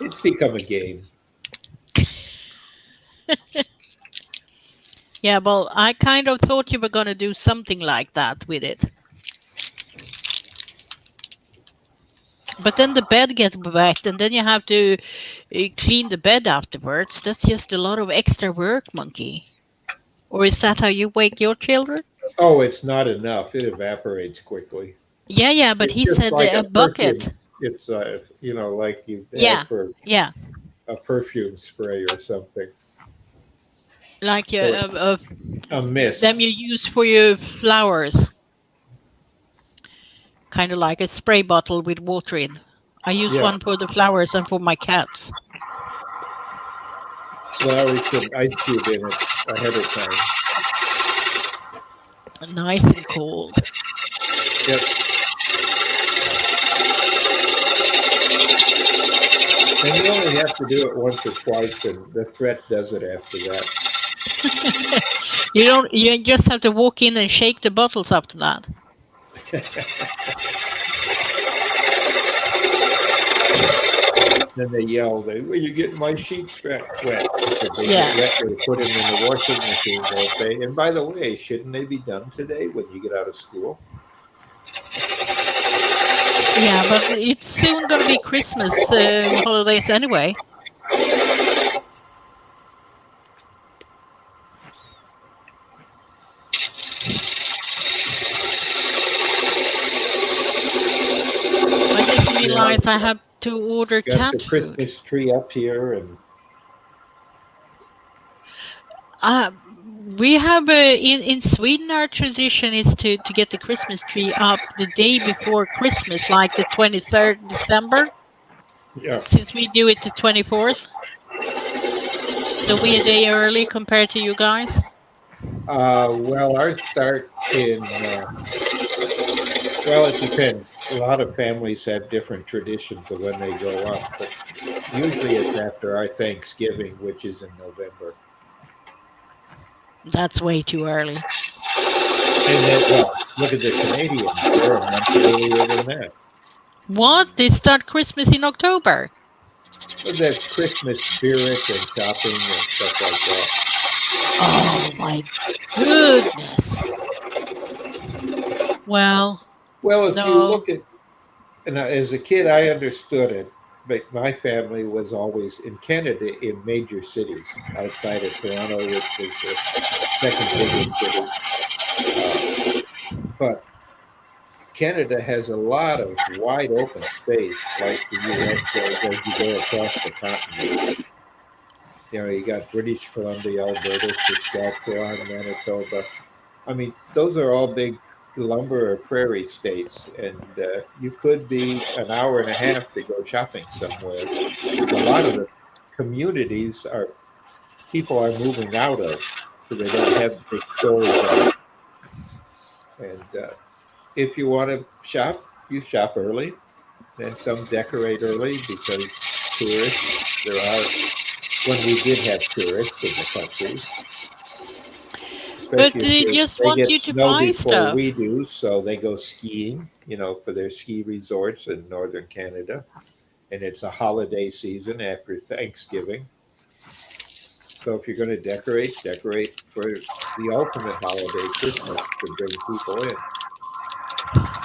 [SPEAKER 4] it's become a game.
[SPEAKER 3] Yeah, well, I kind of thought you were going to do something like that with it. But then the bed gets wet, and then you have to clean the bed afterwards. That's just a lot of extra work, Monkey. Or is that how you wake your children?
[SPEAKER 4] Oh, it's not enough. It evaporates quickly.
[SPEAKER 3] Yeah, but
[SPEAKER 4] It's
[SPEAKER 3] he
[SPEAKER 4] just
[SPEAKER 3] said
[SPEAKER 4] like
[SPEAKER 3] a
[SPEAKER 4] a
[SPEAKER 3] bucket.
[SPEAKER 4] perfume. It's like you
[SPEAKER 3] Yeah,
[SPEAKER 4] have for
[SPEAKER 3] yeah,
[SPEAKER 4] a perfume spray or something.
[SPEAKER 3] like
[SPEAKER 4] So a mist.
[SPEAKER 3] them you use for your flowers. Kind of like a spray bottle with water in. I use
[SPEAKER 4] Yeah.
[SPEAKER 3] one for the flowers and for my cats.
[SPEAKER 4] Well, we put ice cube in it ahead of time.
[SPEAKER 3] Nice and cold.
[SPEAKER 4] Yep. And you only have to do it once or twice, and the threat does it after that.
[SPEAKER 3] You just have to walk in and shake the bottles after that.
[SPEAKER 4] Then they yell, "Well, you're getting my sheets wet." If they
[SPEAKER 3] Yeah.
[SPEAKER 4] get wet, they put them in the washing machine, don't they? And by the way, shouldn't they be done today when you get out of school?
[SPEAKER 3] Yeah, but it's soon going to be Christmas holidays anyway. I just realized I have to order
[SPEAKER 4] Got
[SPEAKER 3] cat
[SPEAKER 4] the
[SPEAKER 3] food.
[SPEAKER 4] Christmas tree up here, and
[SPEAKER 3] We have in Sweden our tradition is to get the Christmas tree up the day before Christmas, like the 23rd December.
[SPEAKER 4] yeah.
[SPEAKER 3] Since we do it the 24th, so we're a day early compared to you guys.
[SPEAKER 4] Well, ours start in. Well, it depends. A lot of families have different traditions of when they go up, but usually it's after our Thanksgiving, which is in November.
[SPEAKER 3] That's way too early.
[SPEAKER 4] And then, well, look at the Canadians; they're a month earlier than that.
[SPEAKER 3] What? They start Christmas in October?
[SPEAKER 4] But that's Christmas spirit and shopping and stuff like that.
[SPEAKER 3] Oh my goodness. Well,
[SPEAKER 4] Well, if you
[SPEAKER 3] no.
[SPEAKER 4] look at, and as a kid, I understood it, but my family was always in Canada in major cities outside of Toronto, which was the second biggest city. But Canada has a lot of wide open space, like the U.S. does as you go across the continent. You got British Columbia, Alberta, Saskatchewan, Manitoba. I mean, those are all big lumber or prairie states, and you could be an hour and a half to go shopping somewhere. A lot of the communities people are moving out of, so they don't have big stores. And if you want to shop, you shop early, and some decorate early because tourists. There are when we did have tourists in the country.
[SPEAKER 3] But
[SPEAKER 4] Especially
[SPEAKER 3] they
[SPEAKER 4] if
[SPEAKER 3] just
[SPEAKER 4] they
[SPEAKER 3] want
[SPEAKER 4] get
[SPEAKER 3] you to
[SPEAKER 4] snow
[SPEAKER 3] buy
[SPEAKER 4] before
[SPEAKER 3] stuff.
[SPEAKER 4] we do, so they go skiing, for their ski resorts in northern Canada. And it's a holiday season after Thanksgiving. So if you're going to decorate for the ultimate holiday, Christmas, to bring people in.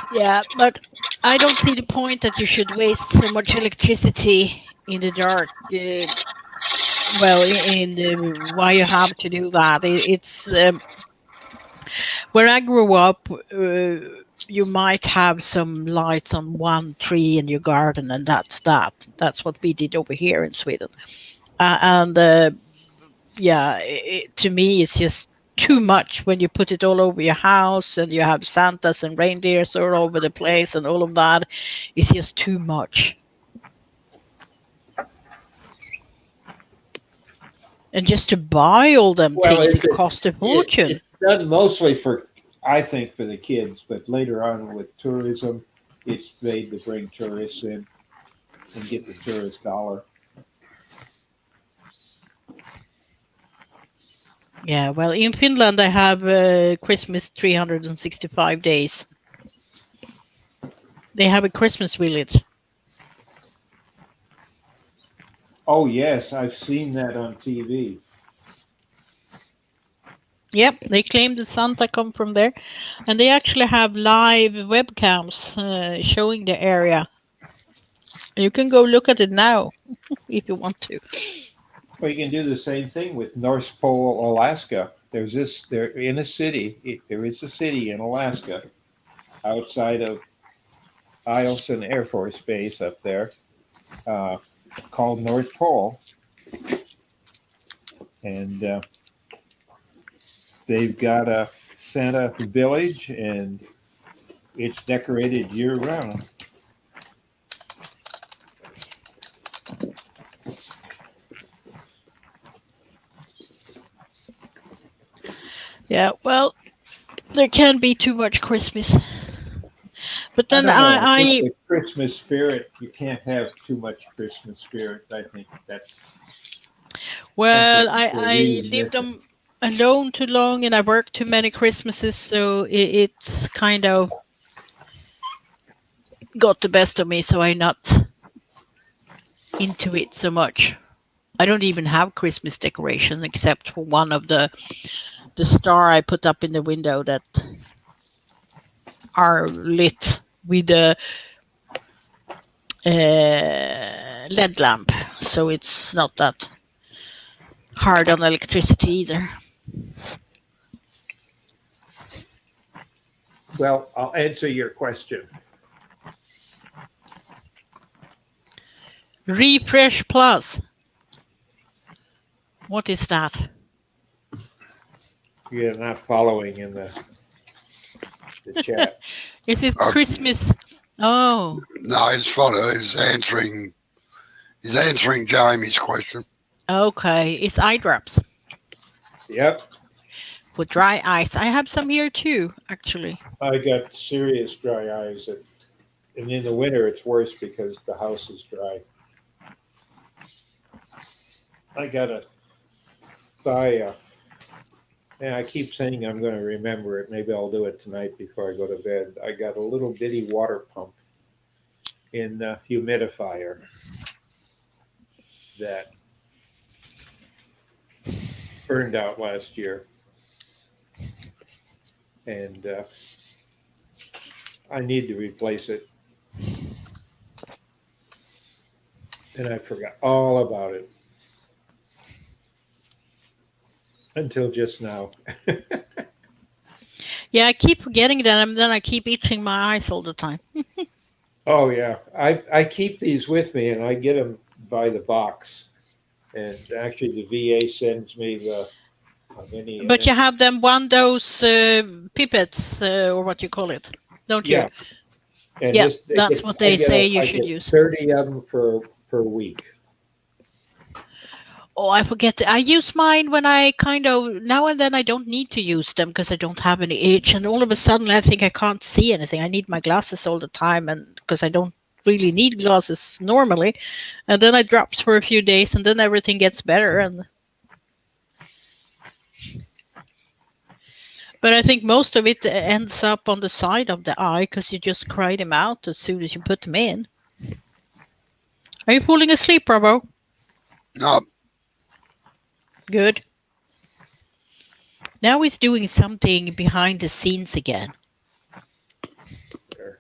[SPEAKER 3] Yeah, but I don't see the point that you should waste so much electricity in the dark. Well, why you have to do that? It's where I grew up. you might have some lights on one tree in your garden, and that's that. That's what we did over here in Sweden. And yeah, to me, it's just too much when you put it all over your house and you have Santas and reindeers all over the place and all of that. It's just too much. And just to buy all them
[SPEAKER 4] Well,
[SPEAKER 3] things, it costs a fortune.
[SPEAKER 4] it's done mostly for, I think, for the kids, but later on with tourism, it's made to bring tourists in and get the tourist dollar.
[SPEAKER 3] Yeah, well, in Finland, I have Christmas 365 days. They have a Christmas village.
[SPEAKER 4] Oh, yes, I've seen that on TV.
[SPEAKER 3] Yep, they claim the Santa come from there, and they actually have live webcams showing the area. You can go look at it now if you want to.
[SPEAKER 4] Well, you can do the same thing with North Pole, Alaska. There is a city in Alaska outside of Eielson Air Force Base up there called North Pole. And they've got a Santa village, and it's decorated year round.
[SPEAKER 3] Yeah, well, there can be too much Christmas. But then
[SPEAKER 4] I think the Christmas spirit, you can't have too much Christmas spirit. I think that's...
[SPEAKER 3] Well,
[SPEAKER 4] something people
[SPEAKER 3] I
[SPEAKER 4] really
[SPEAKER 3] lived
[SPEAKER 4] miss.
[SPEAKER 3] alone too long and I worked too many Christmases, so it's kind of got the best of me, so I'm not into it so much. I don't even have Christmas decorations except for one of the star I put up in the window that are lit with a LED lamp, so it's not that hard on electricity either.
[SPEAKER 4] Well, I'll answer your question.
[SPEAKER 3] Refresh Plus. What is that?
[SPEAKER 4] You're not following in the chat.
[SPEAKER 3] Is it Christmas? Oh.
[SPEAKER 2] No, it's funny. He's answering Jamie's question.
[SPEAKER 3] Okay, it's eye drops
[SPEAKER 4] Yep,
[SPEAKER 3] for dry eyes. I have some here too, actually.
[SPEAKER 4] I got serious dry eyes, and in the winter it's worse because the house is dry. I gotta buy and I keep saying I'm going to remember it. Maybe I'll do it tonight before I go to bed. I got a little bitty water pump in the humidifier that burned out last year. And I need to replace it. And I forgot all about it until just now.
[SPEAKER 3] Yeah, I keep forgetting that, and then I keep itching my eyes all the time.
[SPEAKER 4] Oh, yeah. I keep these with me, and I get them by the box. And actually, the VA sends me the mini.
[SPEAKER 3] But you have them one dose pipettes, or what you call it, don't you?
[SPEAKER 4] Yeah. And
[SPEAKER 3] yeah, that's what they say you should use.
[SPEAKER 4] 30 of them per week.
[SPEAKER 3] Oh, I forget. I use mine when I kind of, now and then I don't need to use them because I don't have any itch. And all of a sudden I think I can't see anything. I need my glasses all the time, and because I don't really need glasses normally. And then I drops for a few days and then everything gets better. But I think most of it ends up on the side of the eye because you just cry them out as soon as you put them in. Are you falling asleep, Bravo?
[SPEAKER 2] No.
[SPEAKER 3] Good. Now he's doing something behind the scenes again.
[SPEAKER 4] There.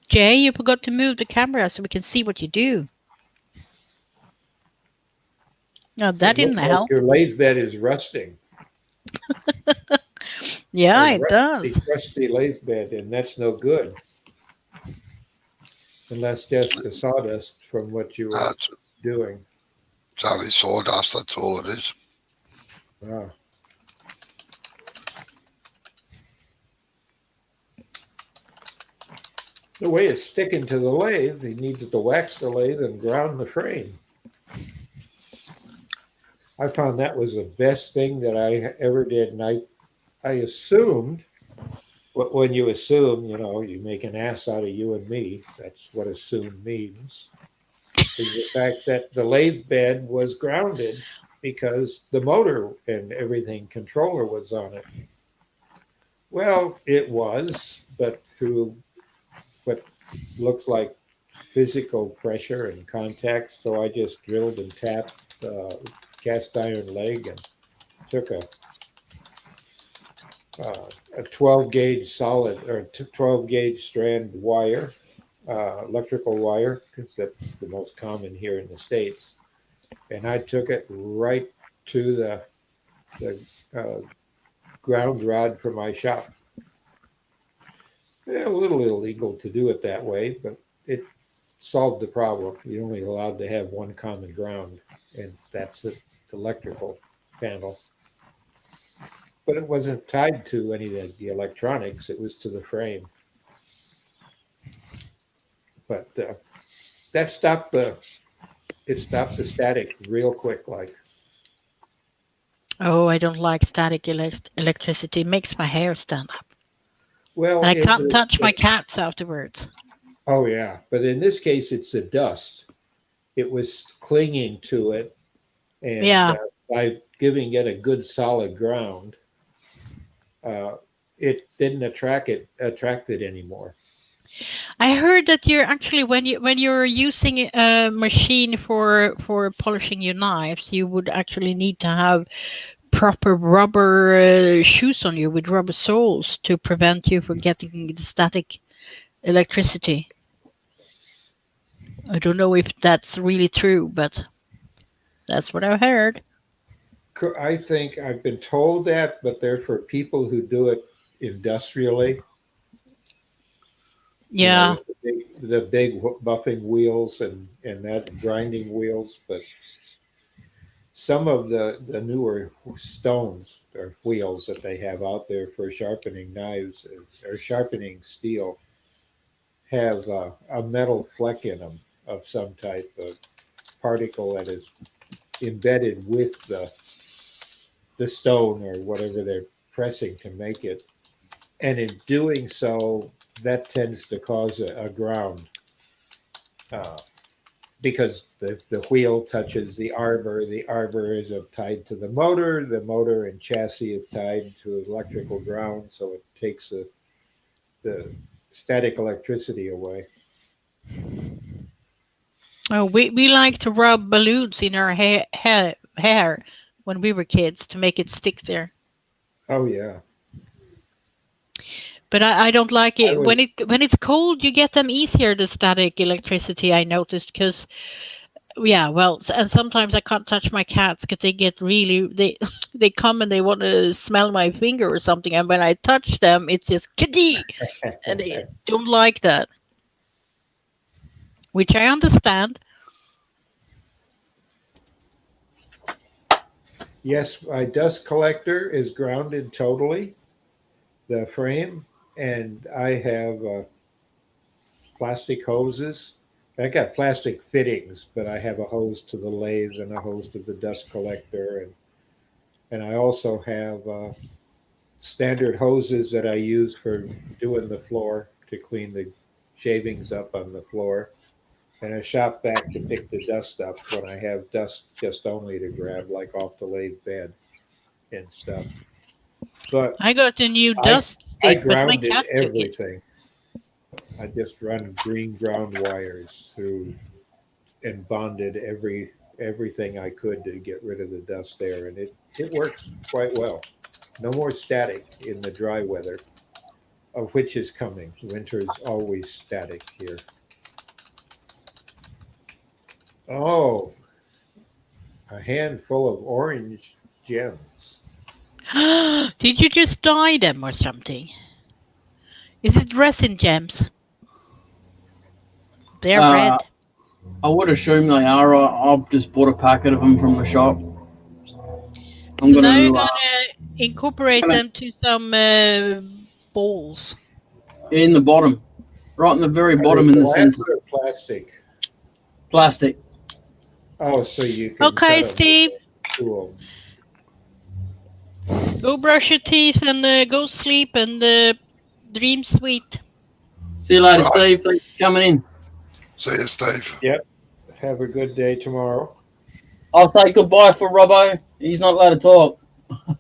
[SPEAKER 3] Jay, you forgot to move the camera so we can see what you do. No, that didn't help.
[SPEAKER 4] Your lathe bed is rusting.
[SPEAKER 3] Yeah,
[SPEAKER 4] A
[SPEAKER 3] it does.
[SPEAKER 4] crusty lathe bed, and that's no good unless just the sawdust from what you were
[SPEAKER 2] It's
[SPEAKER 4] doing.
[SPEAKER 2] only sawdust, that's all it is.
[SPEAKER 4] Wow. The way it's sticking to the lathe, he needs to wax the lathe and ground the frame. I found that was the best thing that I ever did, and I assumed, when you assume, you make an ass out of you and me. That's what assume means. Is the fact that the lathe bed was grounded because the motor and everything controller was on it. Well, it was, but through what looked like physical pressure and contact. So I just drilled and tapped cast iron leg and took a 12 gauge solid or 12 gauge strand wire, electrical wire, because that's the most common here in the States. And I took it right to the ground rod for my shop. A little illegal to do it that way, but it solved the problem. You're only allowed to have one common ground, and that's the electrical panel. But it wasn't tied to any of the electronics, it was to the frame. But that stopped the static real quick. Like,
[SPEAKER 3] Oh, I don't like static electricity. It makes my hair stand up.
[SPEAKER 4] well,
[SPEAKER 3] And I can't touch my cats afterwards.
[SPEAKER 4] oh yeah, but in this case, it's the dust. It was clinging to it, and
[SPEAKER 3] Yeah.
[SPEAKER 4] by giving it a good solid ground, it didn't attract it anymore.
[SPEAKER 3] I heard that you're actually when you're using a machine for polishing your knives, you would actually need to have proper rubber shoes on you with rubber soles to prevent you from getting the static electricity. I don't know if that's really true, but that's what I heard.
[SPEAKER 4] I think I've been told that, but they're for people who do it industrially,
[SPEAKER 3] Yeah.
[SPEAKER 4] with the big buffing wheels and that grinding wheels. But some of the newer stones or wheels that they have out there for sharpening knives or sharpening steel have a metal fleck in them of some type of particle that is embedded with the stone or whatever they're pressing to make it. And in doing so, that tends to cause a ground, uh, because the wheel touches the arbor is tied to the motor and chassis is tied to electrical ground, so it takes the static electricity away.
[SPEAKER 3] Oh, we like to rub balloons in our hair when we were kids to make it stick there.
[SPEAKER 4] Oh yeah,
[SPEAKER 3] But I don't like
[SPEAKER 4] I
[SPEAKER 3] it
[SPEAKER 4] was
[SPEAKER 3] when it's cold. You get them easier the static electricity. I noticed because yeah, well, and sometimes I can't touch my cats because they get really they come and they want to smell my finger or something, and when I touch them, it's just kitty, and they don't like that, which I understand.
[SPEAKER 4] yes, my dust collector is grounded totally, the frame, and I have plastic hoses. I got plastic fittings, but I have a hose to the lathe and a hose to the dust collector, and I also have standard hoses that I use for doing the floor to clean the shavings up on the floor, and a shop vac to pick the dust up when I have dust just only to grab, like off the lathe bed and stuff. But
[SPEAKER 3] I got a new
[SPEAKER 4] I
[SPEAKER 3] dust
[SPEAKER 4] I
[SPEAKER 3] stick, but my
[SPEAKER 4] grounded
[SPEAKER 3] cat took it.
[SPEAKER 4] everything. I just run green ground wires through and bonded everything I could to get rid of the dust there, and it works quite well. No more static in the dry weather, of which is coming. Winter is always static here. Oh, a handful of orange gems.
[SPEAKER 3] Did you just dye them or something? Is it resin gems? They're red.
[SPEAKER 1] I would assume they are. I've just bought a packet of them from the shop. I'm
[SPEAKER 3] So now you're
[SPEAKER 1] gonna
[SPEAKER 3] gonna incorporate them to some balls.
[SPEAKER 1] in the bottom, right in the very bottom in the
[SPEAKER 4] Glass
[SPEAKER 1] center.
[SPEAKER 4] or plastic?
[SPEAKER 1] Plastic.
[SPEAKER 4] Oh, so you can
[SPEAKER 3] Okay,
[SPEAKER 4] cut 'em.
[SPEAKER 3] Steve,
[SPEAKER 4] Cool.
[SPEAKER 3] go brush your teeth and go sleep and dream sweet.
[SPEAKER 1] See you later,
[SPEAKER 2] Right.
[SPEAKER 1] Steve. Thanks for coming in.
[SPEAKER 2] See you, Steve.
[SPEAKER 4] Yep. Have a good day tomorrow.
[SPEAKER 1] I'll say goodbye for Robbo. He's not allowed to talk.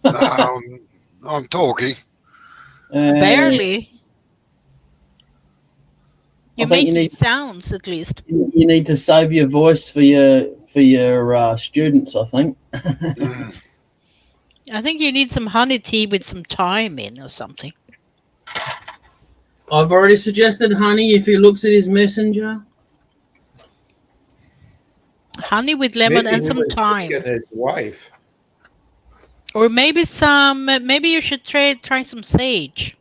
[SPEAKER 2] No, I'm talking.
[SPEAKER 3] Barely.
[SPEAKER 1] I
[SPEAKER 3] You're
[SPEAKER 1] think you
[SPEAKER 3] making
[SPEAKER 1] need
[SPEAKER 3] sounds at least.
[SPEAKER 1] you need to save your voice for your students. I think.
[SPEAKER 2] Mm.
[SPEAKER 3] I think you need some honey tea with some thyme in or something.
[SPEAKER 1] I've already suggested Honey if he looks at his messenger.
[SPEAKER 3] Honey with lemon
[SPEAKER 4] Maybe
[SPEAKER 3] and
[SPEAKER 4] he
[SPEAKER 3] some
[SPEAKER 4] was
[SPEAKER 3] thyme.
[SPEAKER 4] thinking his wife.
[SPEAKER 3] Or maybe maybe you should try some sage.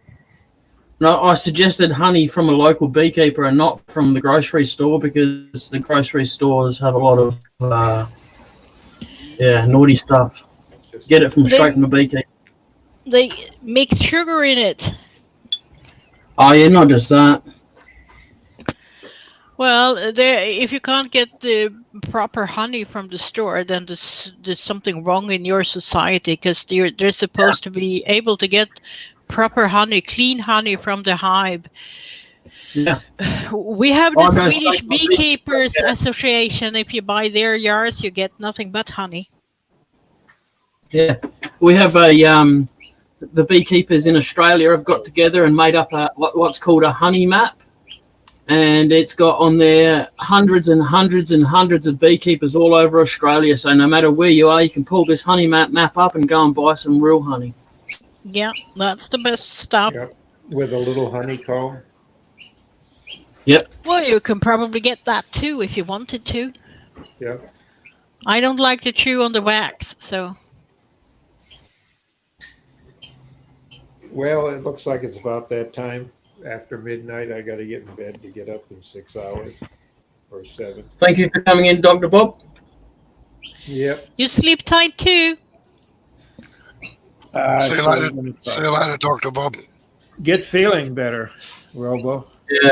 [SPEAKER 1] No, I suggested honey from a local beekeeper and not from the grocery store because the grocery stores have a lot of naughty stuff. Get it from straight from the beekeeper.
[SPEAKER 3] They make sugar in it.
[SPEAKER 1] Oh yeah, not just that.
[SPEAKER 3] Well, if you can't get the proper honey from the store, then there's something wrong in your society because they're supposed to be able to get proper honey, clean honey from the hive.
[SPEAKER 1] Yeah.
[SPEAKER 3] We have the
[SPEAKER 1] Oh, no,
[SPEAKER 3] Swedish
[SPEAKER 1] like-
[SPEAKER 3] Beekeepers Association. If you buy their yards, you get nothing but honey.
[SPEAKER 1] Yeah, we have the beekeepers in Australia have got together and made up what's called a honey map, and it's got on there hundreds and hundreds and hundreds of beekeepers all over Australia. So no matter where you are, you can pull this honey map up and go and buy some real honey.
[SPEAKER 3] Yeah, that's the best stuff.
[SPEAKER 4] Yep. With a little honeycomb.
[SPEAKER 1] Yep.
[SPEAKER 3] Well, you can probably get that too if you wanted to.
[SPEAKER 4] Yep.
[SPEAKER 3] I don't like to chew on the wax, so.
[SPEAKER 4] Well, it looks like it's about that time. After midnight, I got to get in bed to get up in 6 hours or 7.
[SPEAKER 1] Thank you for coming in, Dr. Bob.
[SPEAKER 4] Yep.
[SPEAKER 3] You sleep tight too.
[SPEAKER 2] See you later. See you later, Dr. Bob.
[SPEAKER 4] Get feeling better, Robo.
[SPEAKER 1] Yeah.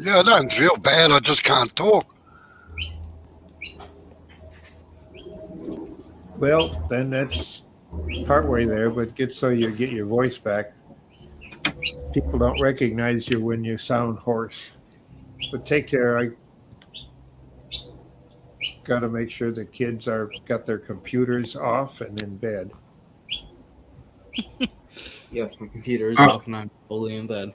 [SPEAKER 2] Yeah, I don't feel bad. I just can't talk.
[SPEAKER 4] Well, then that's partway there, but get so you get your voice back. People don't recognize you when you sound hoarse. But take care. I got to make sure the kids got their computers off and in bed.
[SPEAKER 7] Yes, my computer is off and I'm fully in bed.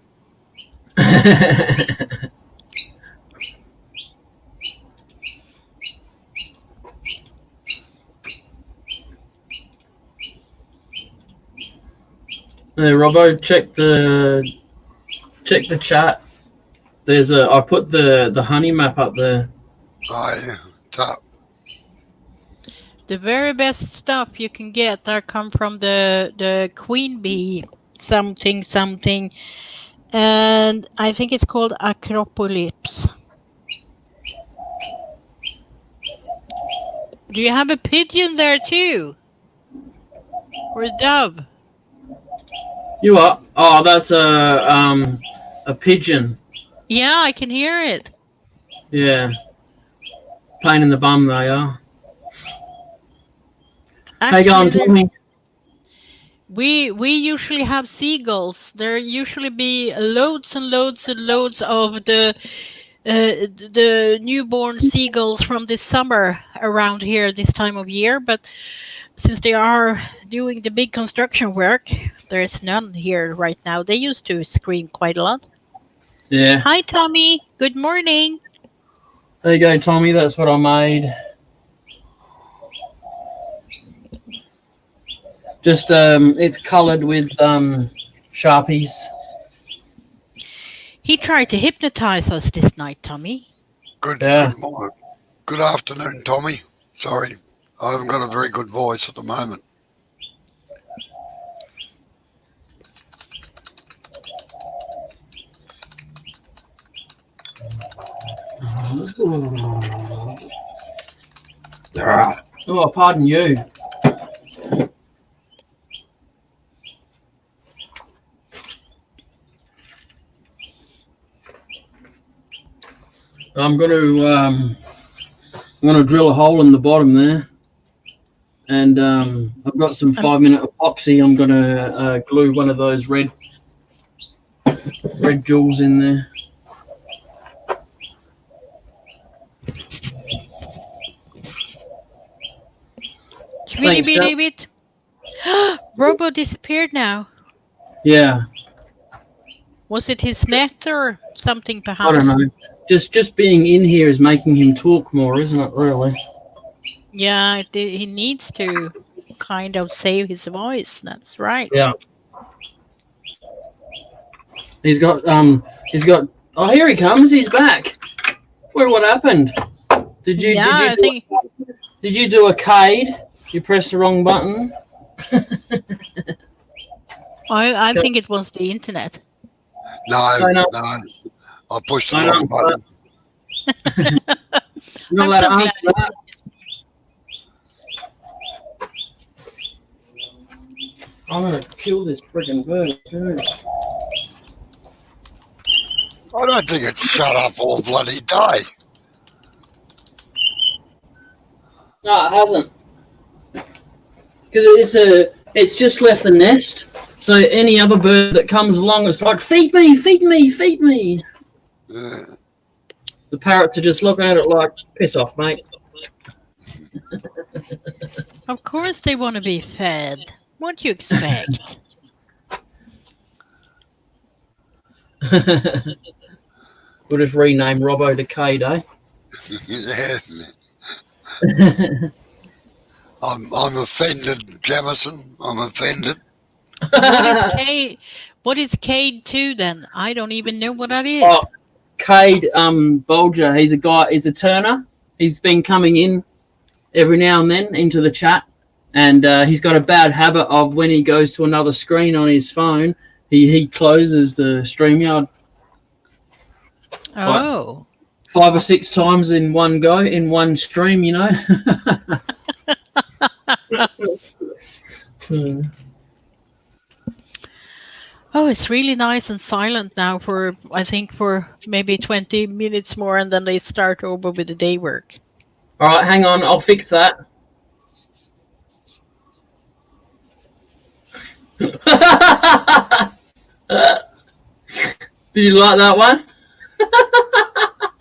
[SPEAKER 1] Hey, Robbo, check the chat. I put the honey map up there.
[SPEAKER 2] Oh, yeah. Top.
[SPEAKER 3] The very best stuff you can get are come from the queen bee something, and I think it's called Acropolis. Do you have a pigeon there too? Or a dove?
[SPEAKER 1] You are? Oh, that's a pigeon.
[SPEAKER 3] Yeah, I can hear it.
[SPEAKER 1] Yeah. Pain in the bum they are. Hey, go on, Tommy.
[SPEAKER 3] We usually have seagulls. There usually be loads and loads and loads of the newborn seagulls from this summer around here this time of year, but since they are doing the big construction work, there's none here right now. They used to scream quite a lot.
[SPEAKER 1] Yeah.
[SPEAKER 3] Hi, Tommy. Good morning.
[SPEAKER 1] There you go, Tommy. That's what I made. Just it's coloured with Sharpies.
[SPEAKER 3] He tried to hypnotize us this night, Tommy.
[SPEAKER 2] Good morning. Good afternoon, Tommy. Sorry, I haven't got a very good voice at the moment.
[SPEAKER 1] Oh, pardon you. I'm going to drill a hole in the bottom there, and I've got some 5-minute epoxy. I'm going to glue one of those red jewels in there. Thanks,
[SPEAKER 3] David. Robo disappeared now.
[SPEAKER 1] Yeah.
[SPEAKER 3] Was it his net or something perhaps?
[SPEAKER 1] I don't know. Just being in here is making him talk more, isn't it, really?
[SPEAKER 3] Yeah, he needs to kind of save his voice. That's right.
[SPEAKER 1] Yeah. He's got oh, here he comes, he's back. What happened? Did you do a Cade? You pressed the wrong button?
[SPEAKER 3] I think it was the internet.
[SPEAKER 2] No. I pushed the wrong button.
[SPEAKER 1] Not allowed to answer that. I'm gonna kill this freaking bird too.
[SPEAKER 2] I don't think it's shut up all bloody day.
[SPEAKER 1] No, it hasn't. Because it's just left the nest. So any other bird that comes along, it's like, feed me, feed me, feed me.
[SPEAKER 2] Yeah.
[SPEAKER 1] The parrots are just looking at it like, piss off, mate.
[SPEAKER 3] Of course they want to be fed. What do you expect?
[SPEAKER 1] We'll just rename Robbo to Cade, eh?
[SPEAKER 2] Yeah. I'm offended, Jamison. I'm offended.
[SPEAKER 3] What is Cade 2 then? I don't even know what that is.
[SPEAKER 1] Oh, Cade Bolger, he's a turner. He's been coming in every now and then into the chat, and he's got a bad habit of when he goes to another screen on his phone, he closes the StreamYard.
[SPEAKER 3] Oh.
[SPEAKER 1] Like 5 or 6 times in one go, in one stream, you know.
[SPEAKER 3] Oh, it's really nice and silent now for maybe 20 minutes more, and then they start over with the day work.
[SPEAKER 1] All right, hang on, I'll fix that. Did you like that one?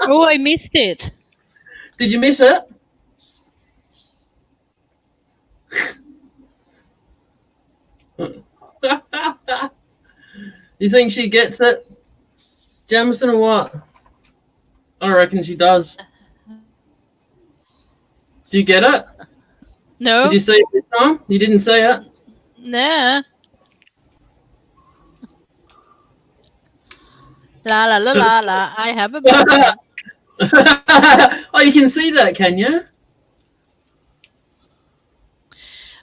[SPEAKER 3] Oh, I missed it.
[SPEAKER 1] Did you miss it? You think she gets it, Jamison, or what? I reckon she does. Did you get it?
[SPEAKER 3] No.
[SPEAKER 1] Did you see it this time? You didn't see it?
[SPEAKER 3] Nah. La la la la la. I have a boyfriend.
[SPEAKER 1] Oh, you can see that, can you?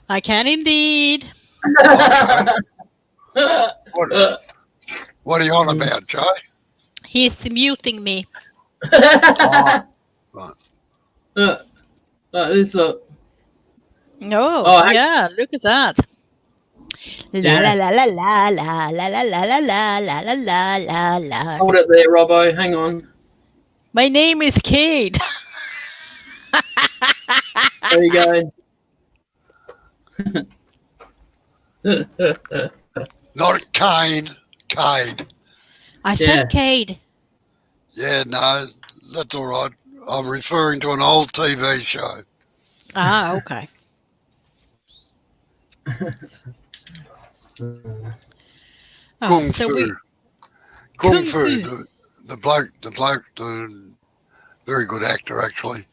[SPEAKER 3] I can indeed.
[SPEAKER 2] What are you on about, Joe?
[SPEAKER 3] He's muting me.
[SPEAKER 2] Right.
[SPEAKER 1] Like this, look.
[SPEAKER 3] No,
[SPEAKER 1] Oh,
[SPEAKER 3] yeah, look at that.
[SPEAKER 1] Yeah.
[SPEAKER 3] La la la la la la la la la la la la la la la.
[SPEAKER 1] Hold it there, Robbo. Hang on.
[SPEAKER 3] My name is Cade.
[SPEAKER 1] There you go.
[SPEAKER 2] Not Kane. Cade.
[SPEAKER 3] I said Cade.
[SPEAKER 2] Yeah, no, that's all right. I'm referring to an old TV show.
[SPEAKER 3] Ah, okay.
[SPEAKER 2] Kung
[SPEAKER 3] so
[SPEAKER 2] Fu. Kung Fu. The bloke, the very good actor actually,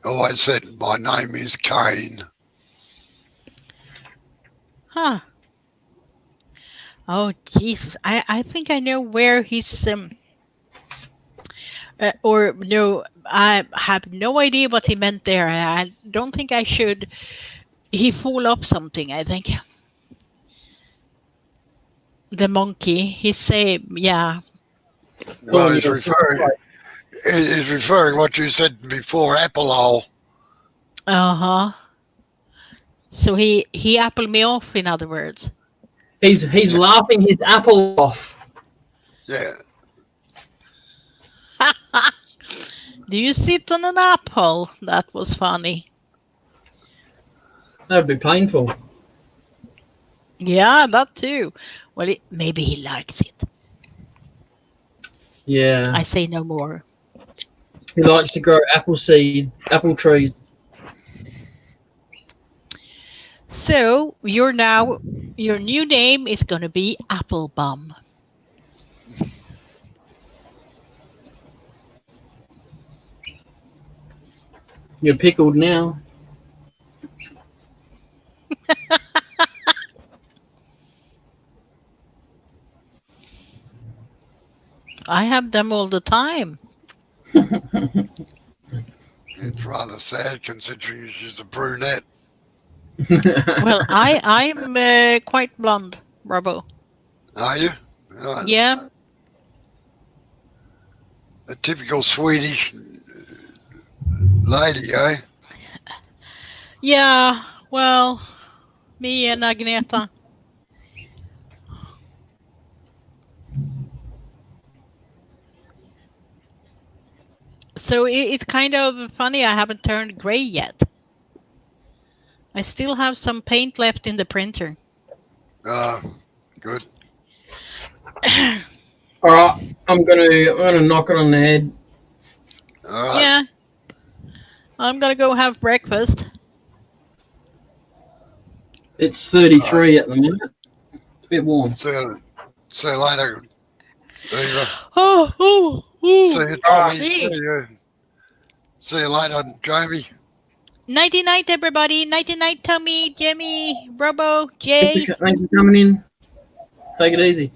[SPEAKER 2] always said, my name is Kane.
[SPEAKER 3] Huh. Oh, Jesus. I think I know where he's, or no, I have no idea what he meant there. I don't think I should. He fool up something, I think. The monkey, he say, yeah.
[SPEAKER 2] Well, he's referring is referring what you said before, apple hole.
[SPEAKER 3] Uh-huh. So he appled me off, in other words.
[SPEAKER 1] He's laughing his apple off.
[SPEAKER 2] Yeah.
[SPEAKER 3] Do you sit on an apple? That was funny.
[SPEAKER 1] That'd be painful.
[SPEAKER 3] Yeah, that too. Well, maybe he likes it.
[SPEAKER 1] Yeah.
[SPEAKER 3] I say no more.
[SPEAKER 1] He likes to grow apple trees.
[SPEAKER 3] So your new name is gonna be Applebum.
[SPEAKER 1] You're pickled now.
[SPEAKER 3] I have them all the time.
[SPEAKER 2] It's rather sad considering she's a brunette.
[SPEAKER 3] Well, I'm quite blonde, Robbo.
[SPEAKER 2] Are you? Right.
[SPEAKER 3] Yeah.
[SPEAKER 2] A typical Swedish lady, eh?
[SPEAKER 3] Yeah. Well, me and Agneta. So it's kind of funny I haven't turned gray yet. I still have some paint left in the printer.
[SPEAKER 2] Good.
[SPEAKER 1] All right, I'm gonna knock it on the head.
[SPEAKER 2] All right.
[SPEAKER 3] Yeah. I'm gonna go have breakfast.
[SPEAKER 1] It's 33 at the moment. It's a bit warm.
[SPEAKER 2] See you later, Eva.
[SPEAKER 3] Oh.
[SPEAKER 2] See you, Tommy.
[SPEAKER 3] Thanks.
[SPEAKER 2] See you later, Jamie.
[SPEAKER 3] Nighty night, everybody. Nighty night, Tommy, Jimmy, Robo, Jay.
[SPEAKER 1] Thank you for coming in. Take it easy.